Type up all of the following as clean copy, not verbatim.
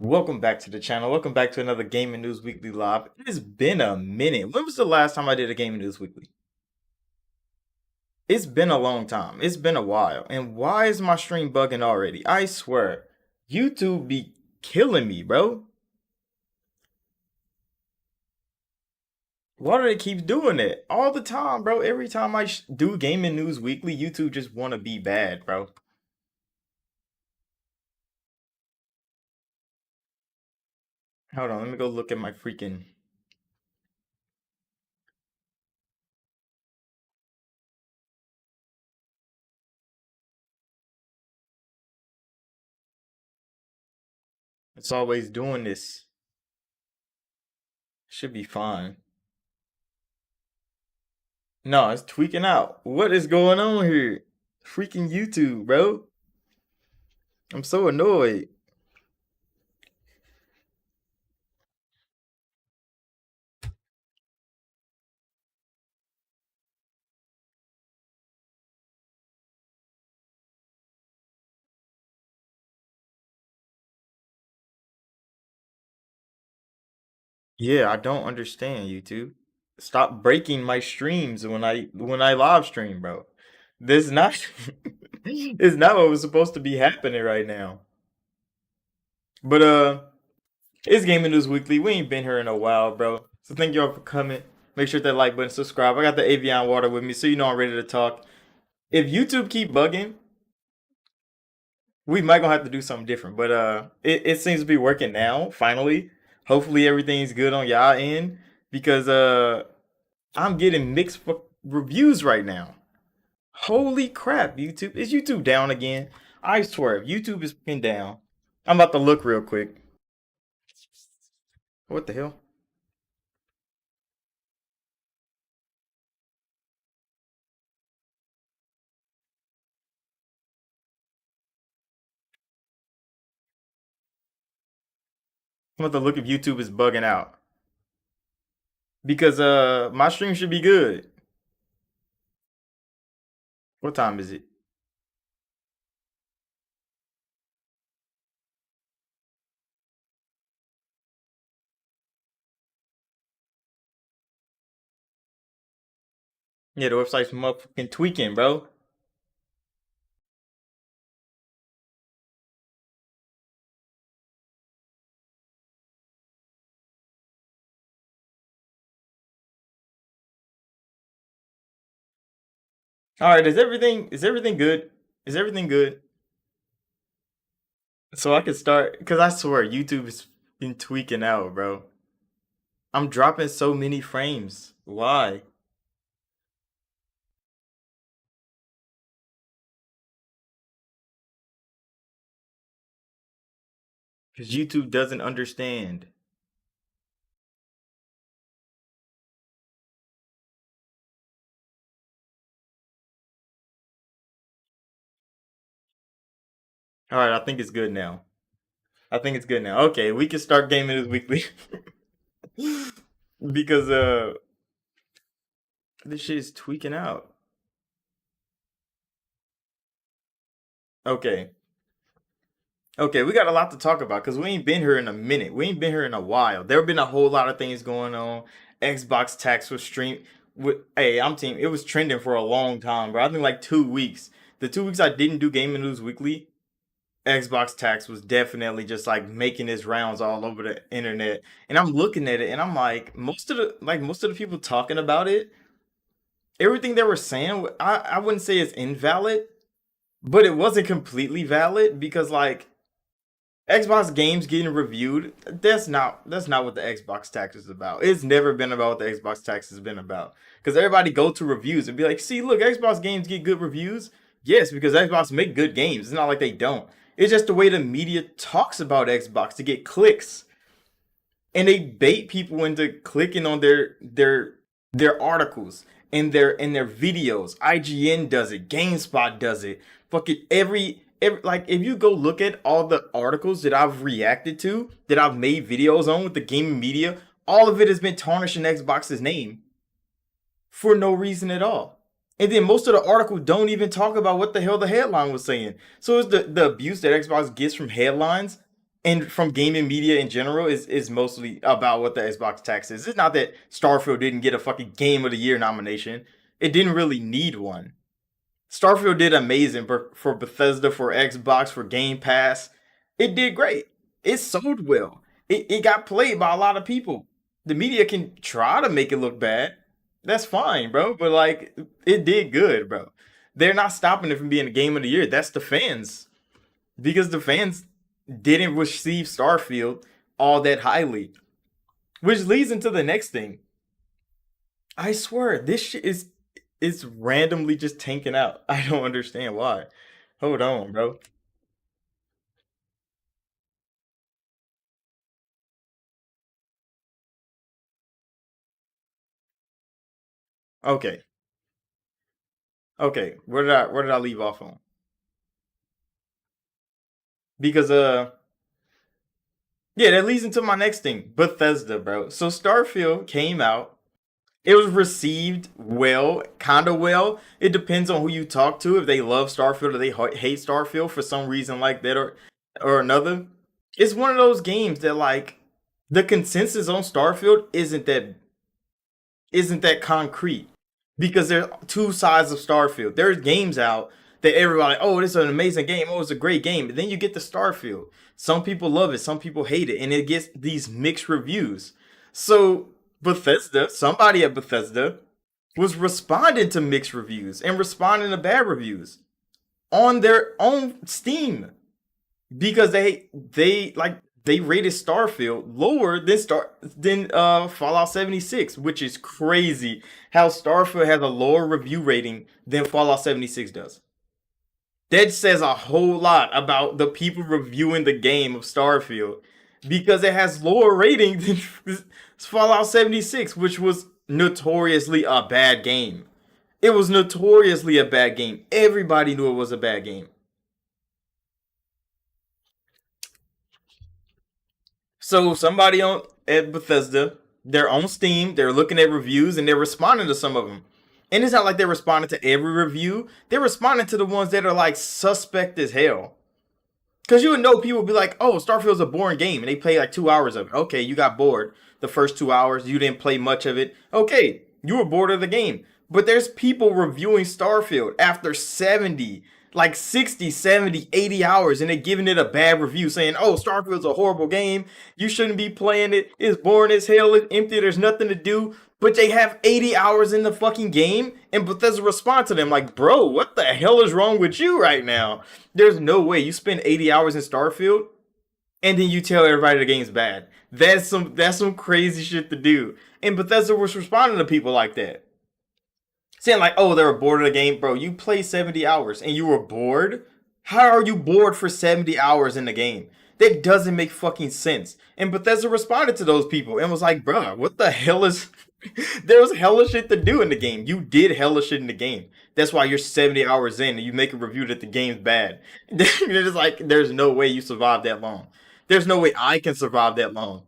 Welcome back to the channel. Welcome back to another Gaming News Weekly Live. It has been a minute. When was the last time I did a Gaming News Weekly? It's been a long time. It's been a while. And why is my stream bugging already? I swear, YouTube be killing me, bro. Why do they keep doing it? All the time, bro. Every time I do Gaming News Weekly, YouTube just want to be bad, bro. Hold on, let me go look at my freaking... It's always doing this. Should be fine. No, it's tweaking out. What is going on here? Freaking YouTube, bro. I'm so annoyed. Yeah, I don't understand YouTube. Stop breaking my streams when I live stream, bro. This not it's not what was supposed to be happening right now. But it's Gaming News Weekly. We ain't been here in a while, bro. So thank y'all for coming. Make sure that like button, subscribe. I got the Avion water with me, so you know I'm ready to talk. If YouTube keep bugging, we might gonna have to do something different. But it seems to be working now, finally. Hopefully everything's good on y'all end. Because I'm getting mixed reviews right now. Holy crap, YouTube. Is YouTube down again? I swear, if YouTube is fucking down. I'm about to look real quick. What the hell? I'm about to look if YouTube is bugging out. Because my stream should be good. What time is it? Yeah, the website's motherfucking tweaking, bro. Alright, is everything good? Is everything good? So I can start, because I swear YouTube has been tweaking out, bro. I'm dropping so many frames. Why? Because YouTube doesn't understand. Alright, I think it's good now. I think it's good now. Okay, we can start gaming this weekly. Because this shit is tweaking out. Okay. Okay, we got a lot to talk about because we ain't been here in a minute. We ain't been here in a while. There have been a whole lot of things going on. Xbox tax was streamed. Hey, I'm team. It was trending for a long time, bro. I think like 2 weeks. The 2 weeks I didn't do Gaming News Weekly, Xbox tax was definitely just like making its rounds all over the internet. And I'm looking at it and I'm like, most of the people talking about it, everything they were saying, I wouldn't say it's invalid, but it wasn't completely valid because like Xbox games getting reviewed, that's not what the Xbox tax is about. It's never been about what the Xbox tax has been about. Because everybody go to reviews and be like, see, look, Xbox games get good reviews. Yes, because Xbox make good games. It's not like they don't. It's just the way the media talks about Xbox to get clicks. And they bait people into clicking on their articles and their videos. IGN does it, GameSpot does it. Fucking every like if you go look at all the articles that I've reacted to, that I've made videos on with the gaming media, all of it has been tarnishing Xbox's name for no reason at all. And then most of the articles don't even talk about what the hell the headline was saying. So it's the abuse that Xbox gets from headlines and from gaming media in general is mostly about what the Xbox tax is. It's not that Starfield didn't get a fucking Game of the Year nomination. It didn't really need one. Starfield did amazing for Bethesda, for Xbox, for Game Pass. It did great. It sold well. It got played by a lot of people. The media can try to make it look bad. That's fine, bro. But like, it did good, bro. They're not stopping it from being a Game of the Year. That's the fans, because the fans didn't receive Starfield all that highly, which leads into the next thing. I swear, this shit is randomly just tanking out. I don't understand why. Hold on, bro. Okay, okay. Where did I leave off on? Because yeah, that leads into my next thing. Bethesda, bro. So Starfield came out. It was received well, kind of well. It depends on who you talk to. If they love Starfield or they hate Starfield for some reason like that or another. It's one of those games that like the consensus on Starfield isn't that concrete, because there are two sides of Starfield. There's games out that everybody, oh, this is an amazing game. Oh, it's a great game. And then you get the Starfield. Some people love it, some people hate it, and it gets these mixed reviews. So Bethesda, somebody at Bethesda, was responding to mixed reviews and responding to bad reviews on their own Steam, because they rated Starfield lower than Fallout 76, which is crazy. How Starfield has a lower review rating than Fallout 76 does. That says a whole lot about the people reviewing the game of Starfield, because it has lower rating than Fallout 76, which was notoriously a bad game. It was notoriously a bad game. Everybody knew it was a bad game. So somebody on at Bethesda, they're on Steam, they're looking at reviews and they're responding to some of them. And it's not like they're responding to every review. They're responding to the ones that are like suspect as hell. Because you would know people would be like, oh, Starfield's a boring game. And they play like 2 hours of it. Okay, you got bored the first 2 hours. You didn't play much of it. Okay, you were bored of the game. But there's people reviewing Starfield after 70, like 60, 70, 80 hours, and they're giving it a bad review saying, oh, Starfield's a horrible game. You shouldn't be playing it. It's boring as hell. It's empty. There's nothing to do. But they have 80 hours in the fucking game, and Bethesda respond to them like, bro, what the hell is wrong with you right now? There's no way you spend 80 hours in Starfield and then you tell everybody the game's bad. That's some crazy shit to do. And Bethesda was responding to people like that, saying like, "Oh, they were bored of the game, bro. You play 70 hours and you were bored. How are you bored for 70 hours in the game? That doesn't make fucking sense." And Bethesda responded to those people and was like, "Bro, what the hell is?" There was hella shit to do in the game. You did hella shit in the game. That's why you're 70 hours in and you make a review that the game's bad. It's like there's no way you survived that long. There's no way I can survive that long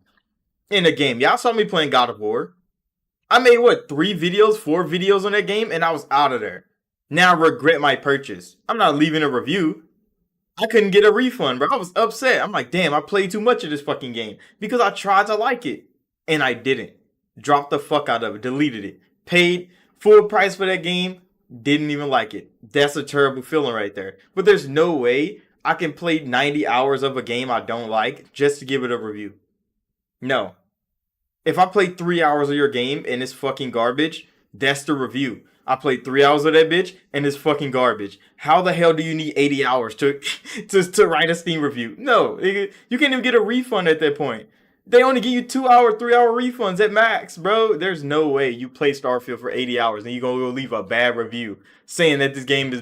in a game. Y'all saw me playing God of War. I made what, 3 videos, 4 videos on that game, and I was out of there. Now I regret my purchase. I'm not leaving a review. I couldn't get a refund, bro. I was upset. I'm like, damn, I played too much of this fucking game because I tried to like it and I didn't. Dropped the fuck out of it, deleted it, paid full price for that game, didn't even like it. That's a terrible feeling right there. But there's no way I can play 90 hours of a game I don't like just to give it a review. No, if I play 3 hours of your game and it's fucking garbage, that's the review. I played 3 hours of that bitch and it's fucking garbage. How the hell do you need 80 hours to to write a Steam review? No, you can't even get a refund at that point. They only give you 2 hour, 3 hour refunds at max, bro. There's no way you play Starfield for 80 hours and you're gonna go leave a bad review saying that this game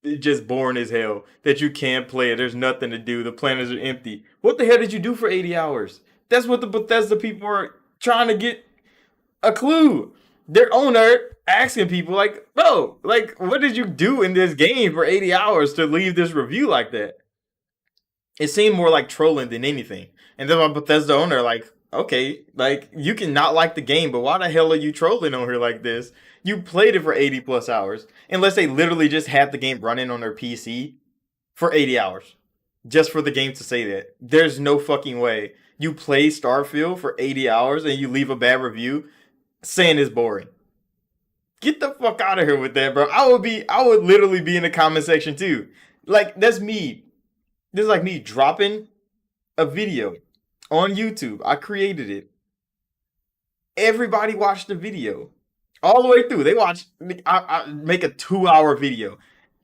is just boring as hell, that you can't play it. There's nothing to do. The planets are empty. What the hell did you do for 80 hours? That's what the Bethesda people are trying to get a clue. They're on there asking people like, bro, like, what did you do in this game for 80 hours to leave this review like that? It seemed more like trolling than anything. And then my Bethesda owner, like, okay, like, you can not like the game, but why the hell are you trolling on here like this? You played it for 80 plus hours. Unless they literally just had the game running on their PC for 80 hours. just for the game to say that. There's no fucking way you play Starfield for 80 hours and you leave a bad review saying it's boring. Get the fuck out of here with that, bro. I would literally be in the comment section too. Like that's me. This is like me dropping a video on YouTube. I created it. Everybody watched the video all the way through. They watch. I make a 2 hour video.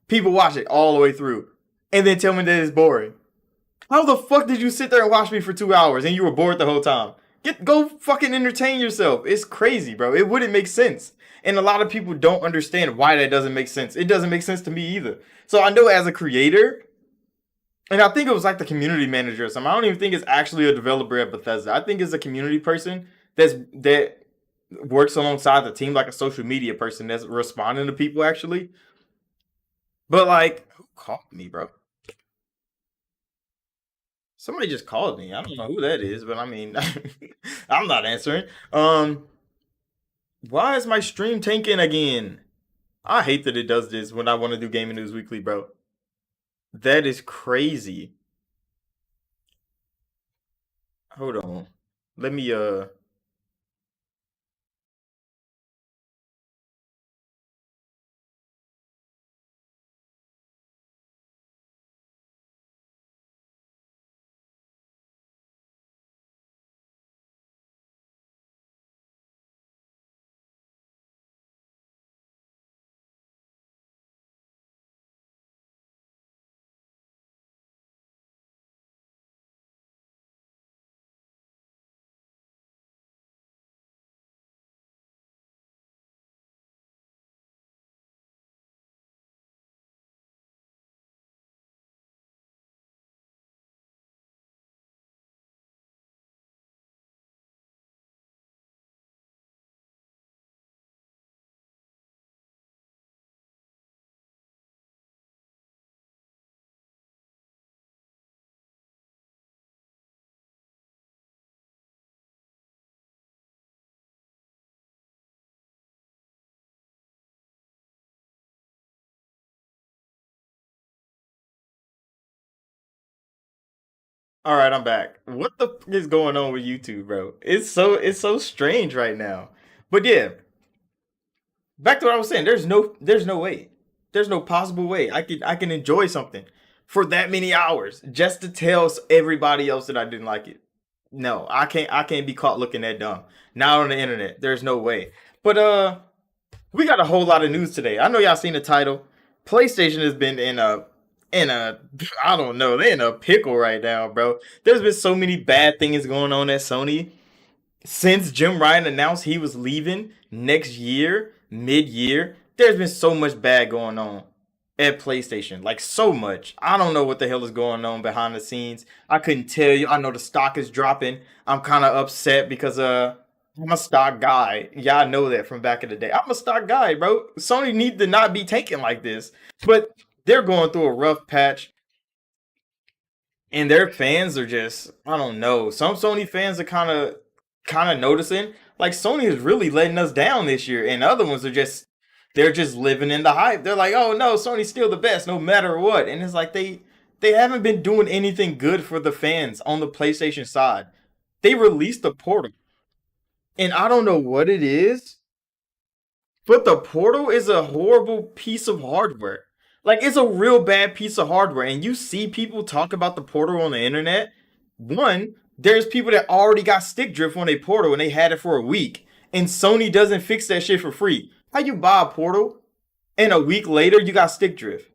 People watch it all the way through, and then tell me that it's boring. How the fuck did you sit there and watch me for 2 hours and you were bored the whole time? Go fucking entertain yourself. It's crazy, bro. It wouldn't make sense. And a lot of people don't understand why that doesn't make sense. It doesn't make sense to me either. So I know as a creator, and I think it was like the community manager or something. I don't even think it's actually a developer at Bethesda. I think it's a community person that works alongside the team, like a social media person that's responding to people actually. But like, who called me, bro? Somebody just called me. I don't know who that is, but I mean, I'm not answering. Why is my stream tanking again? I hate that it does this when I want to do Gaming News Weekly, bro. That is crazy. Hold on. Let me All right, I'm back. What the fuck is going on with YouTube, bro? It's so strange right now. But yeah, back to what I was saying. There's no way. There's no possible way I can enjoy something for that many hours just to tell everybody else that I didn't like it. No, I can't be caught looking that dumb. Not on the internet. There's no way. But we got a whole lot of news today. I know y'all seen the title. PlayStation has been in a I don't know, they're in a pickle right now, bro. There's been so many bad things going on at Sony since Jim Ryan announced he was leaving next year, mid-year. There's been so much bad going on at PlayStation, like so much. I don't know what the hell is going on behind the scenes. I couldn't tell you. I know the stock is dropping. I'm kind of upset because I'm a stock guy. Y'all know that from back in the day. I'm a stock guy, bro. Sony need to not be taken like this. But they're going through a rough patch, and their fans are just I don't know. Some Sony fans are kind of noticing like Sony is really letting us down this year, and other ones are just they're just living in the hype. They're like, oh no, Sony's still the best no matter what, and it's like they haven't been doing anything good for the fans on the PlayStation side. They released the Portal, and I don't know what it is, but the Portal is a horrible piece of hardware. Like it's a real bad piece of hardware. And you see people talk about the Portal on the internet. One, there's people that already got stick drift on a Portal and they had it for a week. And Sony doesn't fix that shit for free. How you buy a Portal and a week later you got stick drift?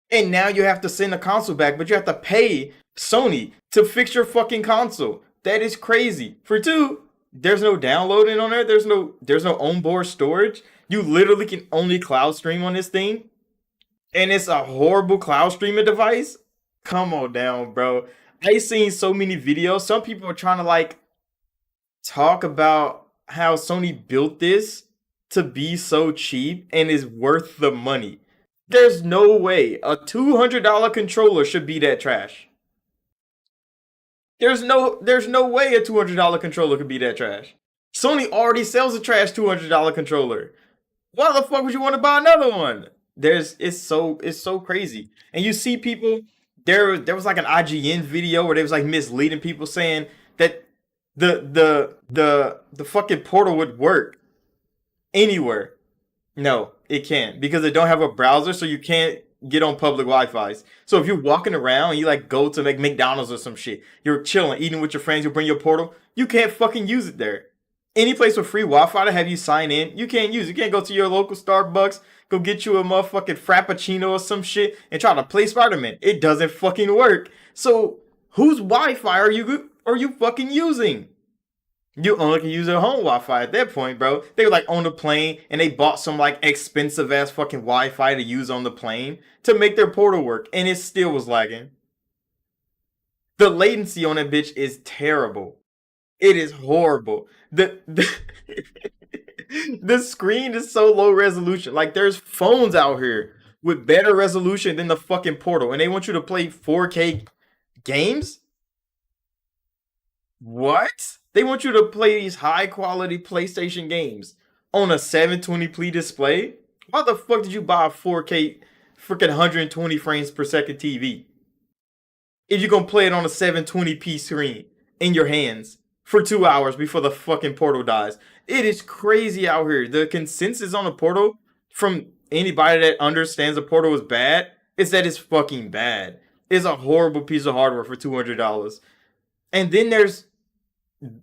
And now you have to send a console back, but you have to pay Sony to fix your fucking console. That is crazy. For two, there's no downloading on there. There's no onboard storage. You literally can only cloud stream on this thing, and it's a horrible cloud streaming device. Come on down, bro. I seen so many videos. Some people are trying to like talk about how Sony built this to be so cheap and is worth the money. There's no way a $200 controller should be that trash. There's no way a $200 controller could be that trash. Sony already sells a trash $200 controller. Why the fuck would you want to buy another one? It's so crazy. And you see people there was like an IGN video where they was like misleading people saying that the fucking portal would work anywhere. No, it can't because they don't have a browser, so you can't get on public Wi-Fi's. So if you're walking around and you like go to like McDonald's or some shit, you're chilling, eating with your friends, you bring your portal, you can't fucking use it there. Any place with free Wi-Fi to have you sign in, you can't use. You can't go to your local Starbucks, go get you a motherfucking Frappuccino or some shit and try to play Spider-Man. It doesn't fucking work. So whose Wi-Fi are you fucking using? You only can use their home Wi-Fi at that point, bro. They were like on the plane and they bought some like expensive ass fucking Wi-Fi to use on the plane to make their portal work, and it still was lagging. The latency on that bitch is terrible. It is horrible. The screen is so low resolution. Like there's phones out here with better resolution than the fucking portal, and they want you to play 4K games. What? They want you to play these high quality PlayStation games on a 720p display? Why the fuck did you buy a 4K freaking 120 frames per second TV if you're gonna play it on a 720p screen in your hands for 2 hours before the fucking portal dies? It is crazy out here. The consensus on the portal from anybody that understands the portal is bad is that it's fucking bad. It's a horrible piece of hardware for $200. And then there's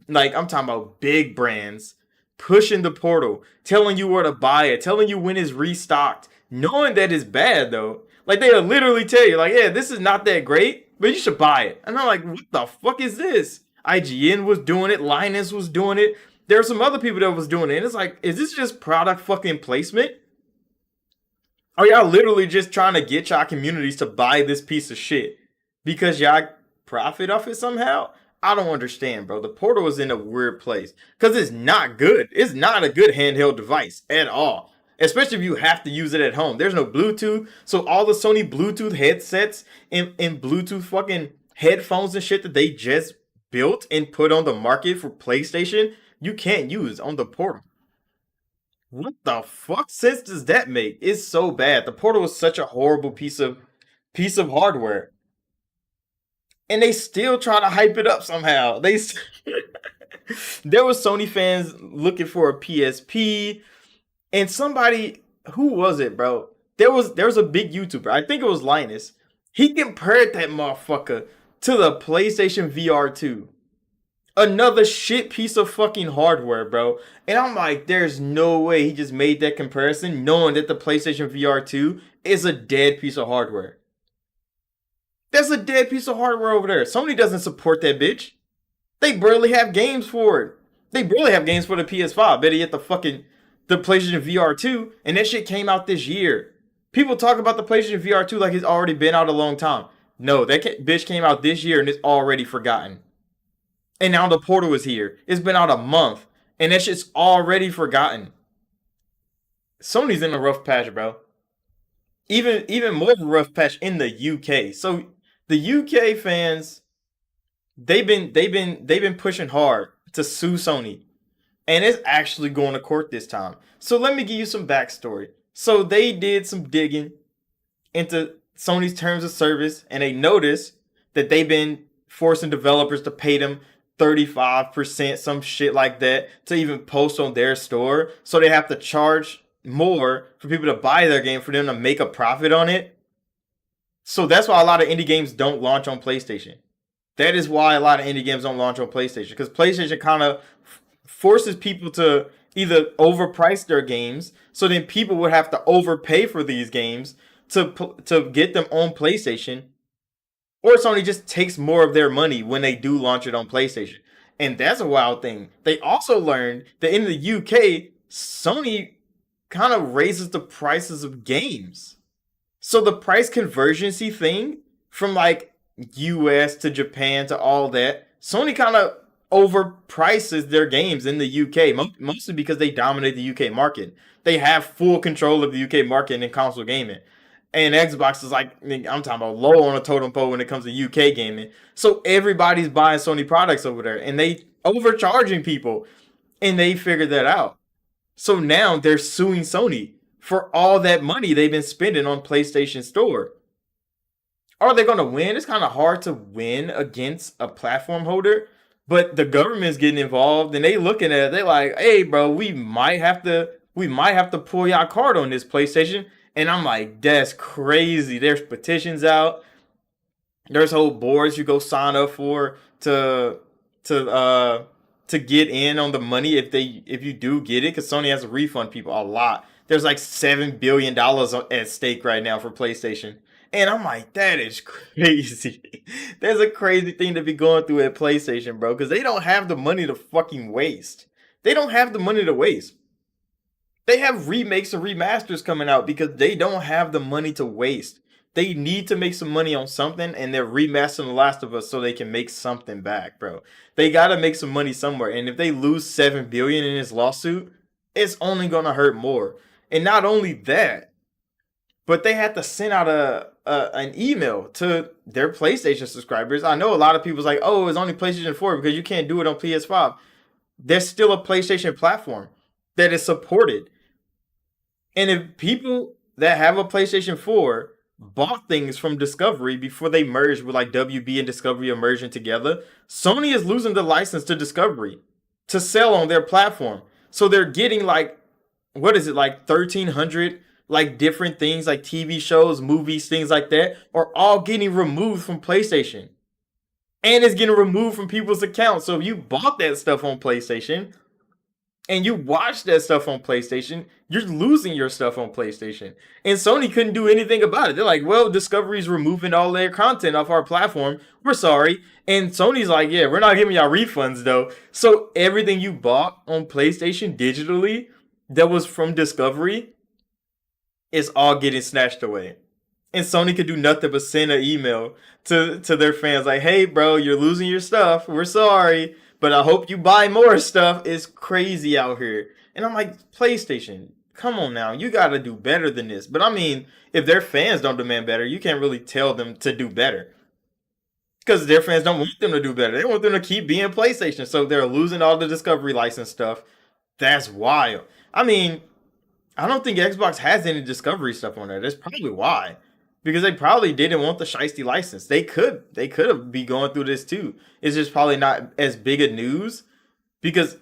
like I'm talking about big brands pushing the portal, telling you where to buy it, telling you when it's restocked, knowing that it's bad though. Like they'll literally tell you, like, yeah, this is not that great, but you should buy it. And I'm like, what the fuck is this? IGN was doing it, Linus was doing it. There are some other people that was doing it. And it's like, is this just product fucking placement? Are y'all literally just trying to get y'all communities to buy this piece of shit because y'all profit off it somehow? I don't understand, bro. The portal is in a weird place because it's not good. It's not a good handheld device at all, especially if you have to use it at home. There's no Bluetooth, so all the Sony Bluetooth headsets and Bluetooth fucking headphones and shit that they just built and put on the market for PlayStation, you can't use on the portal. What the fuck sense does that make? It's so bad. The portal is such a horrible piece of hardware, and they still try to hype it up somehow. There was Sony fans looking for a PSP, and somebody, who was it, bro? There was a big YouTuber. I think it was Linus. He compared that motherfucker to the PlayStation VR2. Another shit piece of fucking hardware, bro. And I'm like, there's no way he just made that comparison knowing that the PlayStation VR2 is a dead piece of hardware. That's a dead piece of hardware over there. Sony doesn't support that bitch. They barely have games for it. They barely have games for the PS5. Better yet, the PlayStation VR2, and that shit came out this year. People talk about the PlayStation VR2 like it's already been out a long time. No, that bitch came out this year and it's already forgotten. And now the portal is here. It's been out a month, and that shit's already forgotten. Sony's in a rough patch, bro. Even more of a rough patch in the UK. So the UK fans, they've been pushing hard to sue Sony, and it's actually going to court this time. So let me give you some backstory. So they did some digging into Sony's terms of service, and they noticed that they've been forcing developers to pay them 35%, some shit like that, to even post on their store. So they have to charge more for people to buy their game for them to make a profit on it. So that's why a lot of indie games don't launch on PlayStation. That is why a lot of indie games don't launch on PlayStation, because PlayStation kind of forces people to either overprice their games, so then people would have to overpay for these games to get them on PlayStation, or Sony just takes more of their money when they do launch it on PlayStation. And that's a wild thing. They also learned that in the UK, Sony kind of raises the prices of games. So the price convergency thing from like US to Japan to all that, Sony kind of overprices their games in the UK, mostly because they dominate the UK market. They have full control of the UK market in console gaming. And Xbox is like, I'm talking about low on a totem pole when it comes to UK gaming. So everybody's buying Sony products over there, and they overcharging people, and they figured that out. So now they're suing Sony for all that money they've been spending on PlayStation Store. are they going to win? It's kind of hard to win against a platform holder, but the government's getting involved and they looking at it. They like, hey, bro, we might have to pull y'all card on this PlayStation. And I'm like, that's crazy. There's petitions out. There's whole boards you go sign up for to to get in on the money if you do get it, because Sony has to refund people a lot. There's like $7 billion at stake right now for PlayStation. And I'm like, that is crazy. There's a crazy thing to be going through at PlayStation, bro, because they don't have the money to fucking waste. They don't have the money to waste. They have remakes and remasters coming out because they don't have the money to waste. They need to make some money on something, and they're remastering The Last of Us so they can make something back, bro. They gotta make some money somewhere, and if they lose 7 billion in this lawsuit, it's only gonna hurt more. And not only that, but they had to send out an email to their PlayStation subscribers. I know a lot of people's like, oh, it's only PlayStation 4 because you can't do it on PS5. There's still a PlayStation platform that is supported. And if people that have a PlayStation 4 bought things from Discovery before they merged with like WB and Discovery are merging together, Sony is losing the license to Discovery to sell on their platform. So they're getting like, what is it, like 1,300 like different things like TV shows, movies, things like that are all getting removed from PlayStation. And it's getting removed from people's accounts. So if you bought that stuff on PlayStation, and you watch that stuff on PlayStation, you're losing your stuff on PlayStation. And Sony couldn't do anything about it. They're like, well, Discovery's removing all their content off our platform. We're sorry. And Sony's like, yeah, we're not giving y'all refunds though. So everything you bought on PlayStation digitally that was from Discovery is all getting snatched away. And Sony could do nothing but send an email to their fans like, hey, bro, you're losing your stuff. We're sorry, but I hope you buy more stuff. It's crazy out here. And I'm like, PlayStation, come on now. You got to do better than this. But I mean, if their fans don't demand better, you can't really tell them to do better. Because their fans don't want them to do better. They want them to keep being PlayStation. So they're losing all the Discovery license stuff. That's wild. I mean, I don't think Xbox has any Discovery stuff on there. That's probably why. Because they probably didn't want the shiesty license. They could have be going through this too. It's just probably not as big a news because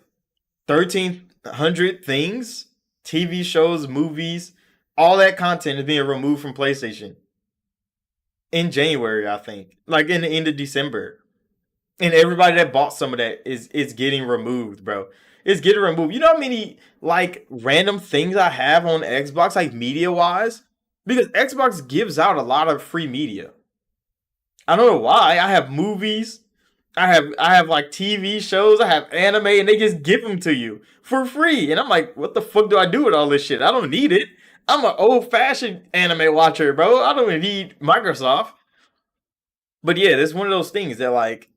1,300 things, TV shows, movies, all that content is being removed from PlayStation in January, I think, like in the end of December. And everybody that bought some of that is getting removed, bro. It's getting removed. You know how many like random things I have on Xbox, like media wise? Because Xbox gives out a lot of free media. I don't know why. I have movies, I have like TV shows, I have anime, and they just give them to you for free. And I'm like, what the fuck do I do with all this shit? I don't need it. I'm an old fashioned anime watcher, bro. I don't need Microsoft. But yeah, that's one of those things that like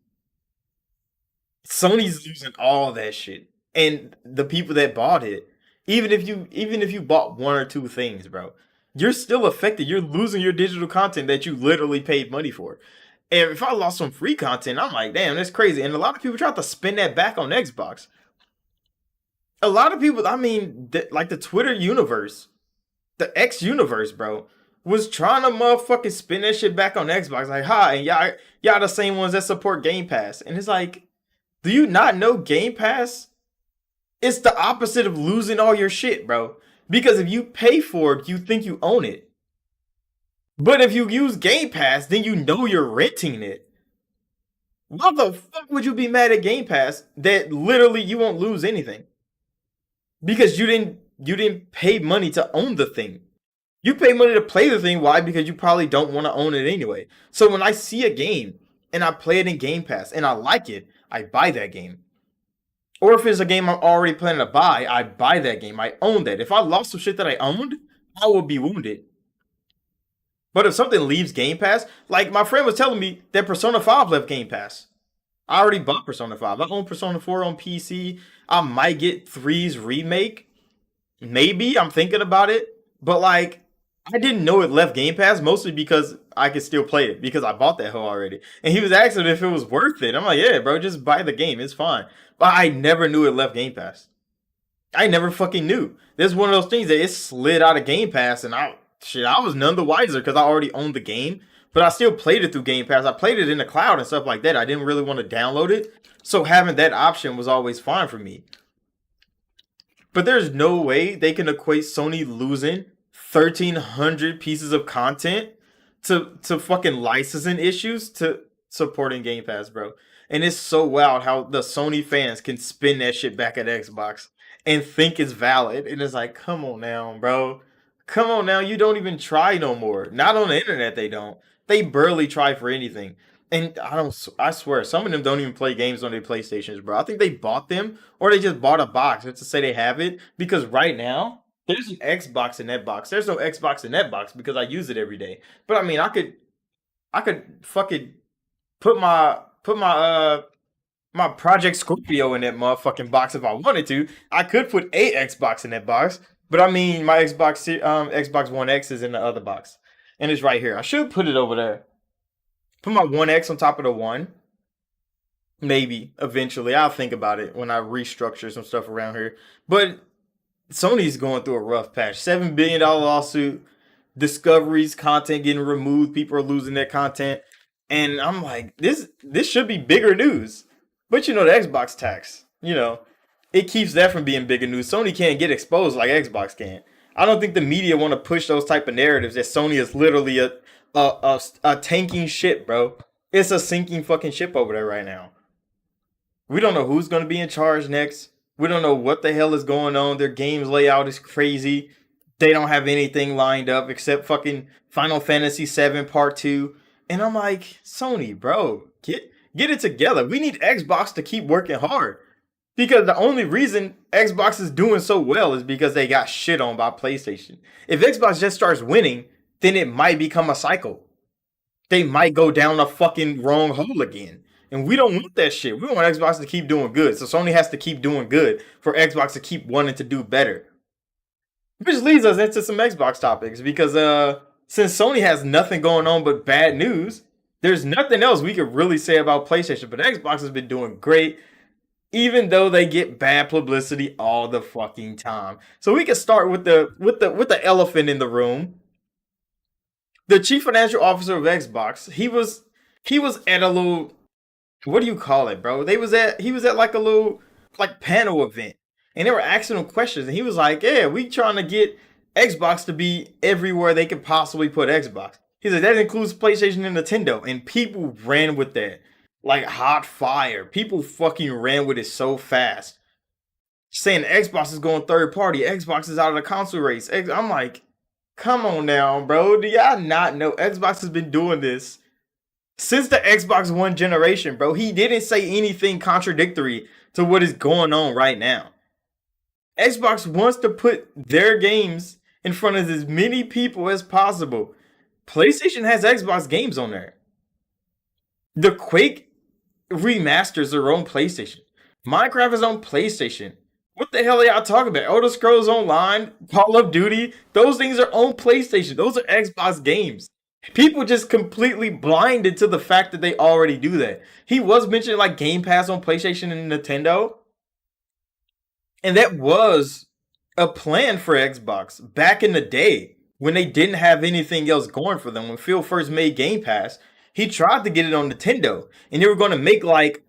Sony's losing all that shit, and the people that bought it, even if you bought one or two things, bro, you're still affected. You're losing your digital content that you literally paid money for. And if I lost some free content, I'm like, damn, that's crazy. And a lot of people try to spin that back on Xbox. A lot of people, I mean, like the Twitter universe, the X universe, bro, was trying to motherfucking spin that shit back on Xbox. Like, hi, and y'all the same ones that support Game Pass. And it's like, do you not know Game Pass? It's the opposite of losing all your shit, bro. Because if you pay for it, you think you own it. But if you use Game Pass, then you know you're renting it. Why the fuck would you be mad at Game Pass that literally you won't lose anything? Because you didn't pay money to own the thing. You pay money to play the thing. Why? Because you probably don't want to own it anyway. So when I see a game and I play it in Game Pass and I like it, I buy that game. Or if it's a game I'm already planning to buy, I buy that game. I own that. If I lost some shit that I owned, I would be wounded. But if something leaves Game Pass, like my friend was telling me that Persona 5 left Game Pass. I already bought Persona 5. I own Persona 4 on PC. I might get 3's remake. Maybe. I'm thinking about it. But like, I didn't know it left Game Pass, mostly because I could still play it because I bought that hoe already. And he was asking if it was worth it. I'm like, yeah, bro, just buy the game. It's fine. But I never knew it left Game Pass. I never fucking knew. This is one of those things that it slid out of Game Pass, and I was none the wiser because I already owned the game. but I still played it through Game Pass. I played it in the cloud and stuff like that. I didn't really want to download it, so having that option was always fine for me. But there's no way they can equate Sony losing 1,300 pieces of content to fucking licensing issues to supporting Game Pass, bro. And it's so wild how the Sony fans can spin that shit back at Xbox and think it's valid. And it's like, come on now, bro. Come on now. You don't even try no more. Not on the internet, they don't. They barely try for anything. And I don't. I swear, some of them don't even play games on their PlayStations, bro. I think they bought them, or they just bought a box just to say they have it. Because right now, there's an Xbox in that box. There's no Xbox in that box because I use it every day. But I mean, I could fucking put my Project Scorpio in that motherfucking box if I wanted to. I could put a Xbox in that box, but I mean, my Xbox One X is in the other box, and it's right here. I should put it over there. Put my One X on top of the one. Maybe eventually I'll think about it when I restructure some stuff around here. But Sony's going through a rough patch. $7 billion lawsuit, discoveries, content getting removed, people are losing their content. And I'm like, this should be bigger news. But the Xbox tax, it keeps that from being bigger news. Sony can't get exposed like Xbox can. I don't think the media want to push those type of narratives that Sony is literally a tanking ship, bro. It's a sinking fucking ship over there right now. We don't know who's going to be in charge next. We don't know what the hell is going on. Their games layout is crazy. They don't have anything lined up except fucking Final Fantasy VII Part 2. And I'm like, Sony, bro, get it together. We need Xbox to keep working hard. Because the only reason Xbox is doing so well is because they got shit on by PlayStation. If Xbox just starts winning, then it might become a cycle. They might go down a fucking wrong hole again. And we don't want that shit. We want Xbox to keep doing good. So Sony has to keep doing good for Xbox to keep wanting to do better. Which leads us into some Xbox topics because since Sony has nothing going on but bad news, there's nothing else we could really say about PlayStation. But Xbox has been doing great, even though they get bad publicity all the fucking time. So we can start with the elephant in the room. The chief financial officer of Xbox, he was at a little, what do you call it, bro? He was at like a little like panel event, and they were asking him questions, and he was like, "Yeah, we trying to get Xbox to be everywhere they could possibly put Xbox." He said that includes PlayStation and Nintendo, and people ran with that like hot fire. People fucking ran with it so fast, saying Xbox is going third party. Xbox is out of the console race. I'm like, come on now, bro. Do y'all not know Xbox has been doing this since the Xbox One generation, bro? He didn't say anything contradictory to what is going on right now. Xbox wants to put their games in front of as many people as possible. PlayStation has Xbox games on there. The Quake remasters are on PlayStation. Minecraft is on PlayStation. What the hell are y'all talking about? Elder Scrolls Online, Call of Duty, those things are on PlayStation. Those are Xbox games. People just completely blinded to the fact that they already do that. He was mentioning like Game Pass on PlayStation and Nintendo. And that was a plan for Xbox back in the day when they didn't have anything else going for them. When Phil first made Game Pass, he tried to get it on Nintendo. And they were going to make like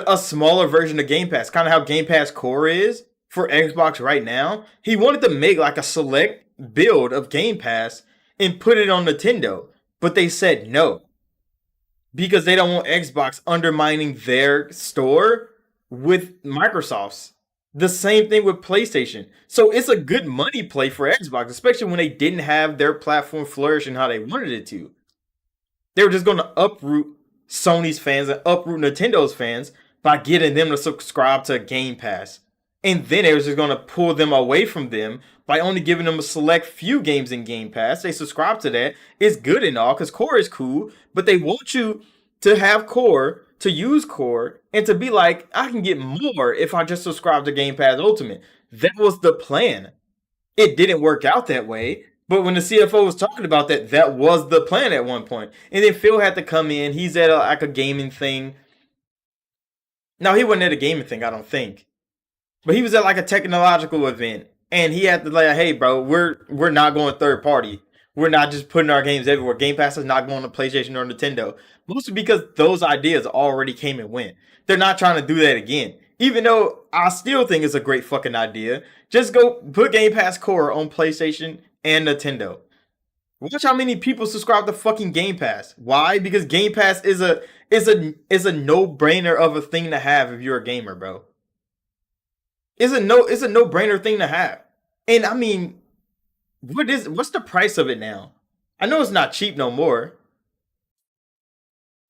a smaller version of Game Pass, kind of how Game Pass Core is for Xbox right now. He wanted to make like a select build of Game Pass and put it on Nintendo, but they said no because they don't want Xbox undermining their store with Microsoft's. The same thing with PlayStation. So it's a good money play for Xbox, especially when they didn't have their platform flourishing how they wanted it to. They were just going to uproot Sony's fans and uproot Nintendo's fans by getting them to subscribe to Game Pass. And then they were just going to pull them away from them by only giving them a select few games in Game Pass. They subscribe to that. It's good and all because Core is cool, but they want you to have Core, to use Core, and to be like, I can get more if I just subscribe to Game Pass Ultimate. That was the plan. It didn't work out that way. But when the CFO was talking about that, that was the plan at one point. And then Phil had to come in. He's at like a gaming thing. No, he wasn't at a gaming thing, I don't think. But he was at like a technological event. And he had to like, hey, bro, we're not going third party. we're not just putting our games everywhere. Game Pass is not going to PlayStation or Nintendo. Mostly because those ideas already came and went. They're not trying to do that again. Even though I still think it's a great fucking idea. Just go put Game Pass Core on PlayStation and Nintendo. Watch how many people subscribe to fucking Game Pass. Why? Because Game Pass is a no brainer of a thing to have if you're a gamer, bro. It's a no brainer thing to have. And I mean, what's the price of it now? I know it's not cheap no more.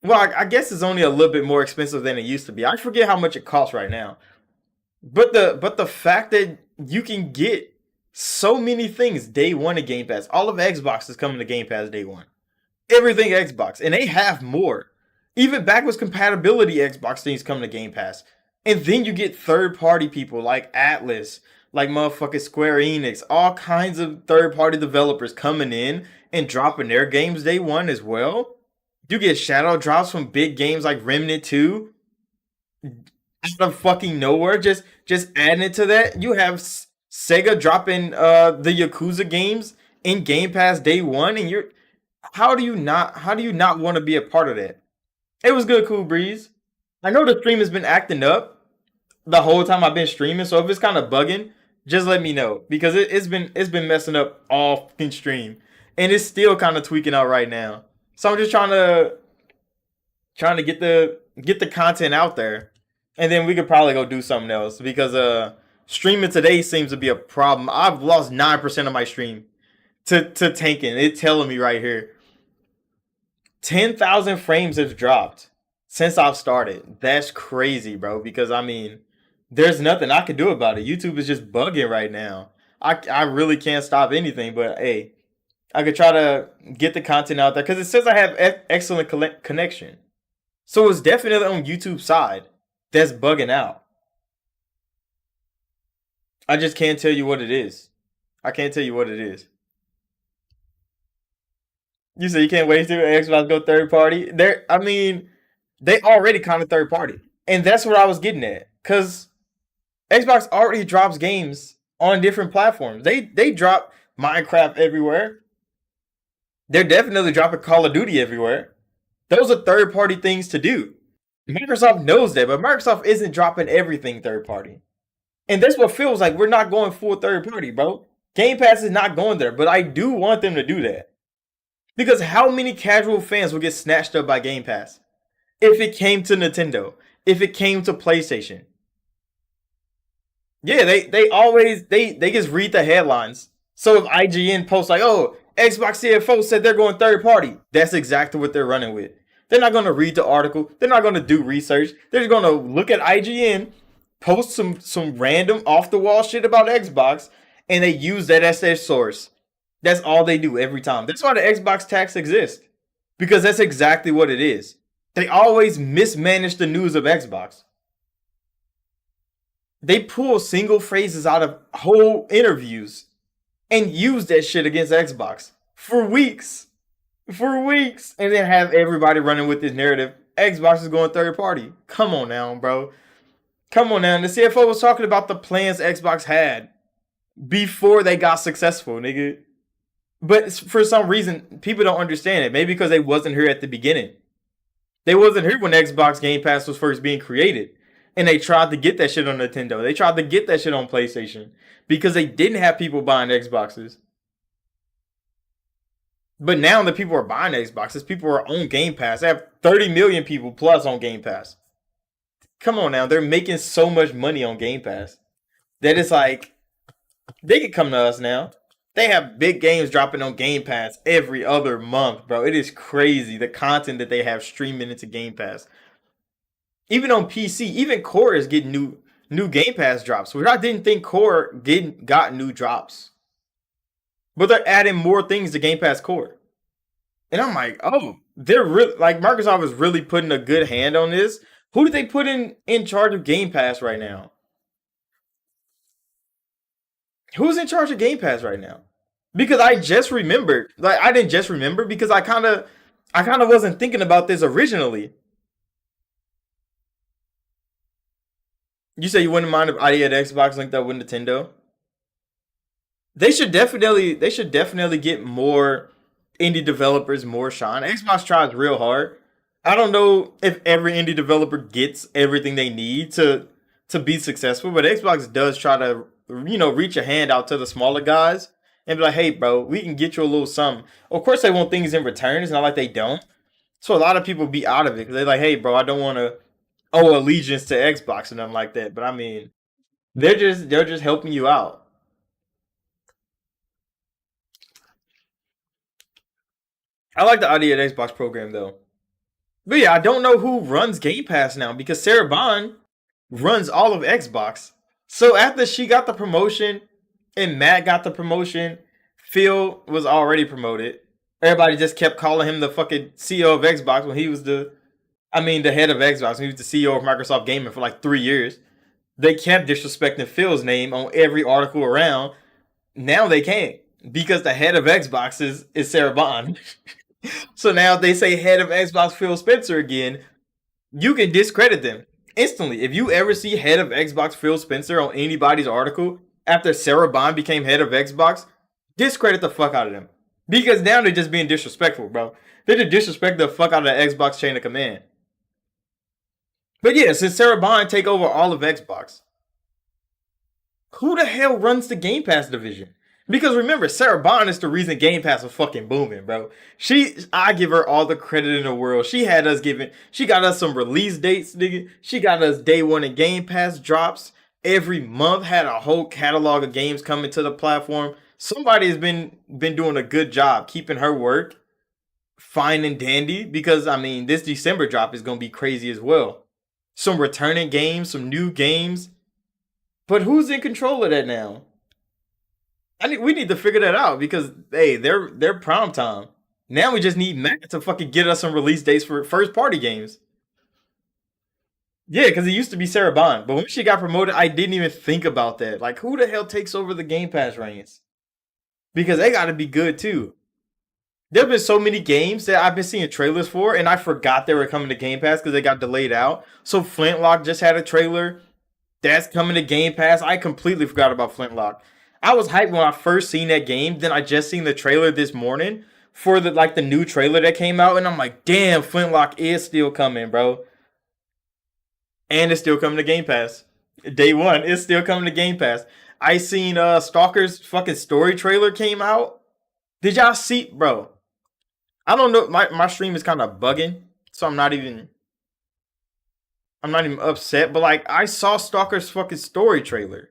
Well, I guess it's only a little bit more expensive than it used to be. I forget how much it costs right now. But the fact that you can get so many things day one of Game Pass, all of Xbox is coming to Game Pass day one. Everything Xbox, and they have more. Even backwards compatibility Xbox things come to Game Pass, and then you get third party people like Atlas, like motherfucking Square Enix, all kinds of third party developers coming in and dropping their games day one as well. You get shadow drops from big games like Remnant 2 out of fucking nowhere. Just adding it to that, you have Sega dropping the Yakuza games in Game Pass day one, and you're how do you not want to be a part of that? It was good, Cool Breeze. I know the stream has been acting up the whole time I've been streaming, so if it's kind of bugging, just let me know because it's been messing up all fucking stream, and it's still kind of tweaking out right now. So I'm just trying to get the content out there, and then we could probably go do something else because streaming today seems to be a problem. I've lost 9% of my stream to tanking. It's telling me right here 10,000 frames have dropped since I've started. That's crazy, bro. Because I mean, there's nothing I can do about it. YouTube is just bugging right now. I really can't stop anything. But hey, I could try to get the content out there because it says I have excellent connection. So it's definitely on YouTube side that's bugging out. I just can't tell you what it is. I can't tell you what it is. You say you can't wait till Xbox go third party. I mean, they already kind of third party, and that's what I was getting at. Cause Xbox already drops games on different platforms. They drop Minecraft everywhere. They're definitely dropping Call of Duty everywhere. Those are third party things to do. Microsoft knows that, but Microsoft isn't dropping everything third party. And that's what feels like we're not going full third party, bro. Game Pass is not going there, but I do want them to do that. Because how many casual fans will get snatched up by Game Pass? If it came to Nintendo, if it came to PlayStation. Yeah, they always they just read the headlines. So if IGN posts like, oh, Xbox CFO said they're going third party, that's exactly what they're running with. They're not going to read the article. They're not going to do research. They're just going to look at IGN, post some random off the wall shit about Xbox, and they use that as their source. That's all they do every time. That's why the Xbox tax exists. Because that's exactly what it is. They always mismanage the news of Xbox. They pull single phrases out of whole interviews and use that shit against Xbox for weeks. For weeks. And then have everybody running with this narrative. Xbox is going third party. Come on now, bro. Come on now. And the CFO was talking about the plans Xbox had before they got successful, nigga. But for some reason, people don't understand it. Maybe because they wasn't here at the beginning. They wasn't here when Xbox Game Pass was first being created. And they tried to get that shit on Nintendo. They tried to get that shit on PlayStation. Because they didn't have people buying Xboxes. But now that people are buying Xboxes, people are on Game Pass. They have 30 million people plus on Game Pass. Come on now. They're making so much money on Game Pass. That it's like, they can come to us now. They have big games dropping on Game Pass every other month, bro. It is crazy the content that they have streaming into Game Pass. Even on PC, even Core is getting new Game Pass drops. Which I didn't think Core got new drops. But they're adding more things to Game Pass Core. And I'm like, oh, they're really like Microsoft is really putting a good hand on this. Who did they put in charge of Game Pass right now? Who's in charge of Game Pass right now? Because I just remembered. Like I didn't just remember because I kinda wasn't thinking about this originally. You say you wouldn't mind if I had Xbox linked up with Nintendo? They should definitely get more indie developers more shine. Xbox tries real hard. I don't know if every indie developer gets everything they need to be successful, but Xbox does try to reach a hand out to the smaller guys and be like, "Hey, bro, we can get you a little something." Of course, they want things in return. It's not like they don't. So a lot of people be out of it because they're like, "Hey, bro, I don't want to owe allegiance to Xbox and nothing like that." But I mean, they're just helping you out. I like the idea of the Xbox program though. But yeah, I don't know who runs Game Pass now because Sarah Bond runs all of Xbox. So after she got the promotion and Matt got the promotion, Phil was already promoted. Everybody just kept calling him the fucking CEO of Xbox when he was the head of Xbox. When he was the CEO of Microsoft Gaming for like 3 years. They kept disrespecting Phil's name on every article around. Now they can't because the head of Xbox is Sarah Bond. So now if they say head of Xbox Phil Spencer again, you can discredit them instantly. If you ever see head of Xbox Phil Spencer on anybody's article after Sarah Bond became head of Xbox, discredit the fuck out of them. Because now they're just being disrespectful, bro. They just disrespect the fuck out of the Xbox chain of command. But yeah, since Sarah Bond take over all of Xbox, who the hell runs the Game Pass division? Because remember, Sarah Bond is the reason Game Pass was fucking booming, bro. I give her all the credit in the world. She got us some release dates, nigga. She got us day one in Game Pass drops. Every month had a whole catalog of games coming to the platform. Somebody has been doing a good job keeping her work fine and dandy. Because I mean, this December drop is gonna be crazy as well. Some returning games, some new games. But who's in control of that now? We need to figure that out because hey, they're prime time. Now we just need Matt to fucking get us some release dates for first party games. Yeah, because it used to be Sarah Bond, but when she got promoted, I didn't even think about that. Like, who the hell takes over the Game Pass reins? Because they got to be good too. There've been so many games that I've been seeing trailers for, and I forgot they were coming to Game Pass because they got delayed out. So Flintlock just had a trailer. That's coming to Game Pass. I completely forgot about Flintlock. I was hyped when I first seen that game. Then I just seen the trailer this morning for the new trailer that came out, and I'm like, damn, Flintlock is still coming, bro. And it's still coming to Game Pass. Day one, it's still coming to Game Pass. I seen Stalker's fucking story trailer came out. Did y'all see, bro? I don't know. My stream is kind of bugging, so I'm not even upset. But like, I saw Stalker's fucking story trailer.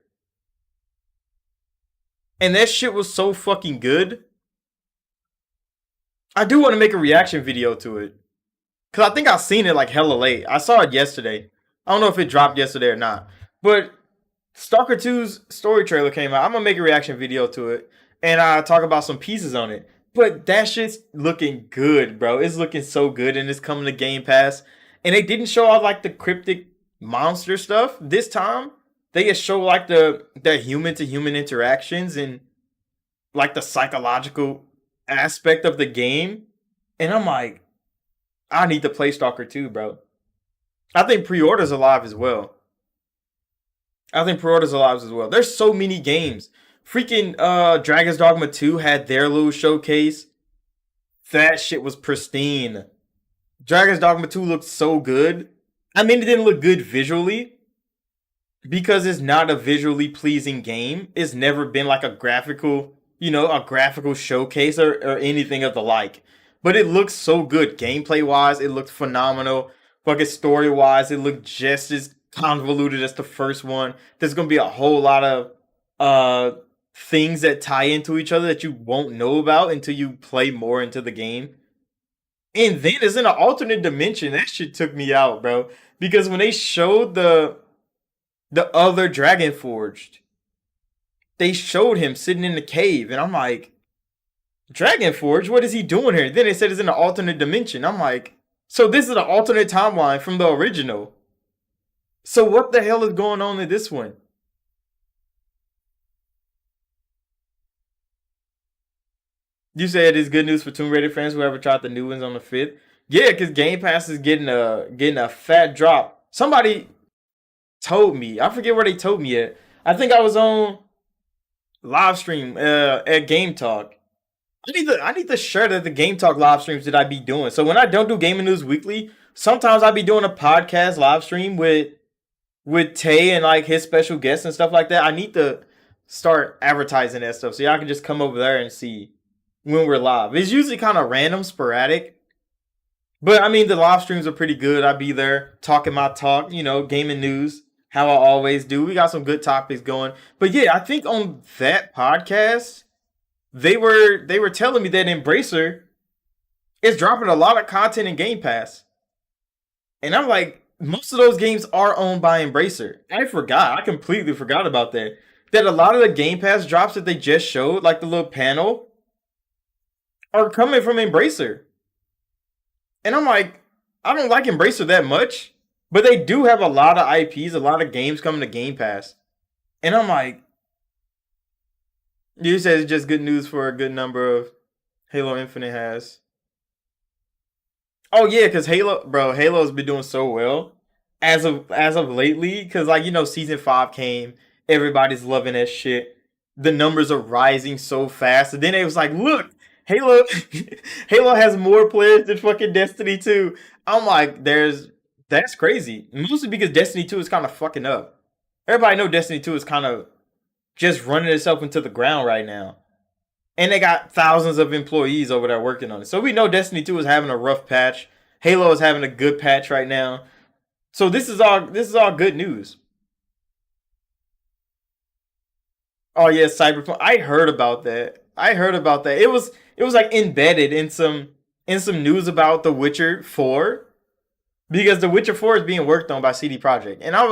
And that shit was so fucking good. I do want to make a reaction video to it. Because I think I seen it like hella late. I saw it yesterday. I don't know if it dropped yesterday or not. But Stalker 2's story trailer came out. I'm going to make a reaction video to it. And I talk about some pieces on it. But that shit's looking good, bro. It's looking so good. And it's coming to Game Pass. And they didn't show off like the cryptic monster stuff this time. They just show like the human to human interactions and like the psychological aspect of the game. And I'm like, I need to play Stalker 2, bro. I think pre-orders alive as well. There's so many games. Freaking Dragon's Dogma 2 had their little showcase. That shit was pristine. Dragon's Dogma 2 looked so good. I mean, it didn't look good visually because it's not a visually pleasing game. It's never been like a graphical showcase or anything of the like. But it looks so good gameplay wise. It looked phenomenal. Fucking story wise, it looked just as convoluted as the first one. There's gonna be a whole lot of things that tie into each other that you won't know about until you play more into the game. And then it's in an alternate dimension. That shit took me out, bro. Because when they showed the other Dragon Forged, they showed him sitting in the cave, and I'm like, Dragon Forge, what is he doing here? Then they said it's in an alternate dimension. I'm like, so this is an alternate timeline from the original. So what the hell is going on in this one? You said it's good news for Tomb Raider fans who ever tried the new ones on the 5th. Yeah, because Game Pass is getting a fat drop. Somebody told me. I forget where they told me at. I think I was on live stream at Game Talk. I need to share that the Game Talk live streams that I be doing. So when I don't do gaming news weekly, sometimes I be doing a podcast live stream with Tay and like his special guests and stuff like that. I need to start advertising that stuff so y'all can just come over there and see when we're live. It's usually kind of random, sporadic, but I mean the live streams are pretty good. I be there talking my talk, gaming news, how I always do. We got some good topics going. But yeah, I think on that podcast they were telling me that Embracer is dropping a lot of content in Game Pass. And I'm like, most of those games are owned by Embracer. I forgot. I completely forgot about that. That a lot of the Game Pass drops that they just showed, like the little panel, are coming from Embracer. And I'm like, I don't like Embracer that much, but they do have a lot of IPs, a lot of games coming to Game Pass. And I'm like, you said it's just good news for a good number of Halo Infinite has. Oh yeah, because Halo's been doing so well as of lately. Because like season 5 came, everybody's loving that shit. The numbers are rising so fast, and then it was like, look, Halo, Halo has more players than fucking Destiny 2. I'm like, that's crazy. Mostly because Destiny 2 is kind of fucking up. Everybody know Destiny 2 is kind of just running itself into the ground right now. And they got thousands of employees over there working on it. So we know Destiny 2 is having a rough patch. Halo is having a good patch right now. So this is all good news. Oh yeah, Cyberpunk. I heard about that. I heard about that. It was like embedded in some news about The Witcher 4 because The Witcher 4 is being worked on by CD Projekt. And I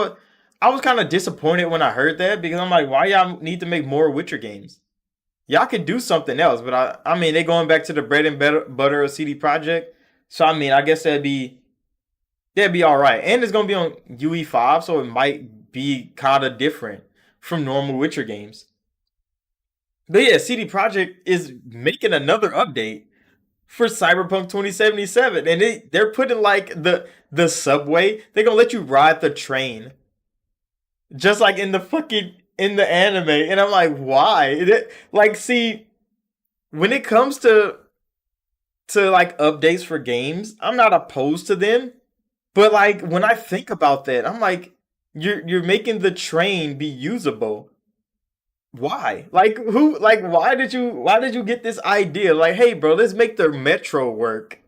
was kind of disappointed when I heard that because I'm like, why y'all need to make more Witcher games? Y'all could do something else, but I mean they going back to the bread and butter of CD Project. So I mean I guess that'd be all right. And it's gonna be on UE5, so it might be kind of different from normal Witcher games. But yeah, CD Projekt is making another update for Cyberpunk 2077, and they're putting like the subway. They're gonna let you ride the train, just like in the anime. And I'm like, why? Like, see, when it comes to like updates for games, I'm not opposed to them. But like when I think about that, I'm like, you're making the train be usable. Why? Like who? Like why did you get this idea? Like, hey, bro, let's make the metro work.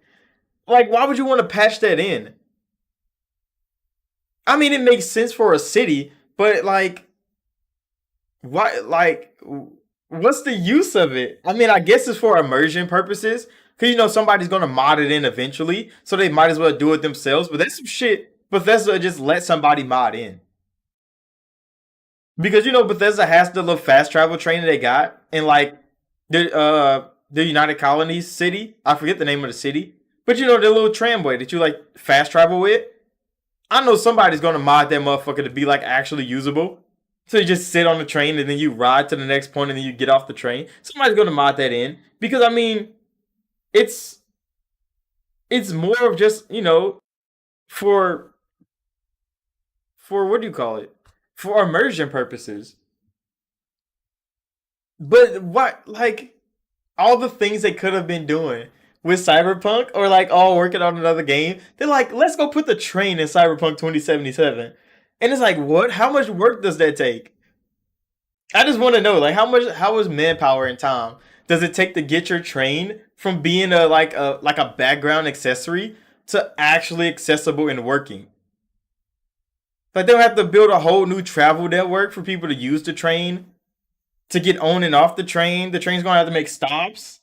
Like, why would you want to patch that in? I mean, it makes sense for a city, but like, why? Like, what's the use of it? I mean, I guess it's for immersion purposes, because somebody's gonna mod it in eventually, so they might as well do it themselves. But that's some shit Bethesda just let somebody mod in. Because Bethesda has the little fast travel train that they got in like the United Colonies city. I forget the name of the city. But the little tramway that you like fast travel with. I know somebody's gonna mod that motherfucker to be like actually usable. So you just sit on the train and then you ride to the next point and then you get off the train. Somebody's gonna mod that in. Because I mean, it's it's more of just, for what do you call it? For immersion purposes. But what, like, all the things they could have been doing with Cyberpunk or like all working on another game, they're like, let's go put the train in Cyberpunk 2077. And it's like, what? How much work does that take? I just want to know, like, how much manpower and time does it take to get your train from being a background accessory to actually accessible and working? Like they'll have to build a whole new travel network for people to use the train to get on and off the train. The train's gonna have to make stops.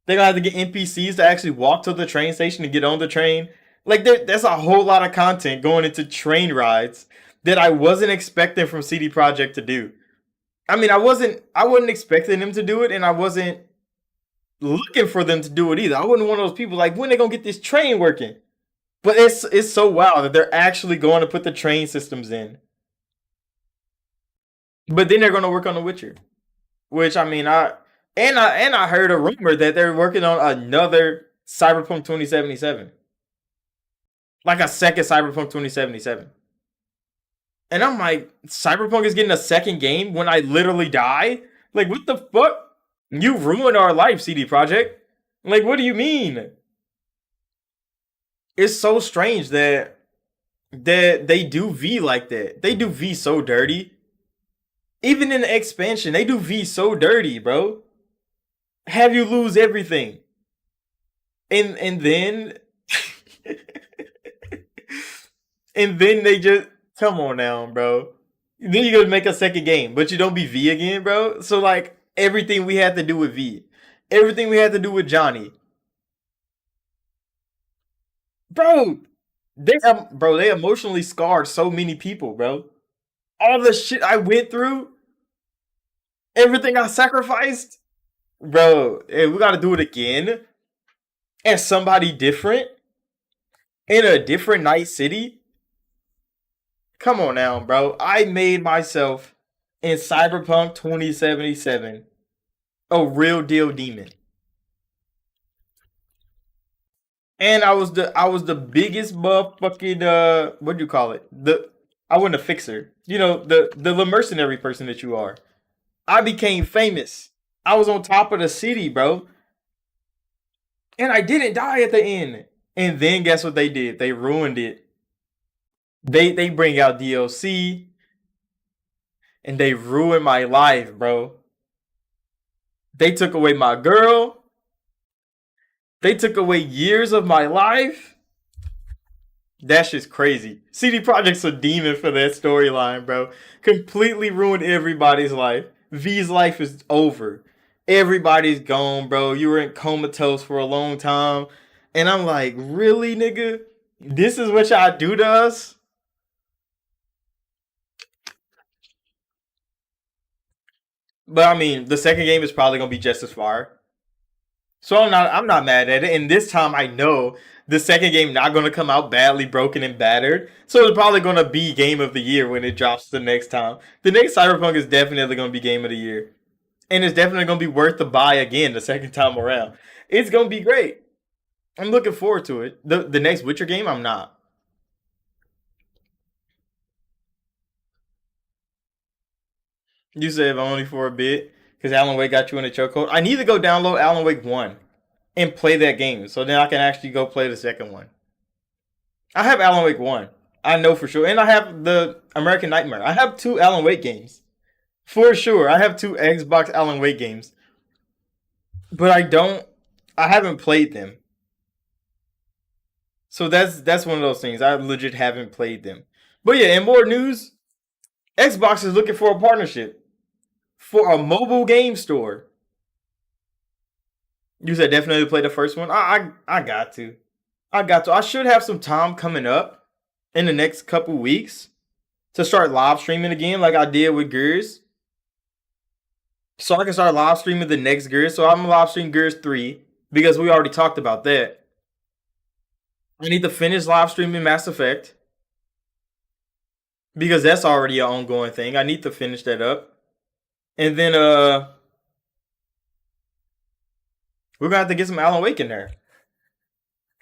They're gonna have to get NPCs to actually walk to the train station to get on the train. Like that's a whole lot of content going into train rides that I wasn't expecting from CD Projekt to do. I mean, I wasn't expecting them to do it, and I wasn't looking for them to do it either. I wasn't one of those people like when they gonna get this train working. But it's so wild that they're actually going to put the train systems in. But then they're going to work on The Witcher, which I mean, I heard a rumor that they're working on another Cyberpunk 2077, like a second Cyberpunk 2077. And I'm like, Cyberpunk is getting a second game when I literally die. Like, what the fuck? You ruined our life, CD Project. Like, what do you mean? It's so strange that they do V like that. They do V so dirty. Even in the expansion, they do V so dirty, bro. Have you lose everything, and then and then they just come on now, bro. Then you gotta make a second game, but you don't be V again, bro. So like everything we had to do with V, everything we had to do with Johnny, bro. They emotionally scarred so many people, bro. All the shit I went through, everything I sacrificed, bro. Hey, we gotta do it again as somebody different in a different night city. Come on now, bro. I made myself in Cyberpunk 2077 a real deal demon. And I was the biggest motherfucking what do you call it? I wasn't a fixer. You know, the mercenary person that you are. I became famous. I was on top of the city, bro. And I didn't die at the end. And then guess what they did? They ruined it. They bring out DLC and they ruined my life, bro. They took away my girl. They took away years of my life. That's just crazy. CD Projekt's a demon for that storyline, bro. Completely ruined everybody's life. V's life is over. Everybody's gone, bro. You were in comatose for a long time. And I'm like, really, nigga? This is what y'all do to us? But I mean, the second game is probably gonna be just as fire. So I'm not mad at it. And this time I know the second game not gonna come out badly broken and battered. So it's probably gonna be game of the year when it drops the next time. The next Cyberpunk is definitely gonna be game of the year. And it's definitely gonna be worth the buy again the second time around. It's gonna be great. I'm looking forward to it. The next Witcher game, I'm not. You said only for a bit because Alan Wake got you in a chokehold. I need to go download Alan Wake 1 and play that game so then I can actually go play the second one. I have Alan Wake 1. I know for sure. And I have the American Nightmare. I have two Alan Wake games. For sure. I have two Xbox Alan Wake games. But I haven't played them. So that's one of those things. I legit haven't played them. But yeah, in more news, Xbox is looking for a partnership for a mobile game store. You said definitely play the first one. I got to. I got to. I should have some time coming up in the next couple weeks to start live streaming again, like I did with Gears. So I can start live streaming the next Gears. So I'm gonna live stream Gears 3 because we already talked about that. I need to finish live streaming Mass Effect because that's already an ongoing thing. I need to finish that up. And then we're gonna have to get some Alan Wake in there.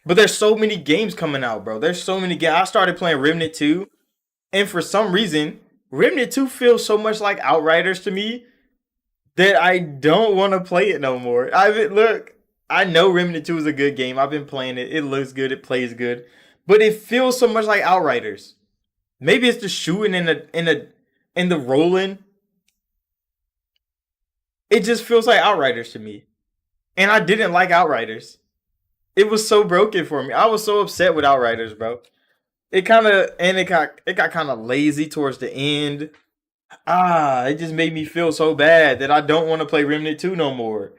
But there's so many games coming out, bro. There's so many games. I started playing Remnant 2, and for some reason, Remnant 2 feels so much like Outriders to me that I don't want to play it no more. Look, I know Remnant 2 is a good game. I've been playing it. It looks good. It plays good. But it feels so much like Outriders. Maybe it's the shooting and the rolling. It just feels like Outriders to me. And I didn't like Outriders. It was so broken for me. I was so upset with Outriders, bro. It got kind of lazy towards the end. It just made me feel so bad that I don't want to play Remnant 2 no more.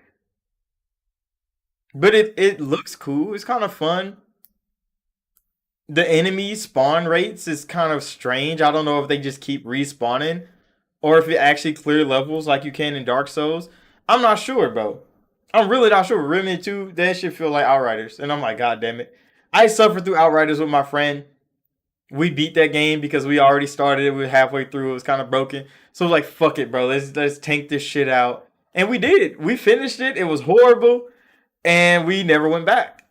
But it looks cool. It's kind of fun. The enemy spawn rates is kind of strange. I don't know if they just keep respawning or if it actually clear levels like you can in Dark Souls. I'm not sure, bro. I'm really not sure. Remnant 2, that shit feel like Outriders. And I'm like, God damn it. I suffered through Outriders with my friend. We beat that game because we already started it. We were halfway through. It was kind of broken. So I was like, fuck it, bro. Let's tank this shit out. And we did. We finished it. It was horrible. And we never went back.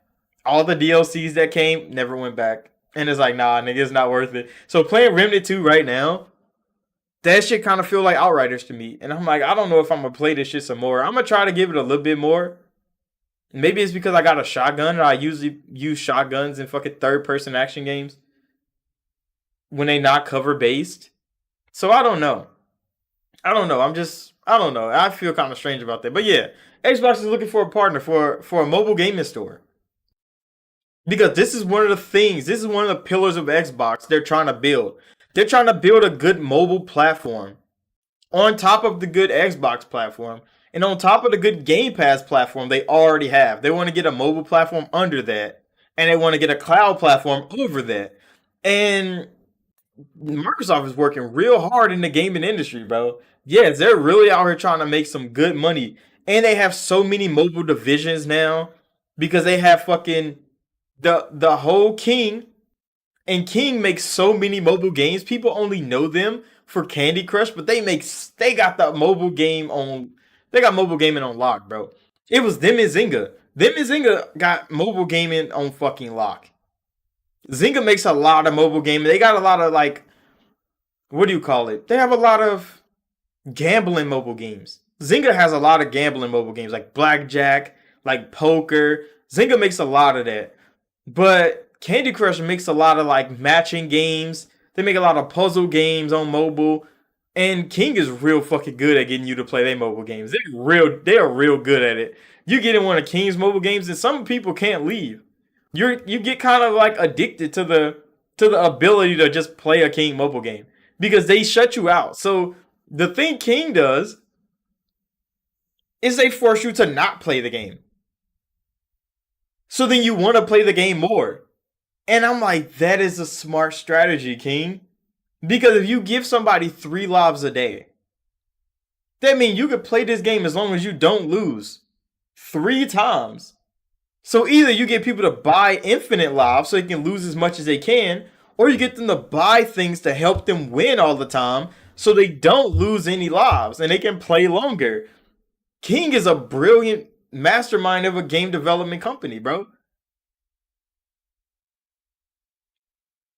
All the DLCs that came never went back. And it's like, nah, nigga, it's not worth it. So playing Remnant 2 right now, That shit kind of feel like Outriders to me, and I'm like, I don't know if I'm gonna play this shit some more. I'm gonna try to give it a little bit more. Maybe it's because I got a shotgun, and I usually use shotguns in fucking third person action games when they not cover based. So I don't know. I don't know. I don't know. I feel kind of strange about that. But yeah, Xbox is looking for a partner for a mobile gaming store. Because this is one of the things, this is one of the pillars of Xbox they're trying to build. They're trying to build a good mobile platform on top of the good Xbox platform and on top of the good Game Pass platform they already have. They want to get a mobile platform under that and they want to get a cloud platform over that. And Microsoft is working real hard in the gaming industry, bro. Yes, they're really out here trying to make some good money. And they have so many mobile divisions now because they have fucking the whole King, and King makes so many mobile games. People only know them for Candy Crush, but they got the mobile game on they got mobile gaming on lock, bro. It was them and Zynga. Them and Zynga got mobile gaming on fucking lock. Zynga makes a lot of mobile gaming. They got a lot of like what do you call it? They have a lot of gambling mobile games. Zynga has a lot of gambling mobile games like blackjack, like poker. Zynga makes a lot of that. But Candy Crush makes a lot of like matching games. They make a lot of puzzle games on mobile. And King is real fucking good at getting you to play their mobile games. They are real good at it. You get in one of King's mobile games and some people can't leave. You get kind of like addicted to the ability to just play a King mobile game because they shut you out. So the thing King does is they force you to not play the game. So then you want to play the game more. And I'm like, that is a smart strategy, King. Because if you give somebody 3 lives a day, that means you could play this game as long as you don't lose 3 times. So either you get people to buy infinite lives so they can lose as much as they can, or you get them to buy things to help them win all the time so they don't lose any lives and they can play longer. King is a brilliant mastermind of a game development company, bro.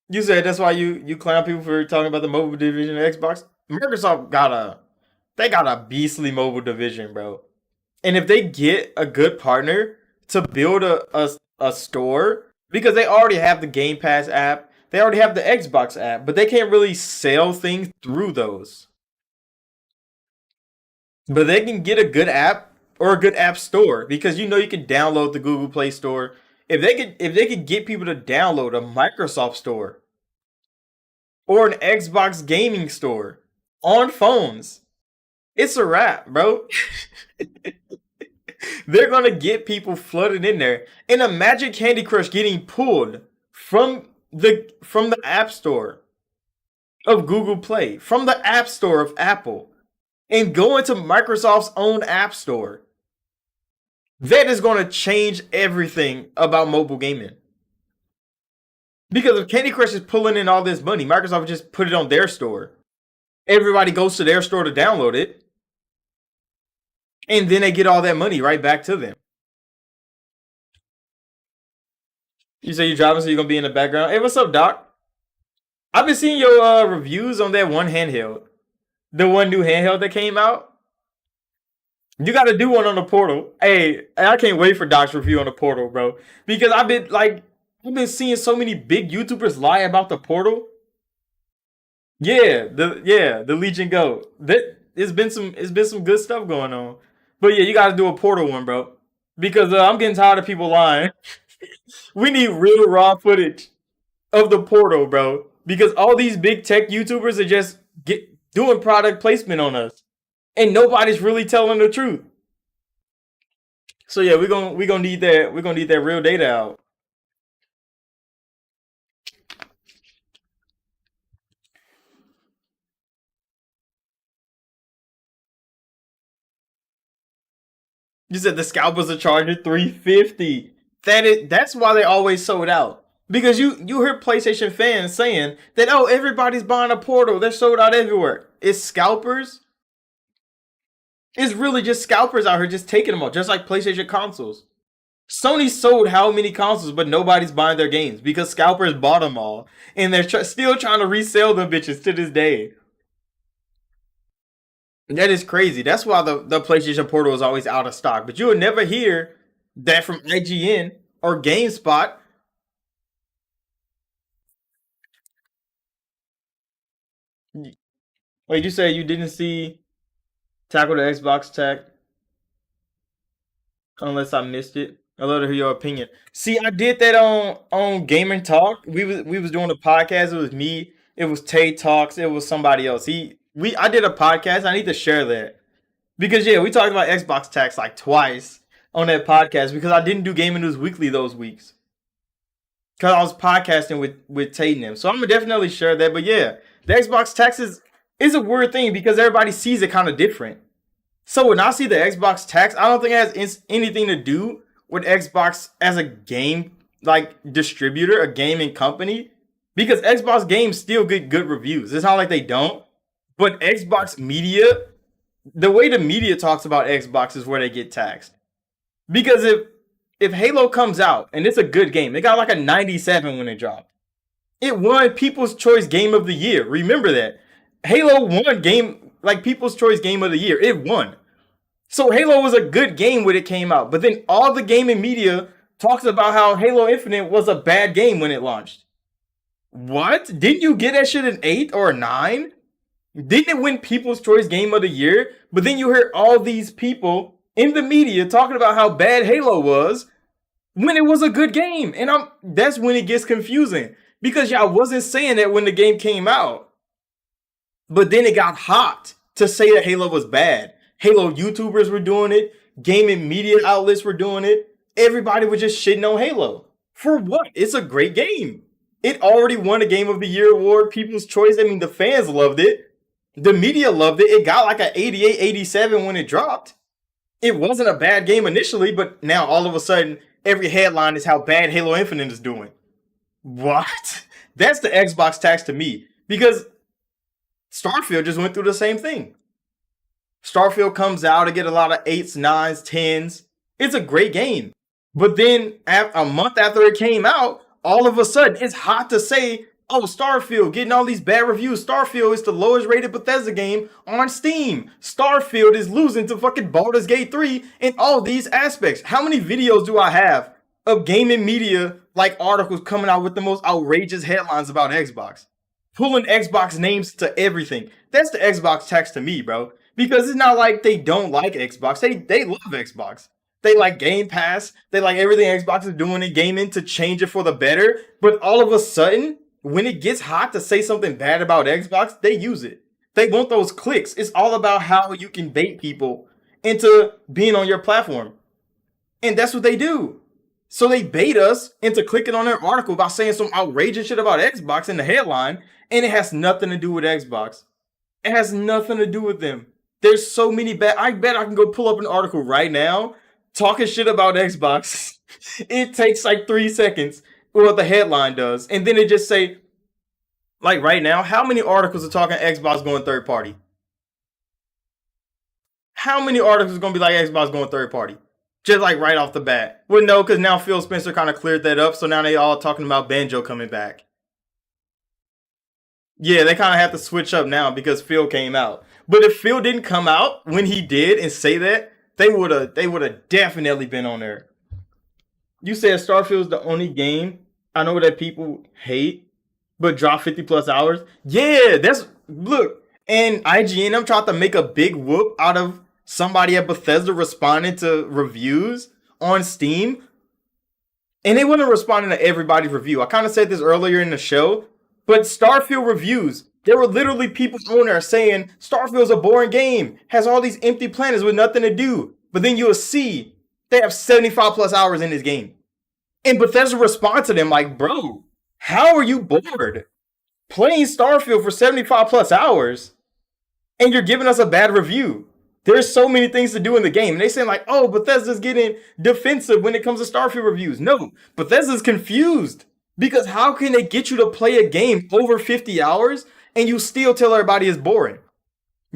You said that's why you clown people for talking about the mobile division of Xbox. Microsoft got a beastly mobile division, bro. And if they get a good partner to build a store, because they already have the Game Pass app, they already have the Xbox app, but they can't really sell things through those. But they can get a good app or a good app store because you know you can download the Google Play Store. If they could get people to download a Microsoft store or an Xbox gaming store on phones, it's a wrap, bro. They're gonna get people flooded in there. And imagine Candy Crush getting pulled from the App Store of Google Play, from the App Store of Apple, and going to Microsoft's own App Store. That is gonna change everything about mobile gaming. Because if Candy Crush is pulling in all this money, Microsoft would just put it on their store. Everybody goes to their store to download it, and then they get all that money right back to them. You say you're driving, so you're gonna be in the background. Hey, what's up, Doc? I've been seeing your reviews on that one handheld, the one new handheld that came out. You got to do one on the Portal. Hey, I can't wait for Doc's review on the Portal, bro. Because I've been seeing so many big YouTubers lie about the Portal. Yeah, the Legion Go. That it's been some good stuff going on. But yeah, you got to do a Portal one, bro. Because I'm getting tired of people lying. We need real raw footage of the Portal, bro. Because all these big tech YouTubers are just doing product placement on us, and nobody's really telling the truth. So yeah, we gonna need that real data out. You said the scalpers are charging 350. That's why they always sold out. Because you hear PlayStation fans saying that oh everybody's buying a Portal, they're sold out everywhere. It's scalpers. It's really just scalpers out here just taking them all, just like PlayStation consoles. Sony sold how many consoles, but nobody's buying their games because scalpers bought them all, and they're still trying to resell them bitches to this day. That is crazy. That's why the PlayStation Portal is always out of stock. But you would never hear that from IGN or GameSpot. Wait, you say you didn't see Tackle the Xbox Tech unless I missed it? I'd love to hear your opinion. See, I did that on Gaming Talk. We was doing a podcast. It was me. It was Tay Talks. It was somebody else. I did a podcast. I need to share that because yeah, we talked about Xbox tax like twice on that podcast because I didn't do Gaming News Weekly those weeks because I was podcasting with Tay and them. So I'm gonna definitely share that. But yeah, the Xbox tax is a weird thing because everybody sees it kind of different. So when I see the Xbox tax, I don't think it has anything to do with Xbox as a game like distributor, a gaming company, because Xbox games still get good reviews. It's not like they don't. But Xbox media, the way the media talks about Xbox is where they get taxed. Because if Halo comes out and it's a good game, it got like a 97 when it dropped. It won People's Choice Game of the Year. Remember that. Halo won game like People's Choice Game of the Year. It won. So Halo was a good game when it came out, but then all the gaming media talks about how Halo Infinite was a bad game when it launched. What? Didn't you get that shit an 8 or a 9? Didn't it win People's Choice Game of the Year? But then you heard all these people in the media talking about how bad Halo was when it was a good game. And that's when it gets confusing. Because y'all wasn't saying that when the game came out. But then it got hot to say that Halo was bad. Halo YouTubers were doing it. Gaming media outlets were doing it. Everybody was just shitting on Halo. For what? It's a great game. It already won a Game of the Year award, People's Choice. I mean, the fans loved it. The media loved it. It got like an 88, 87 when it dropped. It wasn't a bad game initially, but now all of a sudden, every headline is how bad Halo Infinite is doing. What? That's the Xbox tax to me. Because Starfield just went through the same thing. Starfield comes out to get a lot of 8s, 9s, 10s. It's a great game. But then a month after it came out, all of a sudden it's hot to say, oh, Starfield getting all these bad reviews. Starfield is the lowest rated Bethesda game on Steam. Starfield is losing to fucking Baldur's Gate 3 in all these aspects. How many videos do I have of gaming media like articles coming out with the most outrageous headlines about Xbox? Pulling Xbox names to everything. That's the Xbox tax to me, bro. Because it's not like they don't like Xbox. They love Xbox. They like Game Pass. They like everything Xbox is doing in gaming to change it for the better. But all of a sudden, when it gets hot to say something bad about Xbox, they use it. They want those clicks. It's all about how you can bait people into being on your platform. And that's what they do. So they bait us into clicking on their article by saying some outrageous shit about Xbox in the headline, and it has nothing to do with Xbox. It has nothing to do with them. There's so many bad. I bet I can go pull up an article right now talking shit about Xbox. It takes like 3 seconds. What the headline does, and then it just say, like right now, how many articles are talking Xbox going third party? How many articles are gonna be like Xbox going third party? Just like right off the bat. Well, no, because now Phil Spencer kind of cleared that up, so now they all talking about Banjo coming back. Yeah, they kind of have to switch up now because Phil came out. But if Phil didn't come out when he did and say that, they would have definitely been on there. You said Starfield's the only game I know that people hate, but drop 50 plus hours. Yeah, that's look. And IGN them tried to make a big whoop out of somebody at Bethesda responding to reviews on Steam. And they wasn't responding to everybody's review. I kind of said this earlier in the show, but Starfield reviews, there were literally people on there saying Starfield's a boring game, has all these empty planets with nothing to do. But then you'll see they have 75 plus hours in this game. And Bethesda responds to them like, bro, how are you bored playing Starfield for 75 plus hours and you're giving us a bad review? There's so many things to do in the game. And they saying like, oh, Bethesda's getting defensive when it comes to Starfield reviews. No, Bethesda's confused. Because how can they get you to play a game over 50 hours and you still tell everybody it's boring?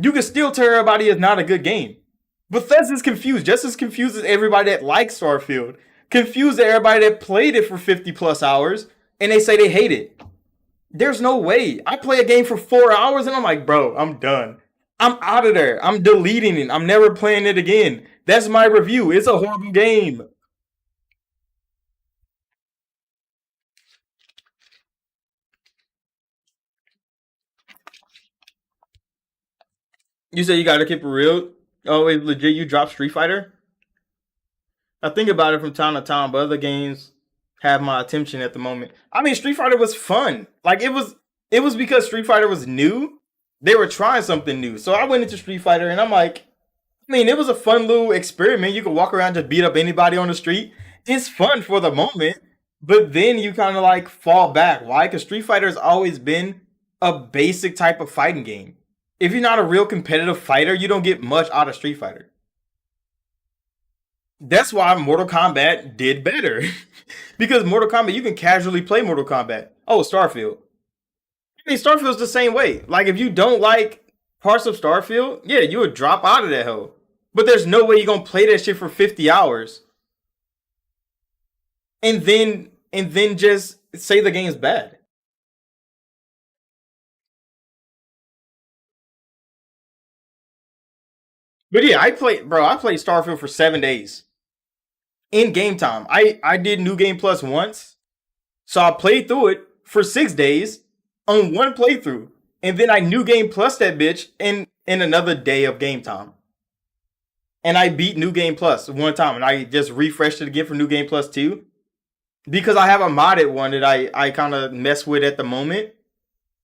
You can still tell everybody it's not a good game. Bethesda's confused, just as confused as everybody that likes Starfield. Confused everybody that played it for 50 plus hours and they say they hate it. There's no way. I play a game for 4 hours and I'm like, bro, I'm done. I'm out of there. I'm deleting it. I'm never playing it again. That's my review. It's a horrible game. You say you gotta keep it real. Oh, wait, legit, you drop Street Fighter? I think about it from time to time, but other games have my attention at the moment. I mean, Street Fighter was fun. Like it was because Street Fighter was new. They were trying something new. So I went into Street Fighter and I'm like, I mean, it was a fun little experiment. You could walk around just beat up anybody on the street. It's fun for the moment, but then you kind of like fall back. Why? Because Street Fighter has always been a basic type of fighting game. If you're not a real competitive fighter, you don't get much out of Street Fighter. That's why Mortal Kombat did better. Because Mortal Kombat, you can casually play Mortal Kombat. Oh, Starfield. I mean, Starfield's the same way. Like, if you don't like parts of Starfield, yeah, you would drop out of that hole. But there's no way you're gonna play that shit for 50 hours and then just say the game's bad. But yeah, I played Starfield for 7 days in game time. I did New Game Plus once, so I played through it for 6 days on one playthrough, and then I New Game Plus that bitch in another day of game time. And I beat New Game Plus one time, and I just refreshed it again for New Game Plus 2 because I have a modded one that I kind of mess with at the moment.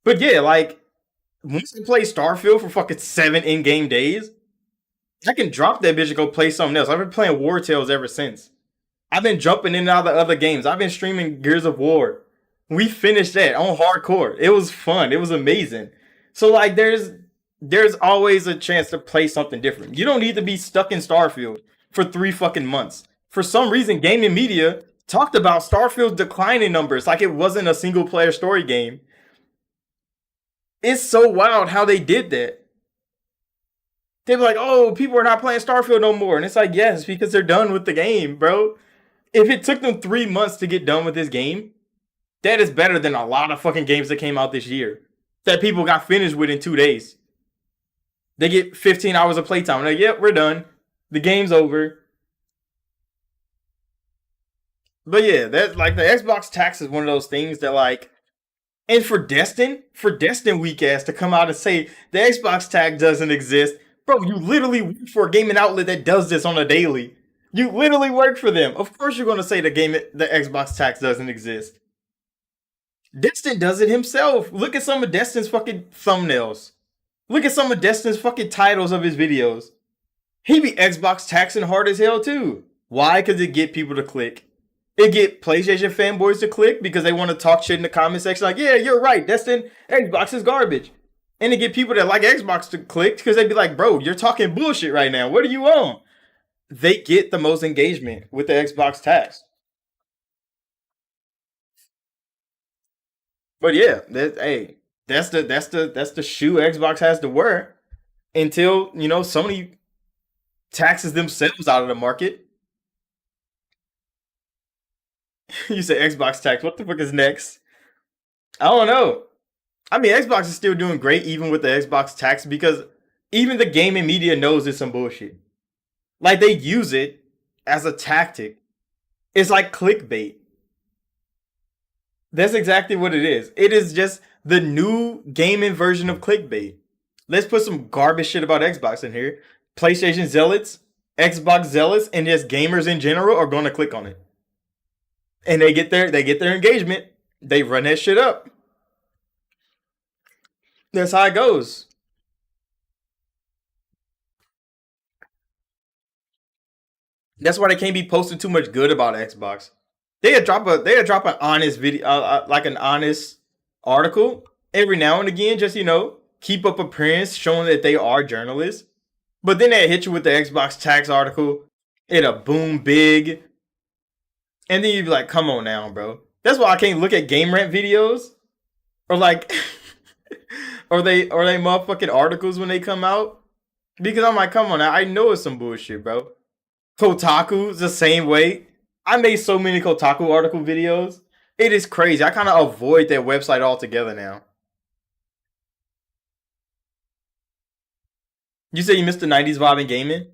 But yeah, like once I play Starfield for fucking 7 in-game days, I can drop that bitch and go play something else. I've been playing War Tales ever since. I've been jumping in and out of the other games. I've been streaming Gears of War. We finished that on hardcore. It was fun. It was amazing. So like there's always a chance to play something different. You don't need to be stuck in Starfield for 3 fucking months. For some reason, gaming media talked about Starfield's declining numbers like it wasn't a single player story game. It's so wild how they did that. They were like, oh, people are not playing Starfield no more. And it's like, yes, because they're done with the game, bro. If it took them 3 months to get done with this game, that is better than a lot of fucking games that came out this year that people got finished with in 2 days. They get 15 hours of playtime. Like, yep, we're done. The game's over. But yeah, that's like the Xbox tax is one of those things that like, and for Destin weak ass to come out and say the Xbox tag doesn't exist, bro. You literally work for a gaming outlet that does this on a daily. You literally work for them. Of course, you're gonna say the Xbox tax doesn't exist. Destin does it himself. Look at some of Destin's fucking thumbnails. Look at some of Destin's fucking titles of his videos. He be Xbox taxing hard as hell too. Why? Because it get people to click. It get PlayStation fanboys to click because they want to talk shit in the comment section. Like, yeah, you're right. Destin, Xbox is garbage. And it get people that like Xbox to click because they be like, bro, you're talking bullshit right now. What are you on? They get the most engagement with the Xbox tax. But yeah, hey, that's the shoe Xbox has to wear until Sony taxes themselves out of the market. You say Xbox tax. What the fuck is next? I don't know. I mean, Xbox is still doing great even with the Xbox tax because even the gaming media knows it's some bullshit. Like they use it as a tactic. It's like clickbait. That's exactly what it is. It is just the new gaming version of clickbait. Let's put some garbage shit about Xbox in here. PlayStation zealots, Xbox zealots, and just gamers in general are going to click on it, and they get their engagement. They run that shit up. That's how it goes. That's why they can't be posting too much good about Xbox. They drop an honest video, like an honest article every now and again, just keep up appearance, showing that they are journalists. But then they hit you with the Xbox tax article. It'll boom big, and then you be like, "Come on now, bro." That's why I can't look at game rant videos or like, or they motherfucking articles when they come out because I'm like, "Come on now, I know it's some bullshit, bro." Kotaku's the same way. I made so many Kotaku article videos. It is crazy. I kind of avoid that website altogether now. You say you missed the '90s vibe in gaming.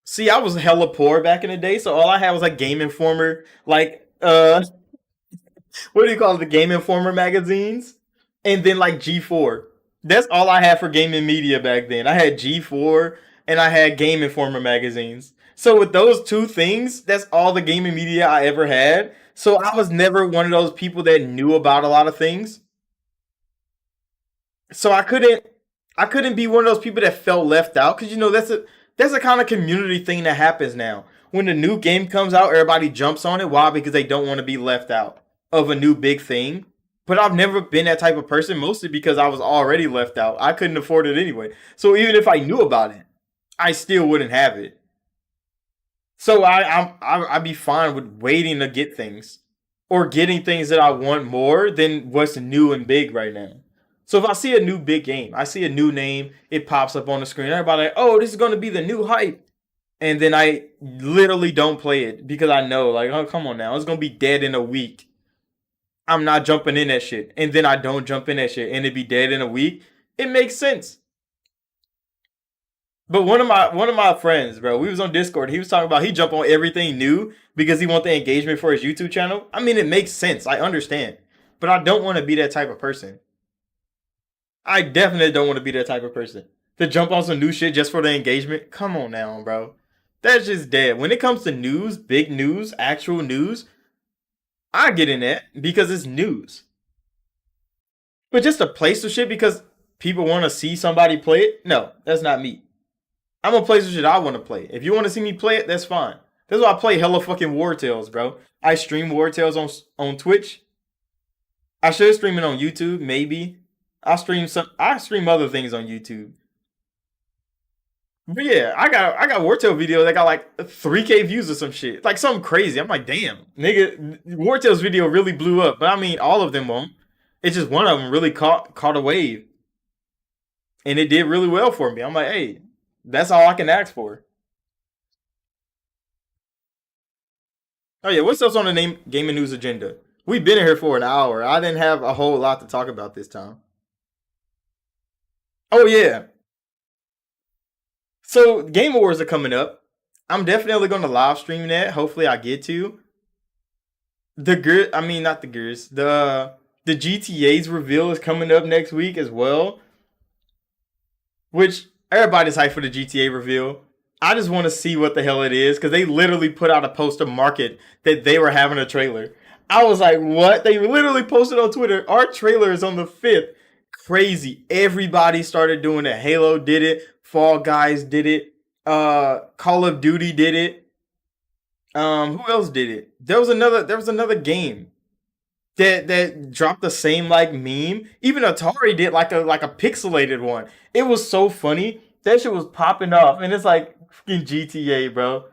See, I was hella poor back in the day, so all I had was like Game Informer, like what do you call it, the Game Informer magazines, and then like G4. That's all I had for gaming media back then. I had G4 and I had Game Informer magazines. So with those two things, that's all the gaming media I ever had. So I was never one of those people that knew about a lot of things. So I couldn't be one of those people that felt left out, because that's a kind of community thing that happens now. When the new game comes out, everybody jumps on it. Why? Because they don't want to be left out of a new big thing. But I've never been that type of person, mostly because I was already left out. I couldn't afford it anyway. So even if I knew about it, I still wouldn't have it. So I'd be fine with waiting to get things, or getting things that I want more than what's new and big right now. So if I see a new big game, I see a new name, it pops up on the screen. Everybody like, oh, this is going to be the new hype, and then I literally don't play it because I know, like, oh, come on now, it's going to be dead in a week. I'm not jumping in that shit, and then I don't jump in that shit, and it be dead in a week. It makes sense. But one of my friends, bro, we was on Discord. He was talking about he jump on everything new because he want the engagement for his YouTube channel. I mean, it makes sense. I understand, but I don't want to be that type of person. I definitely don't want to be that type of person to jump on some new shit just for the engagement. Come on now, bro. That's just dead. When it comes to news, big news, actual news, I get in that because it's news. But just to play some shit because people want to see somebody play it, no, that's not me. I'm gonna play some shit I want to play. If you want to see me play it, that's fine. That's why I play hella fucking War Tales, bro. I stream War Tales on Twitch. I should stream it on YouTube, maybe. I stream other things on YouTube. But yeah, I got Wartail video that got like 3K views or some shit. Like something crazy. I'm like, damn, nigga, Wartail's video really blew up. But I mean, all of them won't. It's just one of them really caught a wave. And it did really well for me. I'm like, hey, that's all I can ask for. Oh yeah, what's else on the name gaming news agenda? We've been in here for an hour. I didn't have a whole lot to talk about this time. Oh yeah. So Game Awards are coming up. I'm definitely gonna live stream that. Hopefully I get to. I mean not the Gears. The GTA's reveal is coming up next week as well. Which everybody's hyped for the GTA reveal. I just want to see what the hell it is because they literally put out a poster market that they were having a trailer. I was like, what? They literally posted on Twitter, our trailer is on the 5th. Crazy. Everybody started doing it. Halo did it. Fall Guys did it. Call of Duty did it. Who else did it? There was another game that dropped the same like meme. Even Atari did like a pixelated one. It was so funny. That shit was popping off, and it's like fucking GTA, bro.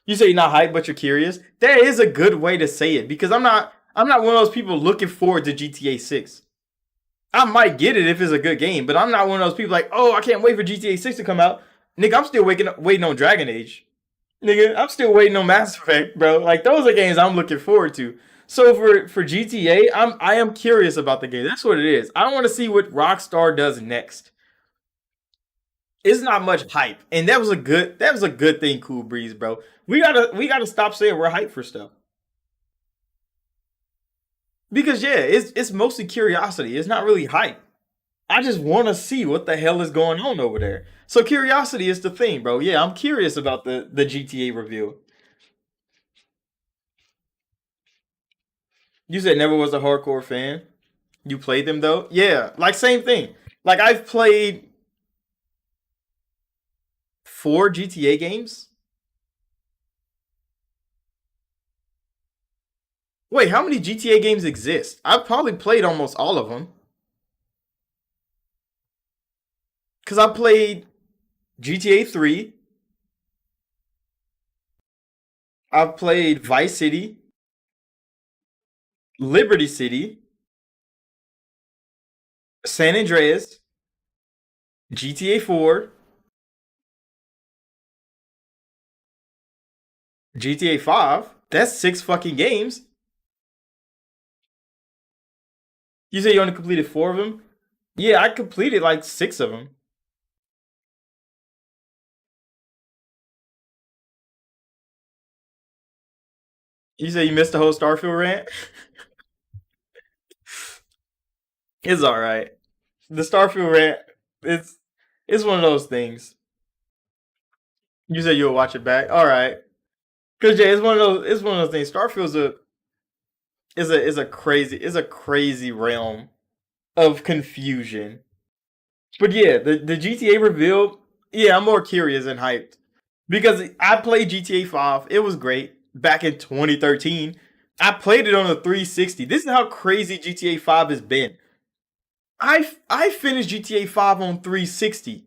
You say you're not hyped, but you're curious. There is a good way to say it because I'm not one of those people looking forward to GTA 6. I might get it if it's a good game, but I'm not one of those people like, oh, I can't wait for GTA 6 to come out. Nigga, I'm still waiting on Dragon Age. Nigga, I'm still waiting on Mass Effect, bro. Like those are games I'm looking forward to. So for GTA, I am curious about the game. That's what it is. I want to see what Rockstar does next. It's not much hype, and that was a good thing. Cool Breeze, bro. We gotta stop saying we're hyped for stuff because yeah, it's mostly curiosity. It's not really hype. I just want to see what the hell is going on over there. So curiosity is the thing, bro. Yeah, I'm curious about the GTA reveal. You said never was a hardcore fan. You played them though? Yeah, like same thing. Like I've played 4 GTA games. Wait, how many GTA games exist? I've probably played almost all of them. Cause I played GTA 3. I've played Vice City, Liberty City, San Andreas, GTA 4, GTA 5. That's 6 fucking games. You say you only completed 4 of them? Yeah, I completed like 6 of them. You say you missed the whole Starfield rant? It's all right. The Starfield rant, it's it's one of those things. You said you'll watch it back. All right. Cause yeah, it's one of those things. Starfield's a is a crazy realm of confusion. But yeah, the GTA reveal, yeah, I'm more curious and hyped. Because I played GTA 5. It was great back in 2013. I played it on a 360. This is how crazy GTA 5 has been. I finished GTA 5 on 360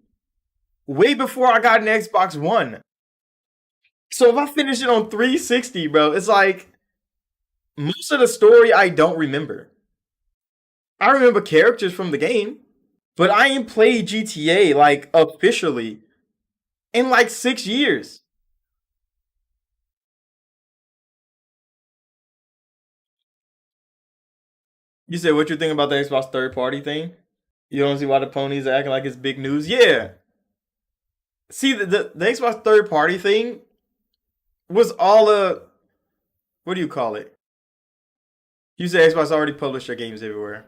way before I got an Xbox One. So if I finish it on 360, bro, it's like most of the story I don't remember. I remember characters from the game, but I ain't played GTA like officially in like 6 years. You said what you think about the Xbox third party thing? You don't see why the ponies are acting like it's big news? Yeah. See, the Xbox third party thing was all a, what do you call it? You said Xbox already published their games everywhere.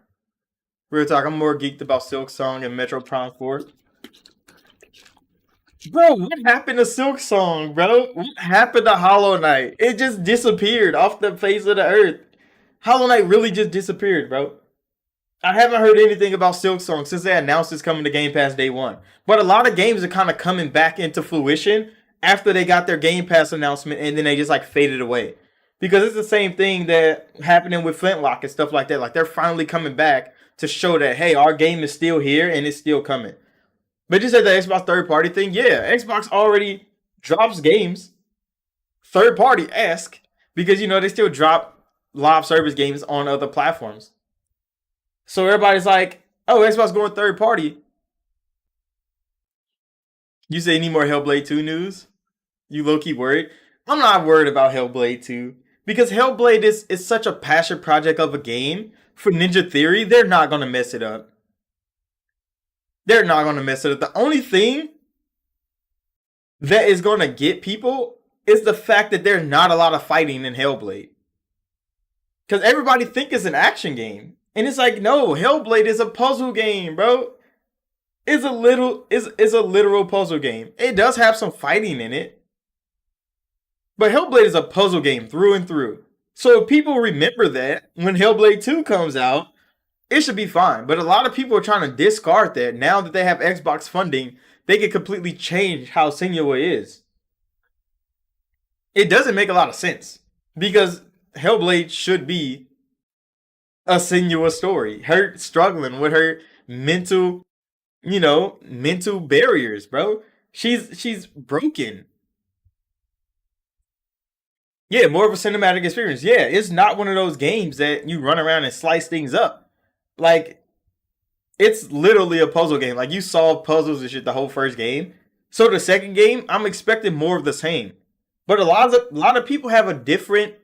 Real talk, I'm more geeked about Silk Song and Metro Prime 4. Bro, what happened to Silk Song, bro? What happened to Hollow Knight? It just disappeared off the face of the earth. Hollow Knight really just disappeared, bro. I haven't heard anything about Silk Song since they announced it's coming to Game Pass day one. But a lot of games are kind of coming back into fruition after they got their Game Pass announcement and then they just like faded away. Because it's the same thing that happening with Flintlock and stuff like that. Like they're finally coming back to show that hey, our game is still here and it's still coming. But you said the Xbox third party thing, yeah, Xbox already drops games third party esque because you know they still drop live service games on other platforms. So everybody's like, oh, Xbox going third party. You say any more Hellblade 2 news? You low key worried? I'm not worried about Hellblade 2 because Hellblade is such a passion project of a game. For Ninja Theory, they're not gonna mess it up. They're not gonna mess it up. The only thing that is gonna get people is the fact that there's not a lot of fighting in Hellblade. Because everybody think it's an action game. And it's like, no, Hellblade is a puzzle game, bro. It's a literal puzzle game. It does have some fighting in it. But Hellblade is a puzzle game through and through. So if people remember that when Hellblade 2 comes out, it should be fine. But a lot of people are trying to discard that. Now that they have Xbox funding, they can completely change how Senua is. It doesn't make a lot of sense. Because Hellblade should be a Senua story. Her struggling with her mental, mental barriers, bro. She's broken. Yeah, more of a cinematic experience. Yeah, it's not one of those games that you run around and slice things up. Like it's literally a puzzle game. Like you solve puzzles and shit the whole first game. So the second game, I'm expecting more of the same. But a lot of people have a different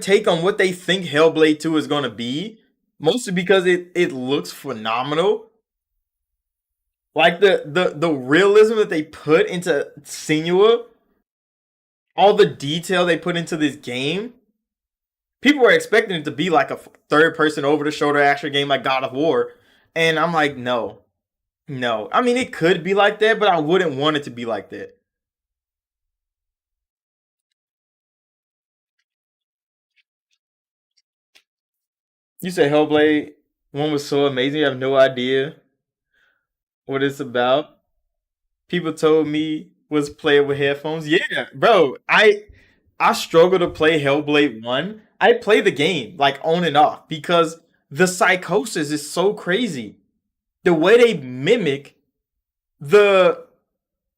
take on what they think Hellblade 2 is gonna be. Mostly because it looks phenomenal. Like the realism that they put into Senua, all the detail they put into this game, people were expecting it to be like a third person over the shoulder action game like God of War. And I'm like, no. No. I mean, it could be like that, but I wouldn't want it to be like that. You said Hellblade 1 was so amazing, you have no idea what it's about. People told me was play it with headphones. Yeah, bro. I struggle to play Hellblade 1. I play the game like on and off because the psychosis is so crazy. The way they mimic the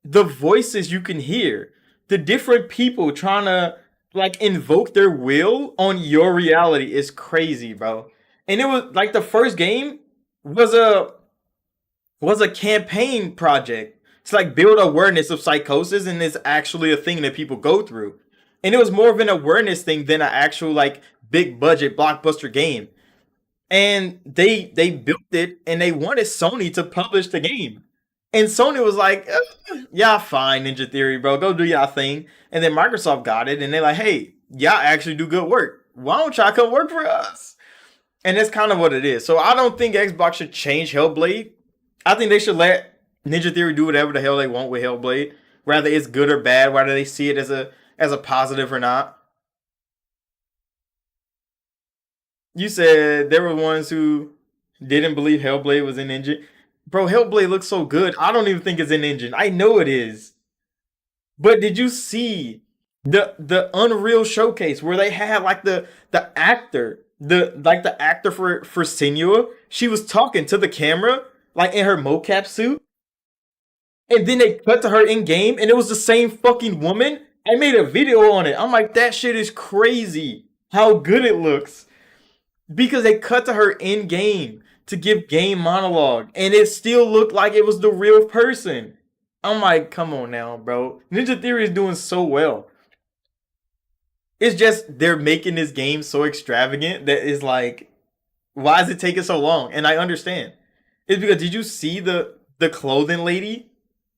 the voices you can hear, the different people trying to like invoke their will on your reality is crazy, bro. And it was like the first game was a campaign project. It's like build awareness of psychosis and it's actually a thing that people go through. And it was more of an awareness thing than an actual like big budget blockbuster game. and they built it and they wanted Sony to publish the game. And Sony was like, "Yeah, fine, Ninja Theory, bro, go do y'all thing." And then Microsoft got it, and they're like, "Hey, y'all actually do good work. Why don't y'all come work for us?" And that's kind of what it is. So I don't think Xbox should change Hellblade. I think they should let Ninja Theory do whatever the hell they want with Hellblade, whether it's good or bad, whether they see it as a positive or not. You said there were ones who didn't believe Hellblade was in engine. Bro, Hellblade looks so good. I don't even think it's in engine. I know it is. But did you see the Unreal showcase where they had like the actor, the actor for Senua? She was talking to the camera like in her mocap suit, and then they cut to her in game, and it was the same fucking woman. I made a video on it. I'm like, that shit is crazy. How good it looks because they cut to her in game to give game monologue, and it still looked like it was the real person. I'm like, come on now, bro. Ninja Theory is doing so well. It's just they're making this game so extravagant that is like, why is it taking so long? And I understand. It's because did you see the clothing lady?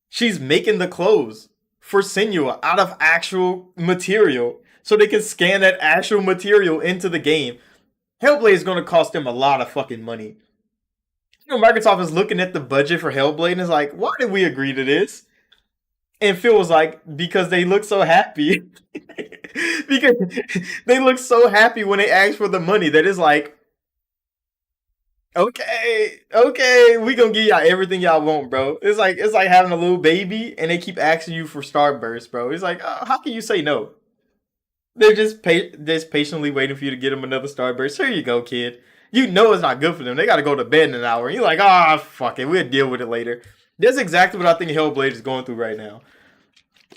She's making the clothes for Senua out of actual material, so they can scan that actual material into the game. Hellblade is going to cost them a lot of fucking money. You know, Microsoft is looking at the budget for Hellblade and is like, why did we agree to this? And Phil was like, because they look so happy. Because they look so happy when they ask for the money that it's like, okay, we gonna give y'all everything y'all want, bro. It's like having a little baby and they keep asking you for Starburst, bro. It's like, how can you say no? They're just patiently waiting for you to get them another Starburst. Here you go, kid. You know it's not good for them. They gotta go to bed in an hour. And you're like, fuck it, we'll deal with it later. That's exactly what I think Hellblade is going through right now.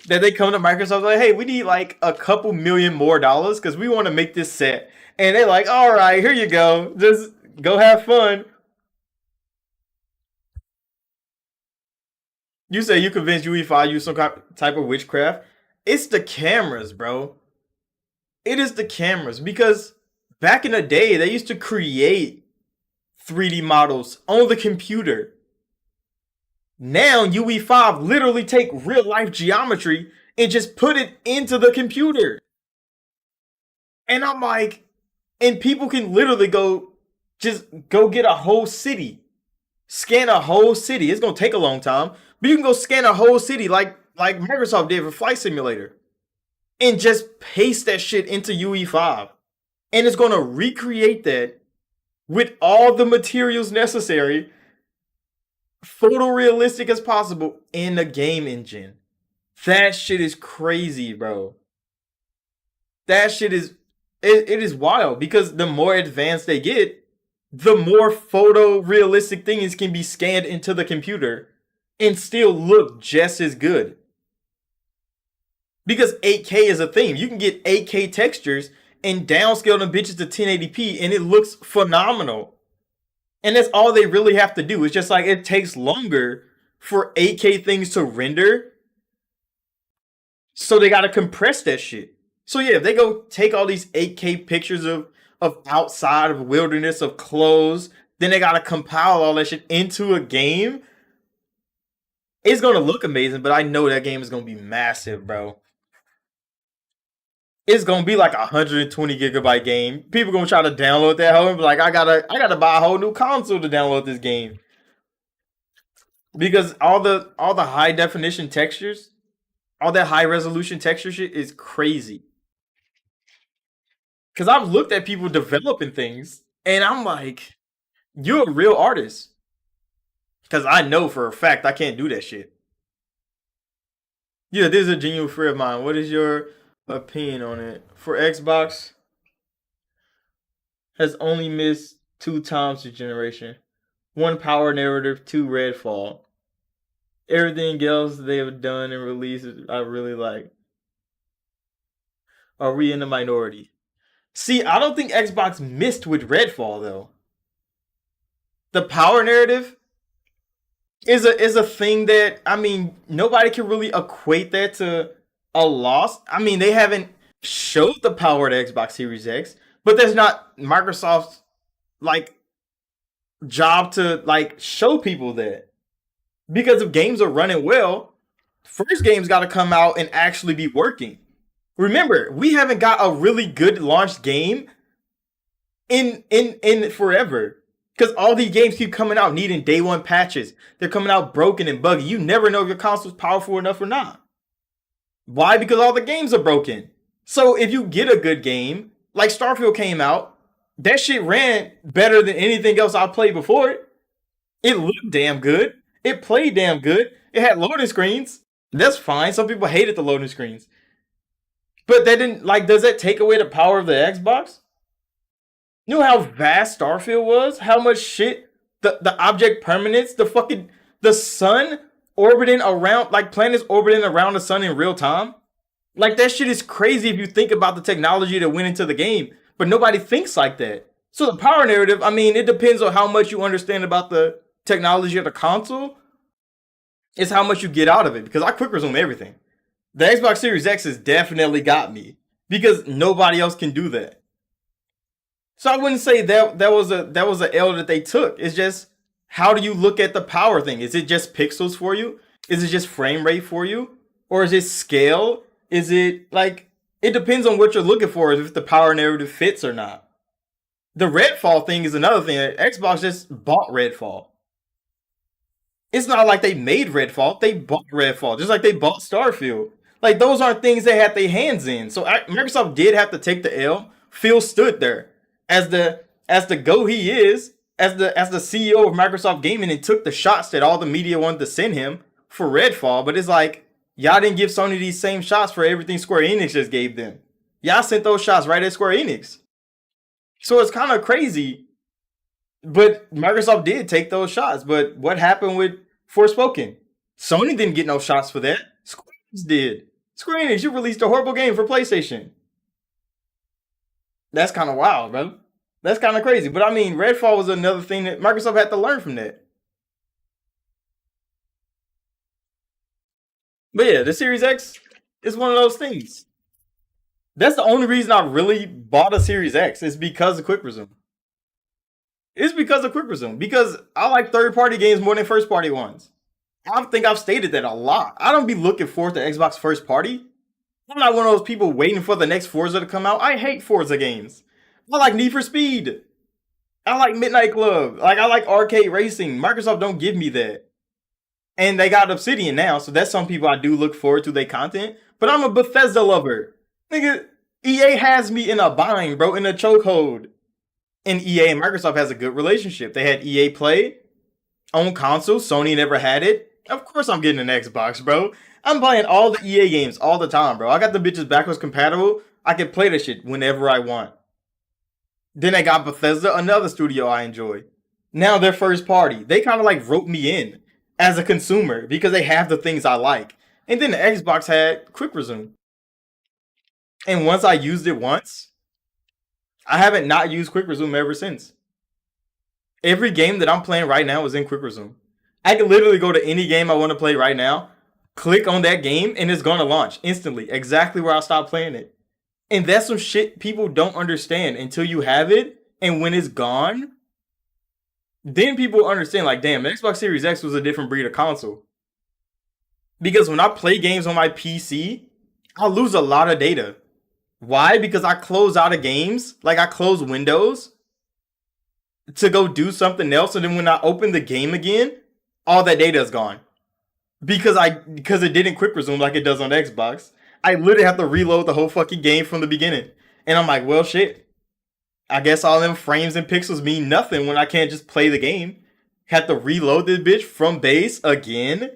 That they come to Microsoft like, hey, we need like a couple million more dollars because we want to make this set. And they're like, all right, here you go. Just go have fun. You say you convinced UE5 use some type of witchcraft. It's the cameras, bro. It is the cameras because back in the day, they used to create 3D models on the computer. Now UE5 literally take real life geometry and just put it into the computer. And I'm like, and people can literally go get a whole city, scan a whole city. It's gonna take a long time, but you can go scan a whole city like Microsoft did for Flight Simulator, and just paste that shit into UE5, and it's gonna recreate that with all the materials necessary, photorealistic as possible in the game engine. That shit is crazy, bro. That shit is it is wild because the more advanced they get, the more photorealistic things can be scanned into the computer and still look just as good. Because 8K is a thing. You can get 8K textures and downscale them bitches to 1080p and it looks phenomenal. And that's all they really have to do. It's just like it takes longer for 8K things to render. So they gotta compress that shit. So yeah, if they go take all these 8K pictures of outside of wilderness of clothes, then they gotta compile all that shit into a game. It's gonna look amazing, but I know that game is gonna be massive, bro. It's gonna be like a 120 gigabyte game. People gonna try to download that whole and be like, I gotta buy a whole new console to download this game. Because all the high definition textures, all that high resolution texture shit is crazy. Cause I've looked at people developing things and I'm like, you're a real artist. Cause I know for a fact I can't do that shit. Yeah, this is a genuine fear of mine. What is your opinion on it? For Xbox, has only missed two times this generation. One power narrative, two Redfall. Everything else they have done and released, I really like. Are we in the minority? See, I don't think Xbox missed with Redfall though. The power narrative is a thing that I mean nobody can really equate that to a loss. I mean they haven't showed the power to Xbox Series X, but that's not Microsoft's like job to like show people that. Because if games are running well, first game's got to come out and actually be working. Remember, we haven't got a really good launched game in forever. Because all these games keep coming out needing day one patches. They're coming out broken and buggy. You never know if your console's powerful enough or not. Why? Because all the games are broken. So if you get a good game, like Starfield came out, that shit ran better than anything else I played before it. It looked damn good. It played damn good. It had loading screens. That's fine. Some people hated the loading screens. But that didn't, like, does that take away the power of the Xbox? You know how vast Starfield was? How much shit, the object permanence, the sun orbiting around, like planets orbiting around the sun in real time? Like, that shit is crazy if you think about the technology that went into the game. But nobody thinks like that. So the power narrative, I mean, it depends on how much you understand about the technology of the console. It's how much you get out of it. Because I quick resume everything. The Xbox Series X has definitely got me. Because nobody else can do that. So I wouldn't say that was a L that they took. It's just, how do you look at the power thing? Is it just pixels for you? Is it just frame rate for you? Or is it scale? Is it like, it depends on what you're looking for, if the power narrative fits or not. The Redfall thing is another thing. Xbox just bought Redfall. It's not like they made Redfall. They bought Redfall, just like they bought Starfield. Like, those aren't things they had their hands in. So Microsoft did have to take the L. Phil stood there as the go he is, as the CEO of Microsoft Gaming, and took the shots that all the media wanted to send him for Redfall. But it's like, y'all didn't give Sony these same shots for everything Square Enix just gave them. Y'all sent those shots right at Square Enix. So it's kind of crazy. But Microsoft did take those shots. But what happened with Forspoken? Sony didn't get no shots for that. Square Enix did. Square Enix, you released a horrible game for PlayStation. That's kind of wild, bro. That's kind of crazy. But I mean, Redfall was another thing that Microsoft had to learn from that. But yeah, the Series X is one of those things. That's the only reason I really bought a Series X, is because of Quick Resume. It's because of Quick Resume. Because I like third party games more than first party ones. I think I've stated that a lot. I don't be looking forward to Xbox first party. I'm not one of those people waiting for the next Forza to come out. I hate Forza games. I like Need for Speed. I like Midnight Club. Like, I like arcade racing. Microsoft don't give me that. And they got Obsidian now, so that's some people I do look forward to their content. But I'm a Bethesda lover. Nigga, EA has me in a bind, bro, in a chokehold. And EA and Microsoft has a good relationship. They had EA Play on console. Sony never had it. Of course I'm getting an Xbox, bro. I'm playing all the EA games all the time, bro. I got the bitches backwards compatible. I can play the shit whenever I want. Then I got Bethesda, another studio I enjoy. Now they're first party. They kind of like wrote me in as a consumer because they have the things I like. And then the Xbox had Quick Resume. And once I used it once, I haven't not used Quick Resume ever since. Every game that I'm playing right now is in Quick Resume. I can literally go to any game I want to play right now, click on that game, and it's going to launch instantly, exactly where I stopped playing it. And that's some shit people don't understand until you have it, and when it's gone, then people understand, like, damn, the Xbox Series X was a different breed of console. Because when I play games on my PC, I lose a lot of data. Why? Because I close out of games, like I close Windows to go do something else, and then when I open the game again, all that data is gone. Because it didn't quick resume like it does on Xbox. I literally have to reload the whole fucking game from the beginning. And I'm like, well, shit. I guess all them frames and pixels mean nothing when I can't just play the game. Have to reload this bitch from base again.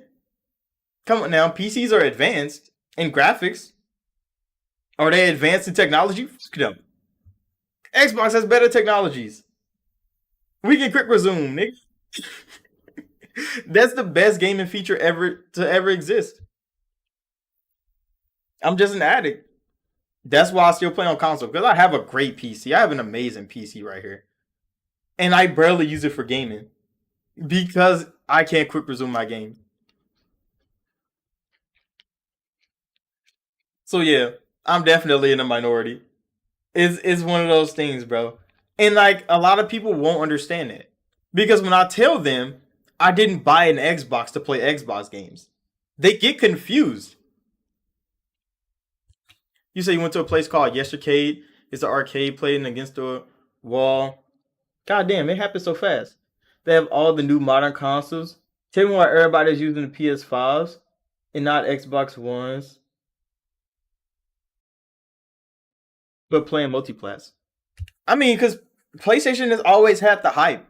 Come on now, PCs are advanced in graphics. Are they advanced in technology? Fuck them. Xbox has better technologies. We can quick resume, nigga. That's the best gaming feature ever to ever exist. I'm just an addict. That's why I still play on console, because I have a great PC. I have an amazing PC right here. And I barely use it for gaming because I can't quick resume my game. So yeah, I'm definitely in a minority. It's one of those things, bro. And like, a lot of people won't understand it. Because when I tell them I didn't buy an Xbox to play Xbox games, they get confused. You say you went to a place called Yestercade. It's an arcade playing against the wall. God damn, it happened so fast. They have all the new modern consoles. Tell me why everybody's using the PS5s and not Xbox Ones, but playing multiplats. I mean, because PlayStation has always had the hype.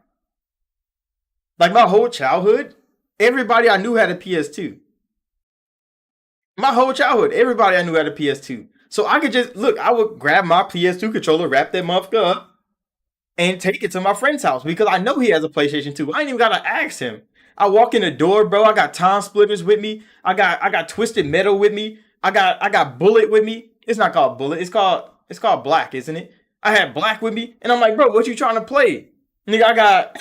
Like my whole childhood, everybody I knew had a PS2. My whole childhood, everybody I knew had a PS2. So I could just look. I would grab my PS2 controller, wrap that motherfucker up, and take it to my friend's house because I know he has a PlayStation 2. I ain't even gotta ask him. I walk in the door, bro. I got Time Splitters with me. I got Twisted Metal with me. I got Bullet with me. It's not called Bullet. It's called Black, isn't it? I had Black with me, and I'm like, bro, what you trying to play? Nigga, I got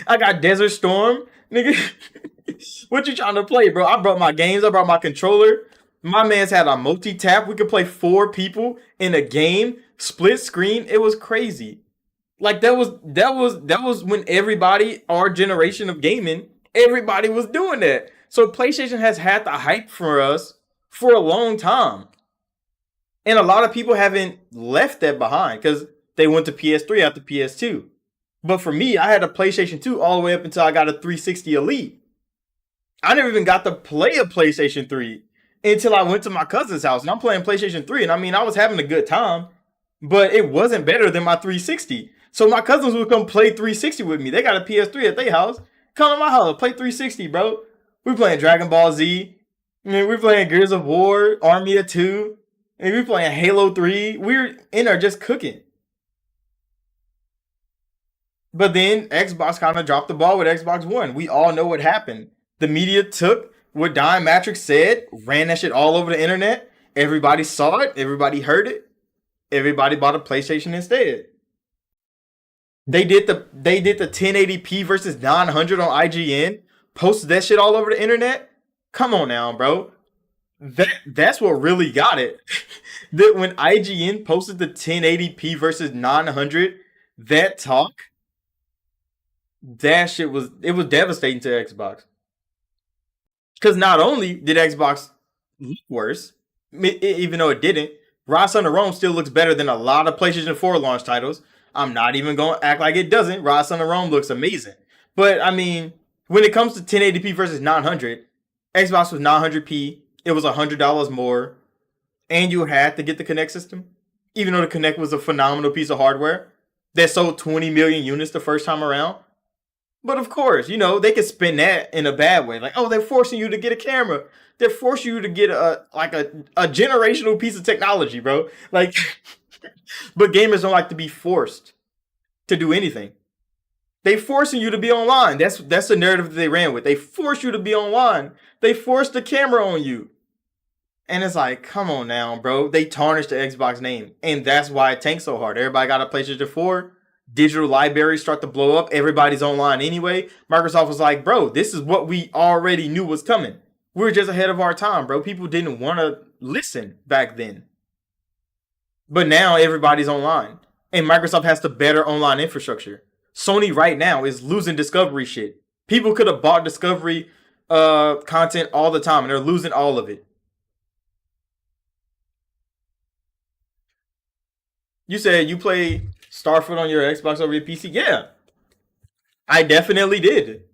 I got Desert Storm. Nigga, what you trying to play, bro? I brought my games. I brought my controller. My man's had a multi tap. We could play 4 people in a game, split screen. It was crazy. Like that was when everybody, our generation of gaming, everybody was doing that. So PlayStation has had the hype for us for a long time. And a lot of people haven't left that behind because they went to PS3 after PS2. But for me, I had a PlayStation 2 all the way up until I got a 360 Elite. I never even got to play a PlayStation 3 until I went to my cousin's house and I'm playing PlayStation 3. And I mean, I was having a good time, but it wasn't better than my 360. So my cousins would come play 360 with me. They got a PS3 at their house. Come to my house, play 360, bro. We playing Dragon Ball Z. I mean, we playing Gears of War, Army of Two, and we playing Halo 3. We're in there just cooking. But then Xbox kind of dropped the ball with Xbox One. We all know what happened. The media took what Don Matrix said, ran that shit all over the internet. Everybody saw it. Everybody heard it. Everybody bought a PlayStation instead. They did the 1080p versus 900 on IGN. Posted that shit all over the internet. Come on now, bro. That's what really got it. That when IGN posted the 1080p versus 900, that talk, that shit was devastating to Xbox. Because not only did Xbox look worse, even though it didn't, Rise Son of Rome still looks better than a lot of PlayStation 4 launch titles. I'm not even going to act like it doesn't. Rise Son of Rome looks amazing. But I mean, when it comes to 1080p versus 900, Xbox was 900p. It was $100 more, and you had to get the Kinect system, even though the Kinect was a phenomenal piece of hardware that sold 20 million units the first time around. But of course, they could spin that in a bad way. Like, oh, they're forcing you to get a camera. They're forcing you to get a generational piece of technology, bro. Like, but gamers don't like to be forced to do anything. They forcing you to be online. That's the narrative that they ran with. They force you to be online. They force the camera on you. And it's like, come on now, bro. They tarnished the Xbox name. And that's why it tanked so hard. Everybody got a PlayStation 4. Digital libraries start to blow up. Everybody's online anyway. Microsoft was like, bro, this is what we already knew was coming. We were just ahead of our time, bro. People didn't want to listen back then. But now everybody's online. And Microsoft has the better online infrastructure. Sony right now is losing Discovery shit. People could have bought Discovery content all the time and they're losing all of it. You said you play Starfoot on your Xbox over your PC? Yeah, I definitely did.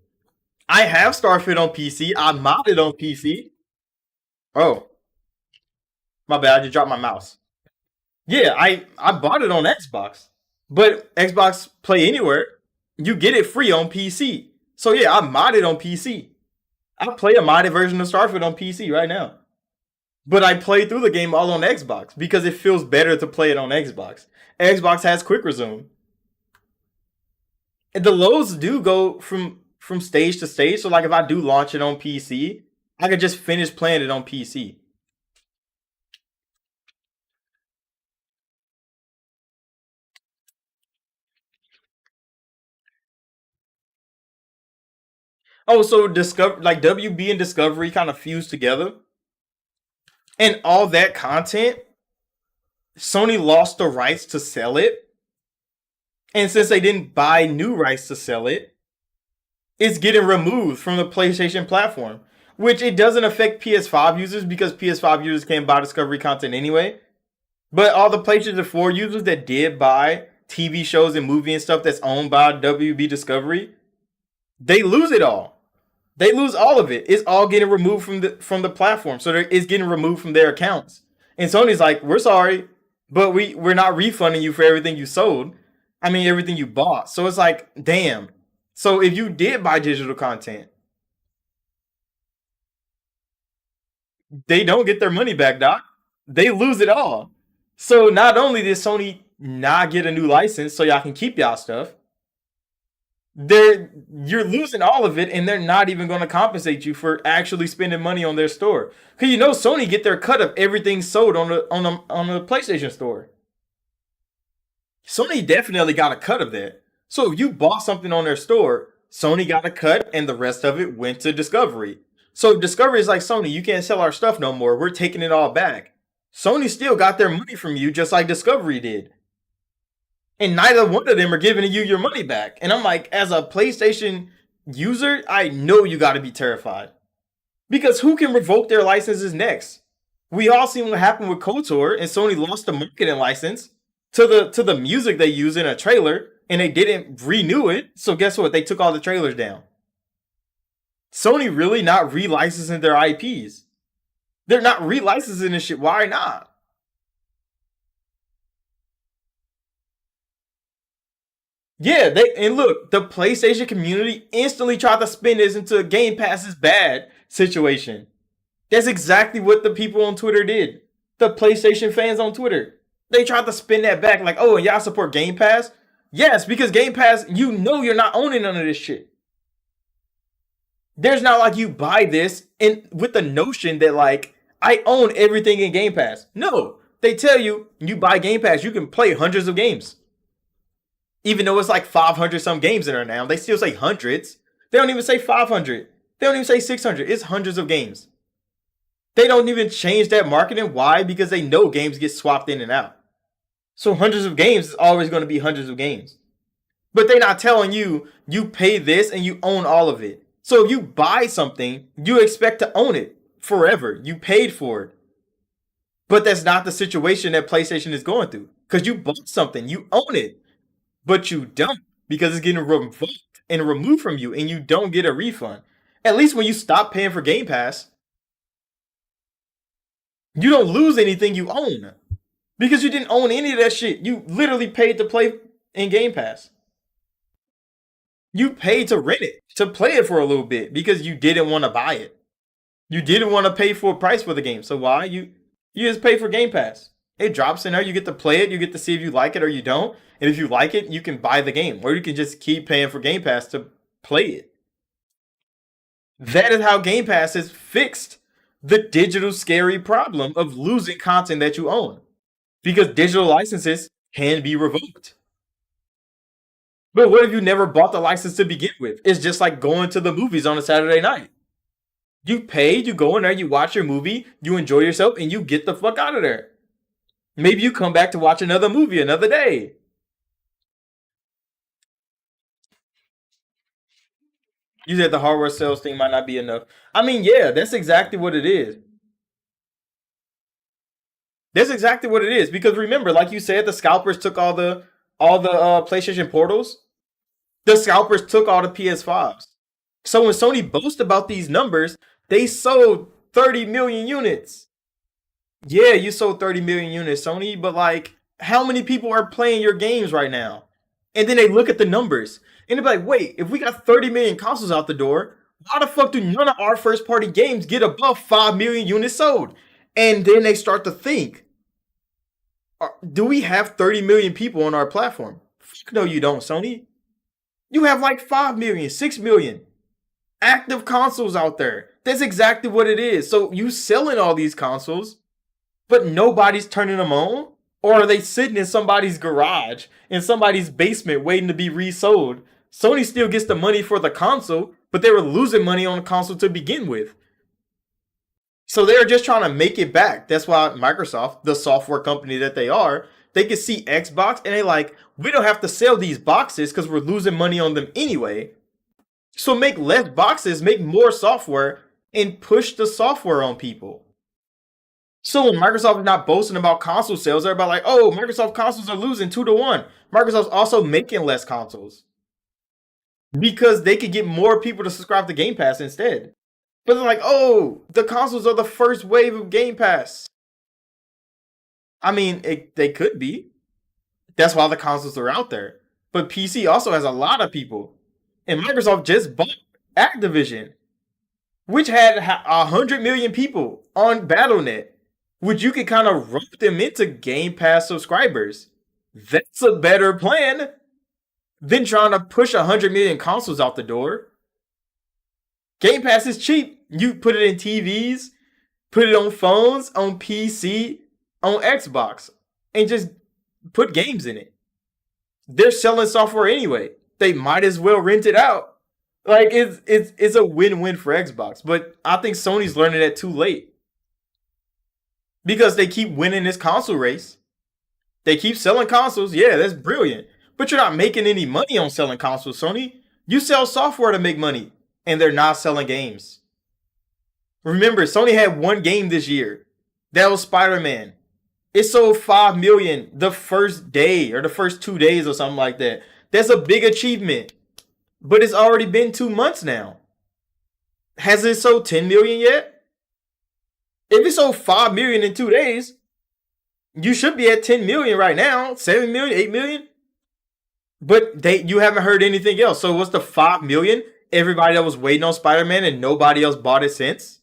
I have Starfield on PC. I modded on PC. Oh, my bad. I just dropped my mouse. Yeah, I bought it on Xbox, but Xbox Play Anywhere, you get it free on PC. So yeah, I modded on PC. I play a modded version of Starfield on PC right now. But I play through the game all on Xbox because it feels better to play it on Xbox. Xbox has quick resume. And the loads do go from stage to stage. So like if I do launch it on PC, I could just finish playing it on PC. Oh, so Discover like WB and Discovery kind of fused together, and all that content, Sony lost the rights to sell it. And since they didn't buy new rights to sell it, it's getting removed from the PlayStation platform, which it doesn't affect PS5 users because PS5 users can't buy Discovery content anyway. But all the PlayStation 4 users that did buy TV shows and movie and stuff that's owned by WB Discovery, they lose it all. They lose all of it. It's all getting removed from the platform. So it's getting removed from their accounts. And Sony's like, we're sorry, but we're not refunding you for everything you sold. I mean everything you bought. So it's like, damn. So if you did buy digital content, they don't get their money back, Doc. They lose it all. So not only did Sony not get a new license so y'all can keep y'all stuff, you're losing all of it, and they're not even going to compensate you for actually spending money on their store. Cause you know Sony get their cut of everything sold on the PlayStation store. Sony definitely got a cut of that. So if you bought something on their store, Sony got a cut, and the rest of it went to Discovery. So Discovery is like, Sony, you can't sell our stuff no more. We're taking it all back. Sony still got their money from you, just like Discovery did. And neither one of them are giving you your money back. And I'm like, as a PlayStation user, I know you got to be terrified. Because who can revoke their licenses next? We all seen what happened with KOTOR, and Sony lost the marketing license to the music they use in a trailer, and they didn't renew it. So guess what? They took all the trailers down. Sony really not relicensing their IPs. They're not relicensing this shit. Why not? Yeah, and look, the PlayStation community instantly tried to spin this into a Game Pass is bad situation. That's exactly what the people on Twitter did. The PlayStation fans on Twitter. They tried to spin that back like, oh, and y'all support Game Pass? Yes, because Game Pass, you know you're not owning none of this shit. There's not like you buy this and with the notion that like I own everything in Game Pass. No, they tell you buy Game Pass, you can play hundreds of games. Even though it's like 500 some games in there now, they still say hundreds. They don't even say 500. They don't even say 600. It's hundreds of games. They don't even change that marketing. Why? Because they know games get swapped in and out. So hundreds of games is always going to be hundreds of games. But they're not telling you pay this and you own all of it. So if you buy something, you expect to own it forever. You paid for it. But that's not the situation that PlayStation is going through. Because you bought something, you own it. But you don't, because it's getting revoked and removed from you, and you don't get a refund. At least when you stop paying for Game Pass, you don't lose anything you own. Because you didn't own any of that shit. You literally paid to play in Game Pass. You paid to rent it, to play it for a little bit, because you didn't want to buy it. You didn't want to pay full price for the game. So why? You just pay for Game Pass. It drops in there, you get to play it, you get to see if you like it or you don't. And if you like it, you can buy the game. Or you can just keep paying for Game Pass to play it. That is how Game Pass has fixed the digital scary problem of losing content that you own. Because digital licenses can be revoked. But what if you never bought the license to begin with? It's just like going to the movies on a Saturday night. You pay, you go in there, you watch your movie, you enjoy yourself, and you get the fuck out of there. Maybe you come back to watch another movie another day. You said the hardware sales thing might not be enough. I mean, yeah, that's exactly what it is. That's exactly what it is. Because remember, like you said, the scalpers took all the PlayStation portals. The scalpers took all the PS5s. So when Sony boasts about these numbers, they sold 30 million units. Yeah, you sold 30 million units, Sony, but like, how many people are playing your games right now? And then they look at the numbers and they're like, wait, if we got 30 million consoles out the door, why the fuck do none of our first party games get above 5 million units sold? And then they start to think, do we have 30 million people on our platform? Fuck no, you don't, Sony. You have like 5 million, 6 million active consoles out there. That's exactly what it is. So you selling all these consoles, but nobody's turning them on? Or are they sitting in somebody's garage, in somebody's basement, waiting to be resold? Sony still gets the money for the console, but they were losing money on the console to begin with. So they're just trying to make it back. That's why Microsoft, the software company that they are, they can see Xbox and they like, we don't have to sell these boxes because we're losing money on them anyway. So make less boxes, make more software, and push the software on people. So when Microsoft is not boasting about console sales, everybody like, oh, Microsoft consoles are losing 2-1. Microsoft's also making less consoles because they could get more people to subscribe to Game Pass instead. But they're like, oh, the consoles are the first wave of Game Pass. I mean, they could be. That's why the consoles are out there. But PC also has a lot of people. And Microsoft just bought Activision, which had 100 million people on BattleNet, which you could kind of rope them into Game Pass subscribers. That's a better plan than trying to push 100 million consoles out the door. Game Pass is cheap. You put it in TVs, put it on phones, on PC, on Xbox, and just put games in it. They're selling software anyway. They might as well rent it out. Like it's a win-win for Xbox. But I think Sony's learning that too late. Because they keep winning this console race. They keep selling consoles. Yeah, that's brilliant. But you're not making any money on selling consoles, Sony. You sell software to make money. And they're not selling games. Remember, Sony had one game this year. That was Spider-Man. It sold 5 million the first day or the first 2 days or something like that. That's a big achievement. But it's already been 2 months now. Has it sold 10 million yet? If it sold 5 million in 2 days, you should be at 10 million right now. 7 million, 8 million. But you haven't heard anything else. So what's the 5 million? Everybody that was waiting on Spider-Man and nobody else bought it since?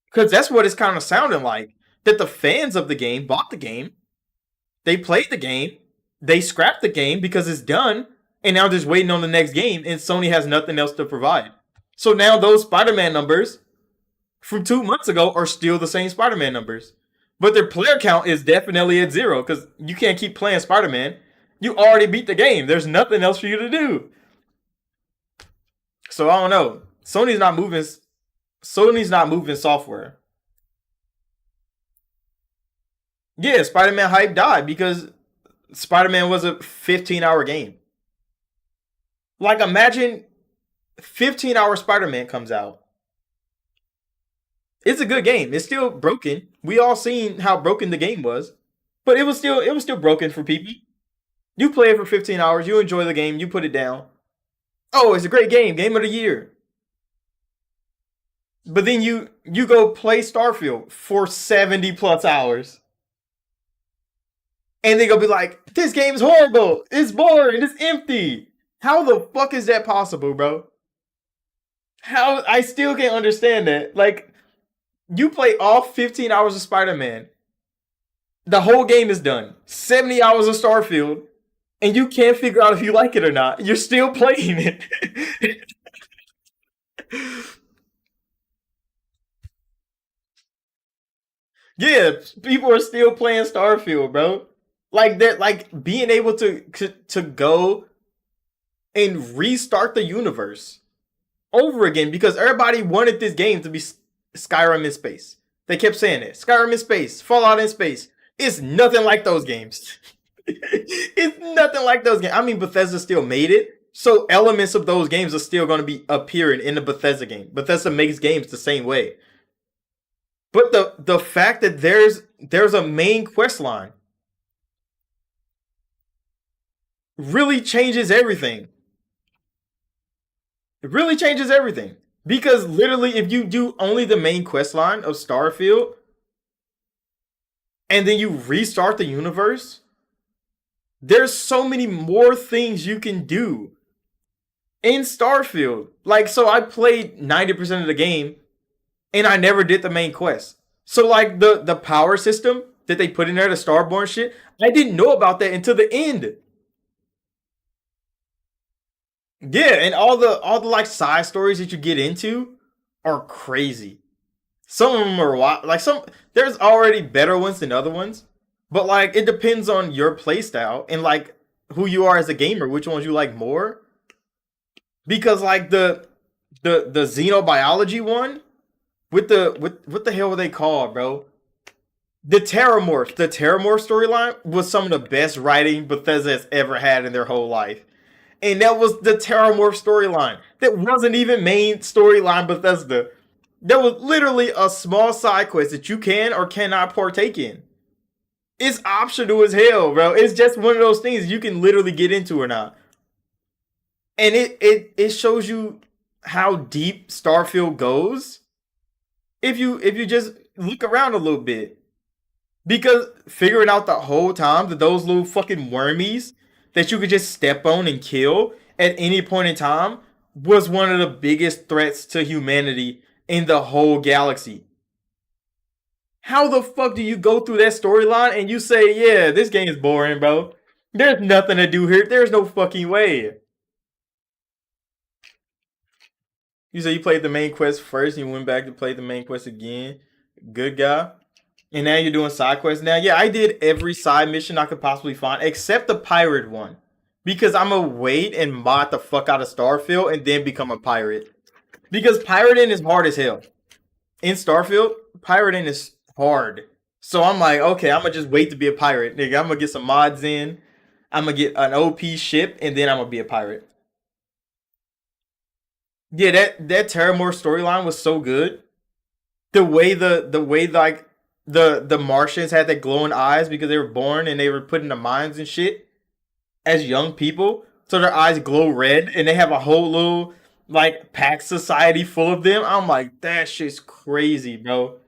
Because that's what it's kind of sounding like. That the fans of the game bought the game. They played the game. They scrapped the game because it's done. And now just waiting on the next game. And Sony has nothing else to provide. So now those Spider-Man numbers from 2 months ago are still the same Spider-Man numbers. But their player count is definitely at 0. Because you can't keep playing Spider-Man. You already beat the game. There's nothing else for you to do. So I don't know. Sony's not moving software. Yeah, Spider-Man hype died because Spider-Man was a 15-hour game. Like imagine 15-hour Spider-Man comes out. It's a good game. It's still broken. We all seen how broken the game was. But it was still broken for people. You play it for 15 hours, you enjoy the game, you put it down. Oh, it's a great game, game of the year. But then you go play Starfield for 70 plus hours. And they're gonna be like, this game's horrible, it's boring, it's empty. How the fuck is that possible, bro? How I still can't understand that. Like, you play all 15 hours of Spider-Man. The whole game is done. 70 hours of Starfield. And you can't figure out if you like it or not. You're still playing it. Yeah, people are still playing Starfield, bro. Like that, like being able to go and restart the universe over again because everybody wanted this game to be Skyrim in space. They kept saying it. Skyrim in space, Fallout in space. It's nothing like those games. It's nothing like those games. I mean, Bethesda still made it. So elements of those games are still going to be appearing in the Bethesda game. Bethesda makes games the same way. But the fact that there's a main quest line really changes everything. It really changes everything. Because literally, if you do only the main quest line of Starfield, and then you restart the universe, there's so many more things you can do in Starfield. Like, so I played 90% of the game, and I never did the main quest. So, like, the power system that they put in there, the Starborn shit, I didn't know about that until the end. Yeah, and all the like side stories that you get into are crazy. Some of them are like there's already better ones than other ones, but like it depends on your play style and like who you are as a gamer, which ones you like more. Because like the xenobiology one with what the hell were they called, bro? The Terramorph storyline was some of the best writing Bethesda has ever had in their whole life. And that was the Terramorph storyline. That wasn't even main storyline Bethesda. That was literally a small side quest that you can or cannot partake in. It's optional as hell, bro. It's just one of those things you can literally get into or not. And it shows you how deep Starfield goes if you just look around a little bit. Because figuring out the whole time that those little fucking wormies that you could just step on and kill at any point in time was one of the biggest threats to humanity in the whole galaxy. How the fuck do you go through that storyline and you say, yeah, this game is boring, bro? There's nothing to do here. There's no fucking way. You say you played the main quest first and you went back to play the main quest again. Good guy. And now you're doing side quests now. Yeah, I did every side mission I could possibly find except the pirate one. Because I'm gonna wait and mod the fuck out of Starfield and then become a pirate. Because pirating is hard as hell. In Starfield, pirating is hard. So I'm like, okay, I'm gonna just wait to be a pirate. Nigga, I'm gonna get some mods in. I'm gonna get an OP ship and then I'm gonna be a pirate. Yeah, that Terramore storyline was so good. The way like the Martians had that glowing eyes because they were born and they were put in the mines and shit as young people, so their eyes glow red and they have a whole little like pack society full of them. I'm like, that shit's crazy, bro.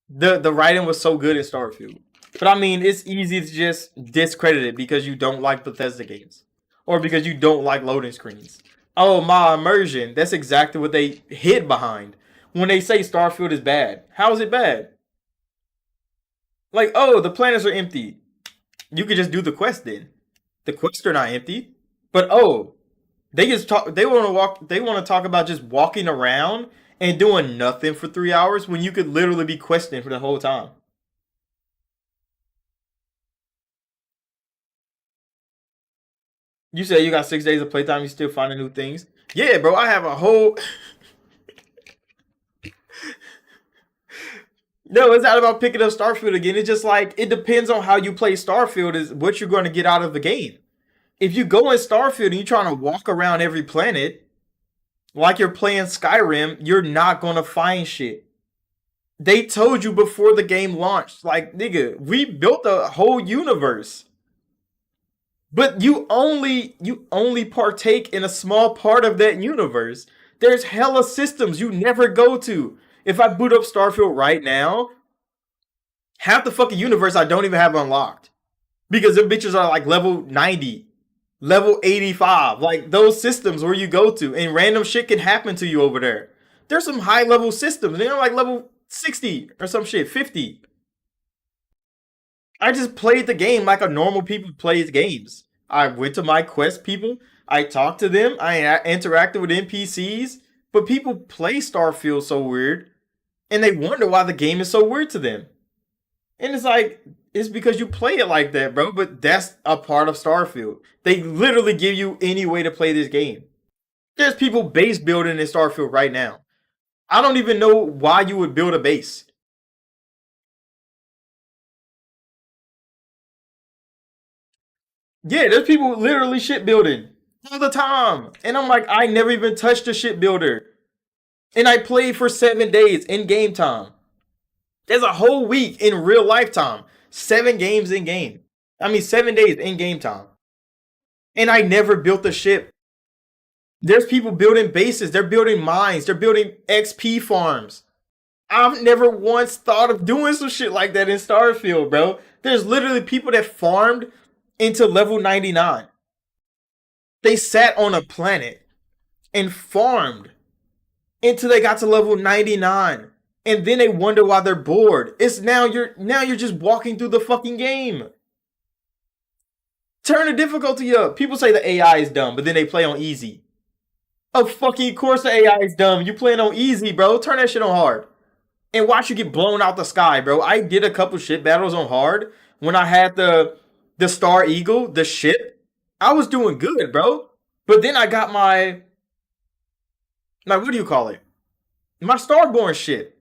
The writing was so good in Starfield. But I mean, it's easy to just discredit it because you don't like Bethesda games. Or because you don't like loading screens. Oh, my immersion. That's exactly what they hid behind. When they say Starfield is bad. How is it bad? Like, oh, the planets are empty. You could just do the quest then. The quests are not empty. But oh, they just talk they want to talk about just walking around and doing nothing for 3 hours when you could literally be questing for the whole time. You say you got 6 days of playtime, you still finding new things. Yeah, bro, I have a whole no, it's not about picking up Starfield again. It's just like it depends on how you play Starfield is what you're going to get out of the game. If you go in Starfield and you're trying to walk around every planet like you're playing Skyrim, you're not going to find shit. They told you before the game launched, like, nigga, we built a whole universe. But you only partake in a small part of that universe. There's hella systems you never go to. If I boot up Starfield right now, half the fucking universe I don't even have unlocked. Because the bitches are like level 90, level 85. Like those systems where you go to and random shit can happen to you over there. There's some high level systems. They're like level 60 or some shit, 50. I just played the game like a normal people plays games. I went to my quest people. I talked to them. I interacted with NPCs. But people play Starfield so weird, and they wonder why the game is so weird to them. And it's like it's because you play it like that, bro. But that's a part of Starfield. They literally give you any way to play this game. There's people base building in Starfield right now. I don't even know why you would build a base. Yeah, there's people literally shipbuilding all the time. And I'm like, I never even touched a shipbuilder. And I played for 7 days in game time. There's a whole week in real lifetime. 7 games in game. I mean, 7 days in game time. And I never built a ship. There's people building bases. They're building mines. They're building XP farms. I've never once thought of doing some shit like that in Starfield, bro. There's literally people that farmed into level 99. They sat on a planet and farmed until they got to level 99. And then they wonder why they're bored. It's now you're just walking through the fucking game. Turn the difficulty up. People say the AI is dumb, but then they play on easy. Of fucking course the AI is dumb. You playing on easy, bro. Turn that shit on hard. And watch you get blown out the sky, bro. I did a couple shit battles on hard when I had the Star Eagle, the ship. I was doing good, bro. But then I got my what do you call it? My Starborn shit.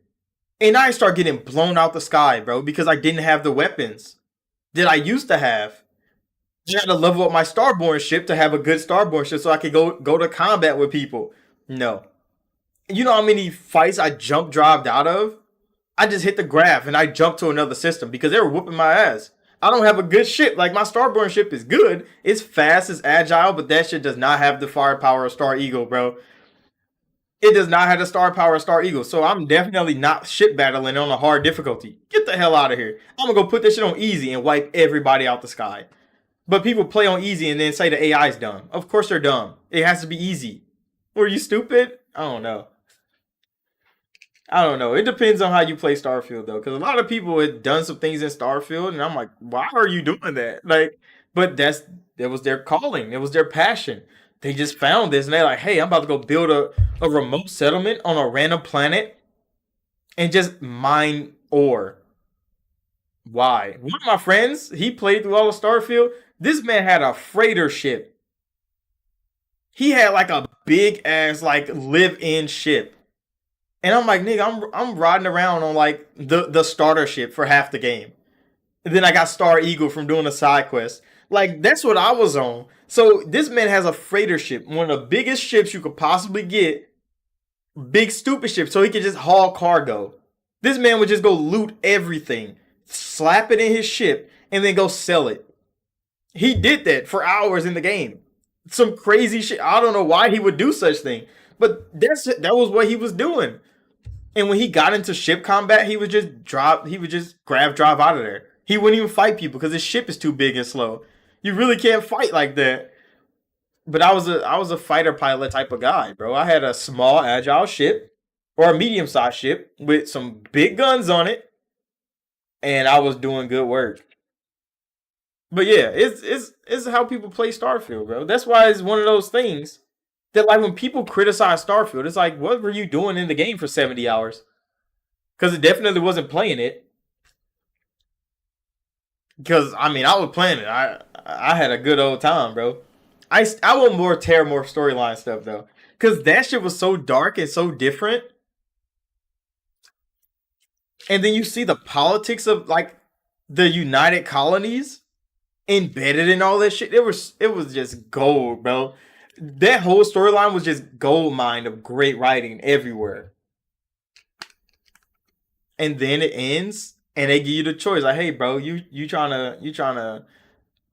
And I start getting blown out the sky, bro, because I didn't have the weapons that I used to have. I had to level up my Starborn ship to have a good Starborn ship so I could go to combat with people. No. You know how many fights I jump drived out of? I just hit the graph and I jumped to another system because they were whooping my ass. I don't have a good ship. Like my Starborn ship is good. It's fast, it's agile, but that shit does not have the firepower of Star Eagle, bro. It does not have the star power of Star Eagle. So I'm definitely not ship battling on a hard difficulty. Get the hell out of here. I'm gonna go put this shit on easy and wipe everybody out the sky. But people play on easy and then say the AI is dumb. Of course they're dumb. It has to be easy. Were you stupid? I don't know. I don't know. It depends on how you play Starfield though, because a lot of people had done some things in Starfield, and I'm like, why are you doing that? Like, but that was their calling. It was their passion. They just found this, and they're like, hey, I'm about to go build a remote settlement on a random planet and just mine ore. Why? One of my friends, he played through all of Starfield. This man had a freighter ship. He had like a big ass like live-in ship. And I'm like, nigga, I'm riding around on like the starter ship for half the game. And then I got Star Eagle from doing a side quest. Like that's what I was on. So this man has a freighter ship, one of the biggest ships you could possibly get, big stupid ship, so he could just haul cargo. This man would just go loot everything, slap it in his ship, and then go sell it. He did that for hours in the game. Some crazy shit. I don't know why he would do such thing, but that was what he was doing. And when he got into ship combat, he would just drop. He would just grab, drive out of there. He wouldn't even fight people because his ship is too big and slow. You really can't fight like that. But I was a fighter pilot type of guy, bro. I had a small agile ship or a medium sized ship with some big guns on it, and I was doing good work. But yeah, it's how people play Starfield, bro. That's why it's one of those things that like when people criticize Starfield, it's like, what were you doing in the game for 70 hours? Because it definitely wasn't playing it. Because I mean, I was playing it. I had a good old time, bro. I want more Terramorph storyline stuff though, because that shit was so dark and so different. And then you see the politics of like the United Colonies embedded in all that shit. It was just gold, bro. That whole storyline was just gold mine of great writing everywhere. And then it ends, and they give you the choice, like, hey, bro, you trying to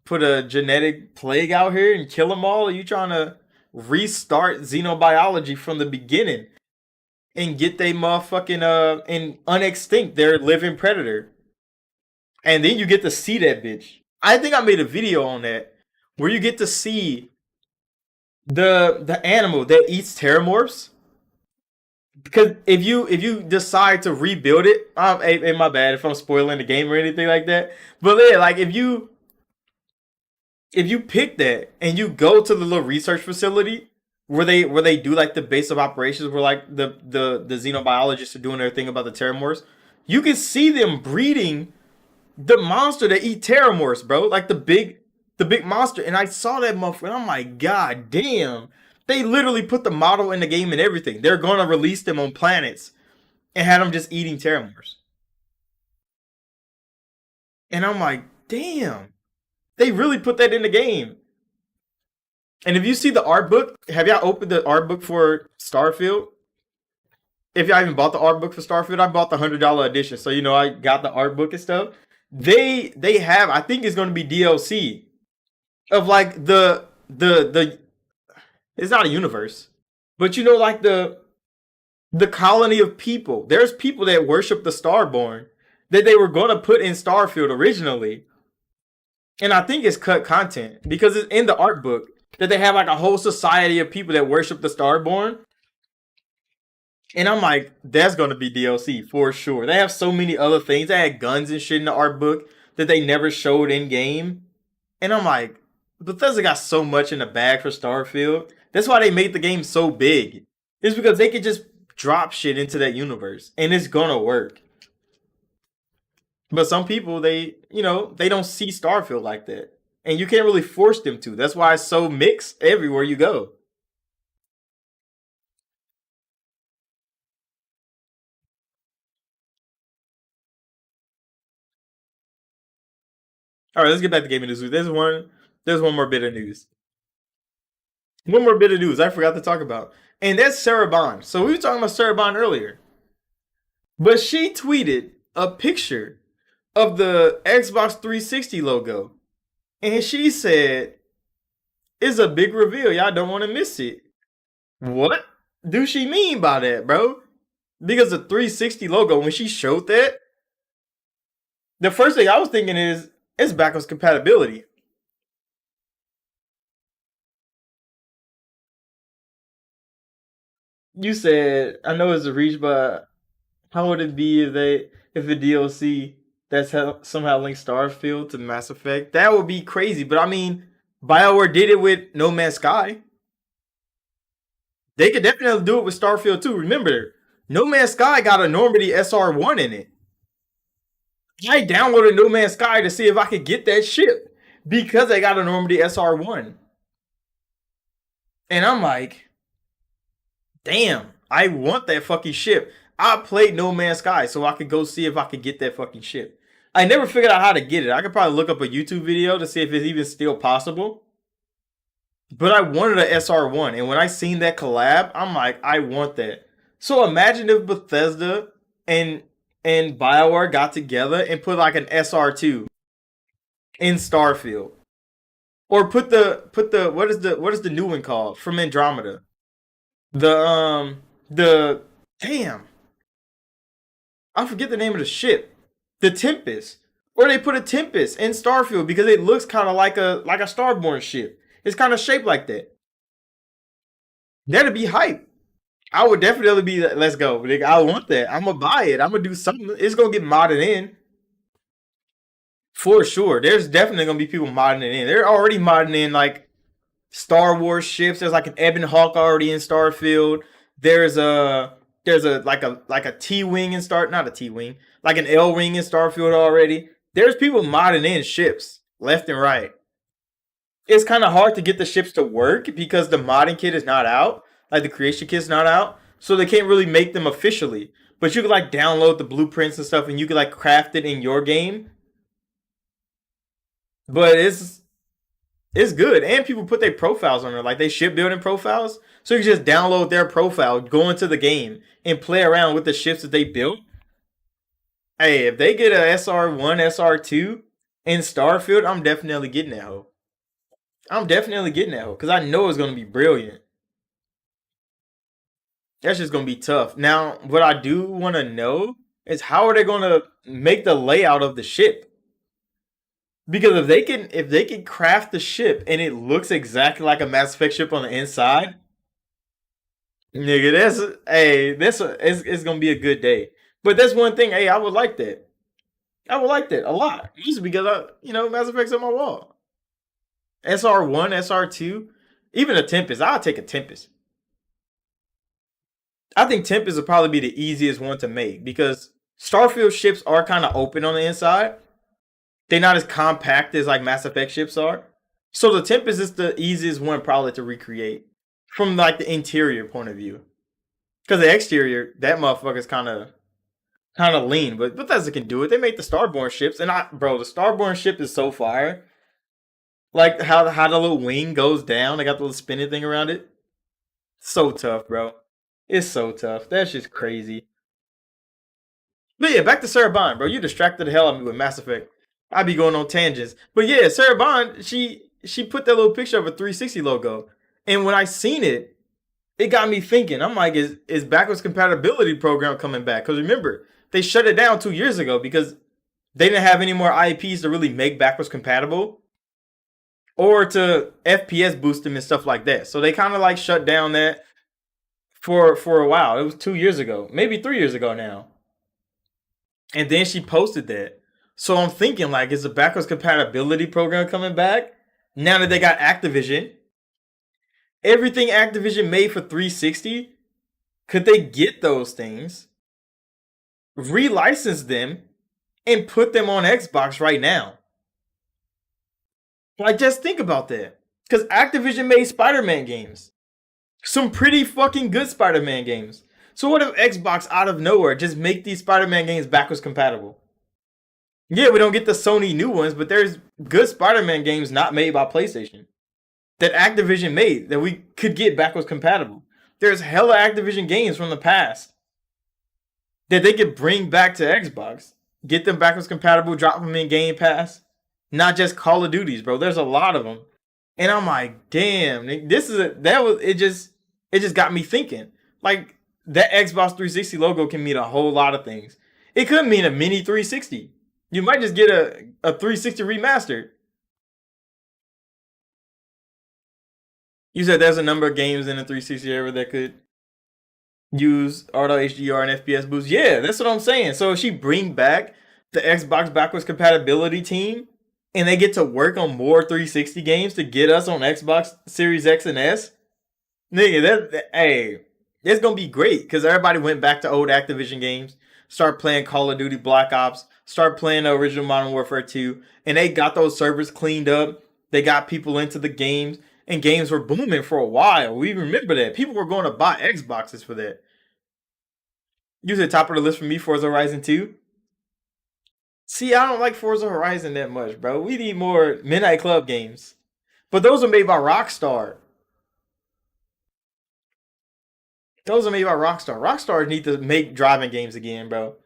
put a genetic plague out here and kill them all? Or you trying to restart xenobiology from the beginning and get they motherfucking and unextinct their living predator? And then you get to see that bitch. I think I made a video on that where you get to see the animal that eats terramorphs. Because if you decide to rebuild it, hey, my bad if I'm spoiling the game or anything like that. But yeah, like if you pick that and you go to the little research facility where they do like the base of operations where like the xenobiologists are doing their thing about the terramorphs, you can see them breeding the monster that eat terramorphs, bro. Like the big monster. And I saw that motherfucker. And I'm like, God damn. They literally put the model in the game and everything. They're gonna release them on planets and have them just eating terramorphs. And I'm like, damn. They really put that in the game. And if you see the art book, have y'all opened the art book for Starfield? If y'all even bought the art book for Starfield, I bought the $100 edition. So you know I got the art book and stuff. They have, I think it's gonna be DLC of like the it's not a universe. But you know, like the colony of people. There's people that worship the Starborn that they were gonna put in Starfield originally. And I think it's cut content because it's in the art book that they have like a whole society of people that worship the Starborn. And I'm like, that's gonna be DLC for sure. They have so many other things. They had guns and shit in the art book that they never showed in game. And I'm like, Bethesda got so much in the bag for Starfield. That's why they made the game so big. It's because they could just drop shit into that universe and it's gonna work. But some people they don't see Starfield like that. And you can't really force them to. That's why it's so mixed everywhere you go. All right, let's get back to gaming news. There's one more bit of news. One more bit of news I forgot to talk about, and that's Sarah Bond. So we were talking about Sarah Bond earlier, but she tweeted a picture of the Xbox 360 logo, and she said, "It's a big reveal. Y'all don't want to miss it." What do she mean by that, bro? Because the 360 logo, when she showed that, the first thing I was thinking is it's backwards compatibility. You said I know it's a reach, but how would it be if the DLC somehow links Starfield to Mass Effect? That would be crazy. But I mean, BioWare did it with No Man's Sky. They could definitely do it with Starfield too. Remember, No Man's Sky got a Normandy SR1 in it. I downloaded No Man's Sky to see if I could get that ship because I got a Normandy SR1. And I'm like, damn, I want that fucking ship. I played No Man's Sky so I could go see if I could get that fucking ship. I never figured out how to get it. I could probably look up a YouTube video to see if it's even still possible. But I wanted a SR1, and when I seen that collab, I'm like, I want that. So imagine if Bethesda and and BioWare got together and put like an SR2 in Starfield. Or put the what is the new one called from Andromeda? The damn, I forget the name of the ship. The Tempest. Or they put a Tempest in Starfield because it looks kind of like a Starborn ship. It's kind of shaped like that. That'd be hype. I would definitely be. Let's go. Nigga, I want that. I'm gonna buy it. I'm gonna do something. It's gonna get modded in for sure. There's definitely gonna be people modding it in. They're already modding in like Star Wars ships. There's like an Ebon Hawk already in Starfield. There's a there's a T wing in Star, not a T wing, like an L wing in Starfield already. There's people modding in ships left and right. It's kind of hard to get the ships to work because the modding kit is not out, like the creation kit's not out, so they can't really make them officially. But you can like download the blueprints and stuff, and you can like craft it in your game. But it's good, and people put their profiles on there, like they shipbuilding profiles. So you can just download their profile, go into the game, and play around with the ships that they built. Hey, if they get a SR1, SR2 in Starfield, I'm definitely getting that hoe. I'm definitely getting that hoe because I know it's gonna be brilliant. That's just gonna be tough. Now, what I do want to know is how are they gonna make the layout of the ship? Because if they can craft the ship and it looks exactly like a Mass Effect ship on the inside, nigga, that's hey, it's gonna be a good day. But that's one thing. Hey, I would like that. I would like that a lot. Just because Mass Effect's on my wall. SR1, SR2, even a Tempest. I'll take a Tempest. I think Tempest will probably be the easiest one to make because Starfield ships are kind of open on the inside. They're not as compact as like Mass Effect ships are. So the Tempest is the easiest one probably to recreate from like the interior point of view. Because the exterior, that motherfucker's kind of lean, but Bethesda can do it. They make the Starborn ships, and bro, the Starborn ship is so fire. Like how the little wing goes down. They got the little spinning thing around it. So tough, bro. It's so tough. That's just crazy. But yeah, back to Sarah Bond, bro. You distracted the hell out of me with Mass Effect. I be going on tangents. But yeah, Sarah Bond, she put that little picture of a 360 logo. And when I seen it, it got me thinking. I'm like, is backwards compatibility program coming back? Because remember, they shut it down 2 years ago because they didn't have any more IPs to really make backwards compatible or to FPS boost them and stuff like that. So they kind of like shut down that for a while. It was 2 years ago, maybe 3 years ago now. And then she posted that. So I'm thinking, like, is the backwards compatibility program coming back? Now that they got Activision, everything Activision made for 360, could they get those things, relicense them, and put them on Xbox right now? Like, just think about that. Because Activision made Spider-Man games. Some pretty fucking good Spider-Man games. So what if Xbox out of nowhere just make these Spider-Man games backwards compatible? Yeah, we don't get the Sony new ones, but there's good Spider-Man games not made by PlayStation that Activision made that we could get backwards compatible. There's hella Activision games from the past that they could bring back to Xbox, get them backwards compatible, drop them in Game Pass. Not just Call of Duties, bro. There's a lot of them, and I'm like, damn, this is that was it just got me thinking. Like that Xbox 360 logo can mean a whole lot of things. It could mean a mini 360. You might just get a 360 remastered. You said there's a number of games in the 360 era that could use auto HDR and FPS boost. Yeah, that's what I'm saying. So if she bring back the Xbox backwards compatibility team and they get to work on more 360 games to get us on Xbox Series X and S, nigga, hey, it's gonna be great because everybody went back to old Activision games, start playing Call of Duty Black Ops, start playing the original Modern Warfare 2, and they got those servers cleaned up. They got people into the games, and games were booming for a while. We remember that. People were going to buy Xboxes for that. You said top of the list for me, Forza Horizon 2. See, I don't like Forza Horizon that much, bro. We need more Midnight Club games. But those are made by Rockstar. Those are made by Rockstar. Rockstar need to make driving games again, bro.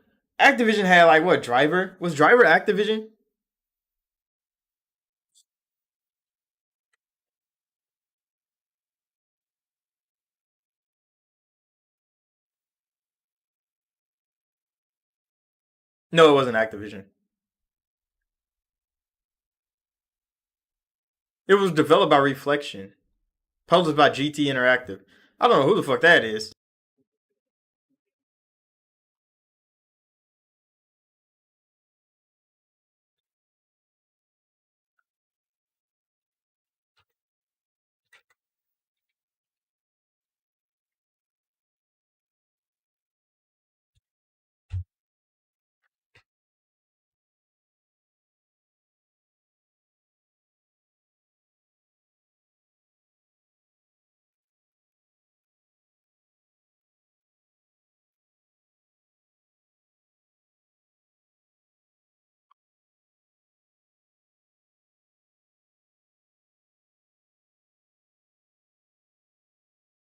Activision had like what, Driver? Was Driver Activision? No, it wasn't Activision. It was developed by Reflection. Published by GT Interactive. I don't know who the fuck that is.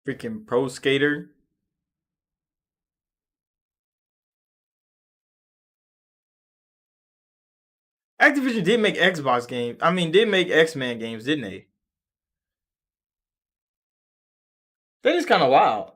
Freaking Pro Skater. Activision did make Xbox games. I mean, did make X-Men games, didn't they? That is kind of wild.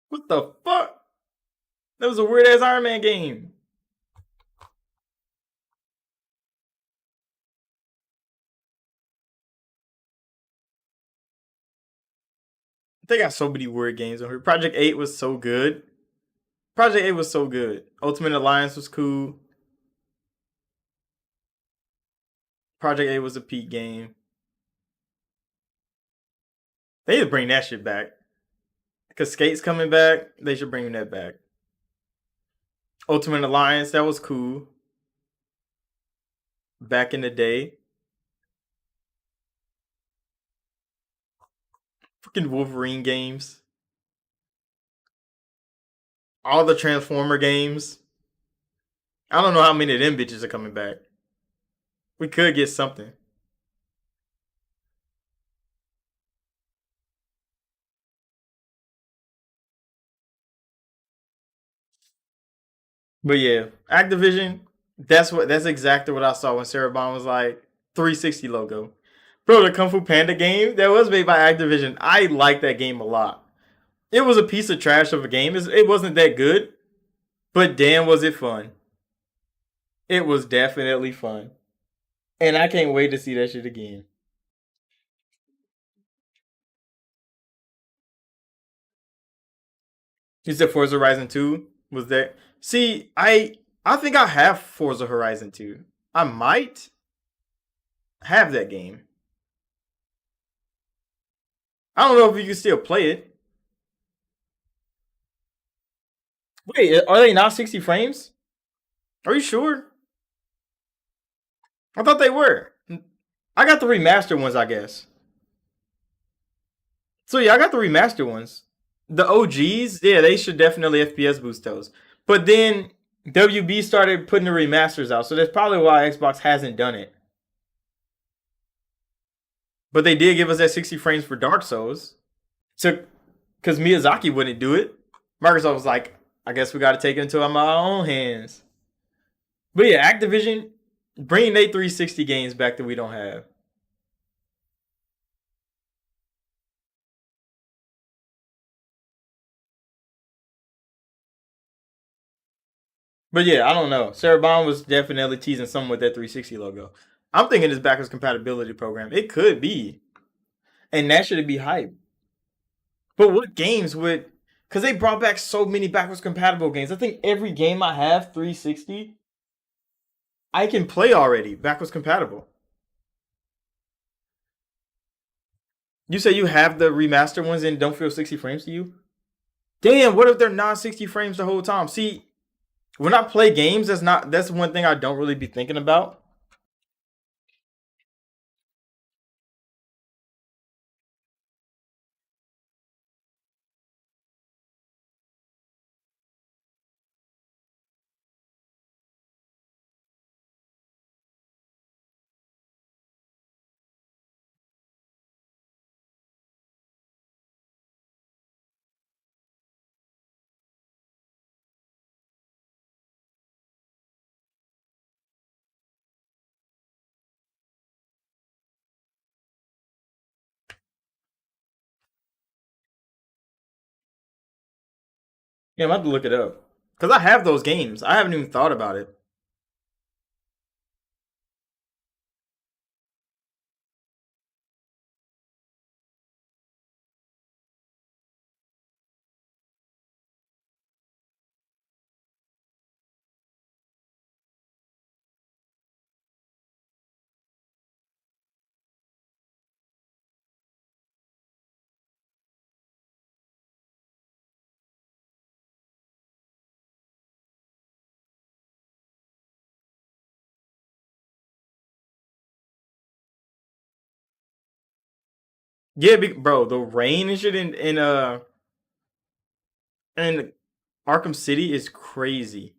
What the fuck? That was a weird ass Iron Man game. They got so many weird games on here. Project 8 was so good. Project 8 was so good. Ultimate Alliance was cool. Project 8 was a peak game. They need to bring that shit back. Because Skate's coming back. They should bring that back. Ultimate Alliance, that was cool. Back in the day. Fucking Wolverine games. All the Transformer games. I don't know how many of them bitches are coming back. We could get something. But yeah, Activision, that's exactly what I saw when Sarah Bond was like 360 logo. Bro, the Kung Fu Panda game that was made by Activision, I like that game a lot. It was a piece of trash of a game. It wasn't that good, but damn was it fun. It was definitely fun. And I can't wait to see that shit again. You said Forza Horizon 2 was that. See, I think I have Forza Horizon 2. I might have that game. I don't know if you can still play it. Wait, are they not 60 frames? Are you sure? I thought they were. I got the remastered ones, I guess. So yeah, I got the remastered ones. The OGs, yeah, they should definitely FPS boost those. But then WB started putting the remasters out, so that's probably why Xbox hasn't done it. But they did give us that 60 frames for Dark Souls. So, because Miyazaki wouldn't do it, Microsoft was like, I guess we got to take it into our own hands. But yeah, Activision bringing their 360 games back that we don't have. But yeah, I don't know. Sarah Bond was definitely teasing something with that 360 logo. I'm thinking this backwards compatibility program. It could be, and that should be hype. But what games would? Because they brought back so many backwards compatible games. I think every game I have 360, I can play already backwards compatible. You say you have the remastered ones and don't feel 60 frames to you? Damn, what if they're not 60 frames the whole time? See, when I play games, that's one thing I don't really be thinking about. Yeah, I'm about to look it up. Because I have those games. I haven't even thought about it. Yeah, bro, the rain and shit in Arkham City is crazy.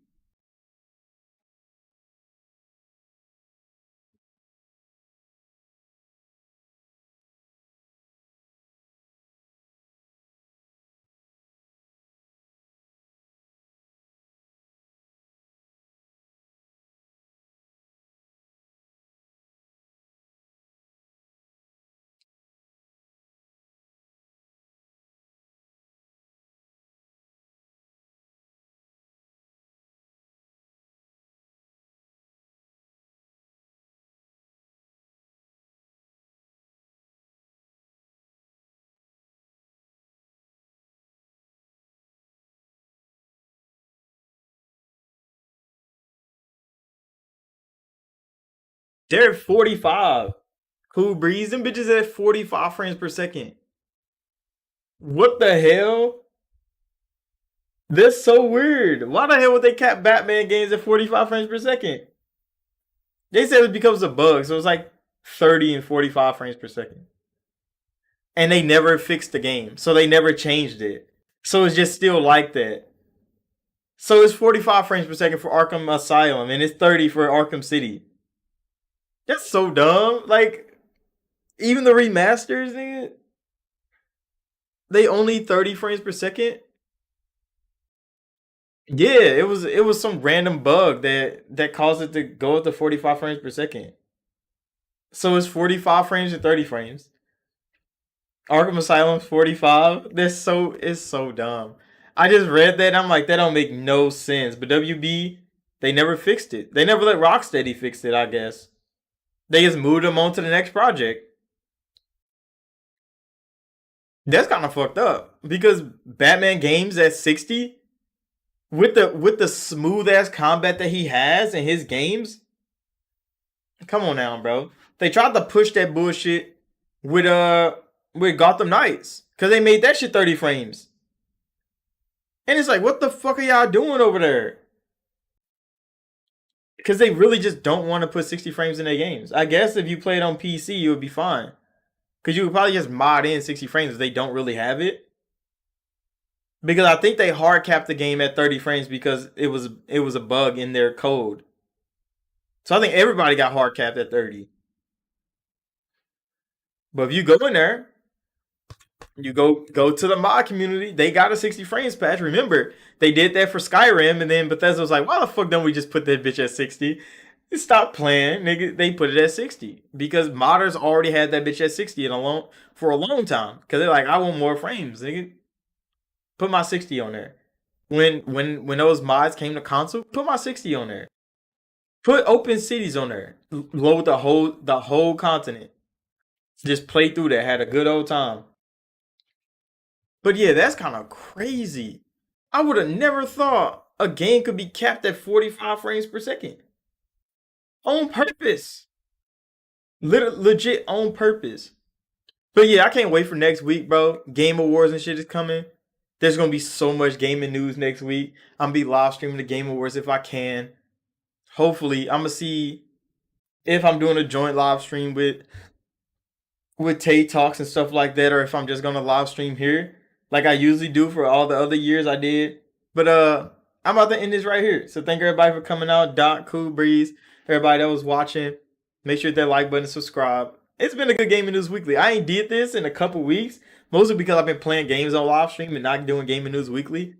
They're at 45. Cool breeze. Them bitches at 45 frames per second. What the hell? That's so weird. Why the hell would they cap Batman games at 45 frames per second? They said it becomes a bug, so it's like 30 and 45 frames per second. And they never fixed the game, so they never changed it. So it's just still like that. So it's 45 frames per second for Arkham Asylum, and it's 30 for Arkham City. That's so dumb. Like, even the remasters, nigga, they only 30 frames per second. Yeah, it was some random bug that caused it to go up to 45 frames per second. So it's 45 frames and 30 frames. Arkham Asylum 45. It's so dumb. I just read that and I'm like, that don't make no sense. But WB, they never fixed it. They never let Rocksteady fix it, I guess. They just moved them on to the next project. That's kind of fucked up. Because Batman games at 60, with the smooth ass combat that he has in his games, come on now, bro. They tried to push that bullshit with with Gotham Knights. Cause they made that shit 30 frames. And it's like, what the fuck are y'all doing over there? Because they really just don't want to put 60 frames in their games. I guess if you played on PC, you would be fine. Because you would probably just mod in 60 frames if they don't really have it. Because I think they hard capped the game at 30 frames because it was a bug in their code. So I think everybody got hard capped at 30. But if you go in there, you go to the mod community, they got a 60 frames patch. Remember, they did that for Skyrim, and then Bethesda was like, why the fuck don't we just put that bitch at 60? Stop playing, nigga. They put it at 60 because modders already had that bitch at 60 for a long time. Because they're like, I want more frames, nigga. Put my 60 on there. When those mods came to console, put my 60 on there. Put open cities on there. Load the whole continent. Just play through that. Had a good old time. But yeah, that's kind of crazy. I would have never thought a game could be capped at 45 frames per second on purpose. Legit on purpose. But yeah, I can't wait for next week, bro. Game Awards and shit is coming. There's gonna be so much gaming news next week. I'm gonna be live streaming the Game Awards if I can. Hopefully, I'm gonna see if I'm doing a joint live stream with Tay Talks and stuff like that, or if I'm just gonna live stream here, like I usually do for all the other years I did. But I'm about to end this right here. So thank everybody for coming out. Doc, Cool Breeze, everybody that was watching. Make sure to hit that like button, subscribe. It's been a good Gaming News Weekly. I ain't did this in a couple weeks, mostly because I've been playing games on live stream and not doing Gaming News Weekly.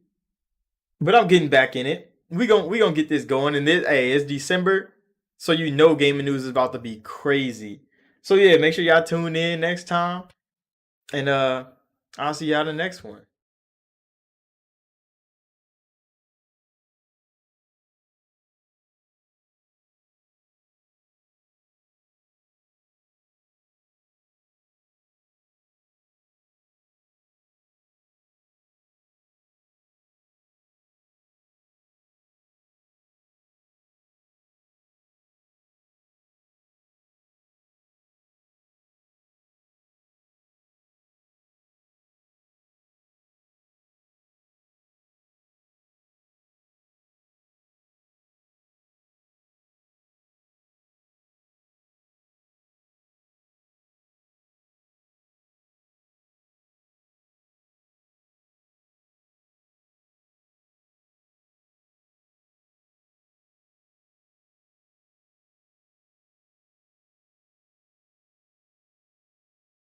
But I'm getting back in it. We gonna get this going. And this, hey, it's December, so you know Gaming News is about to be crazy. So yeah, make sure y'all tune in next time. And I'll see y'all in the next one.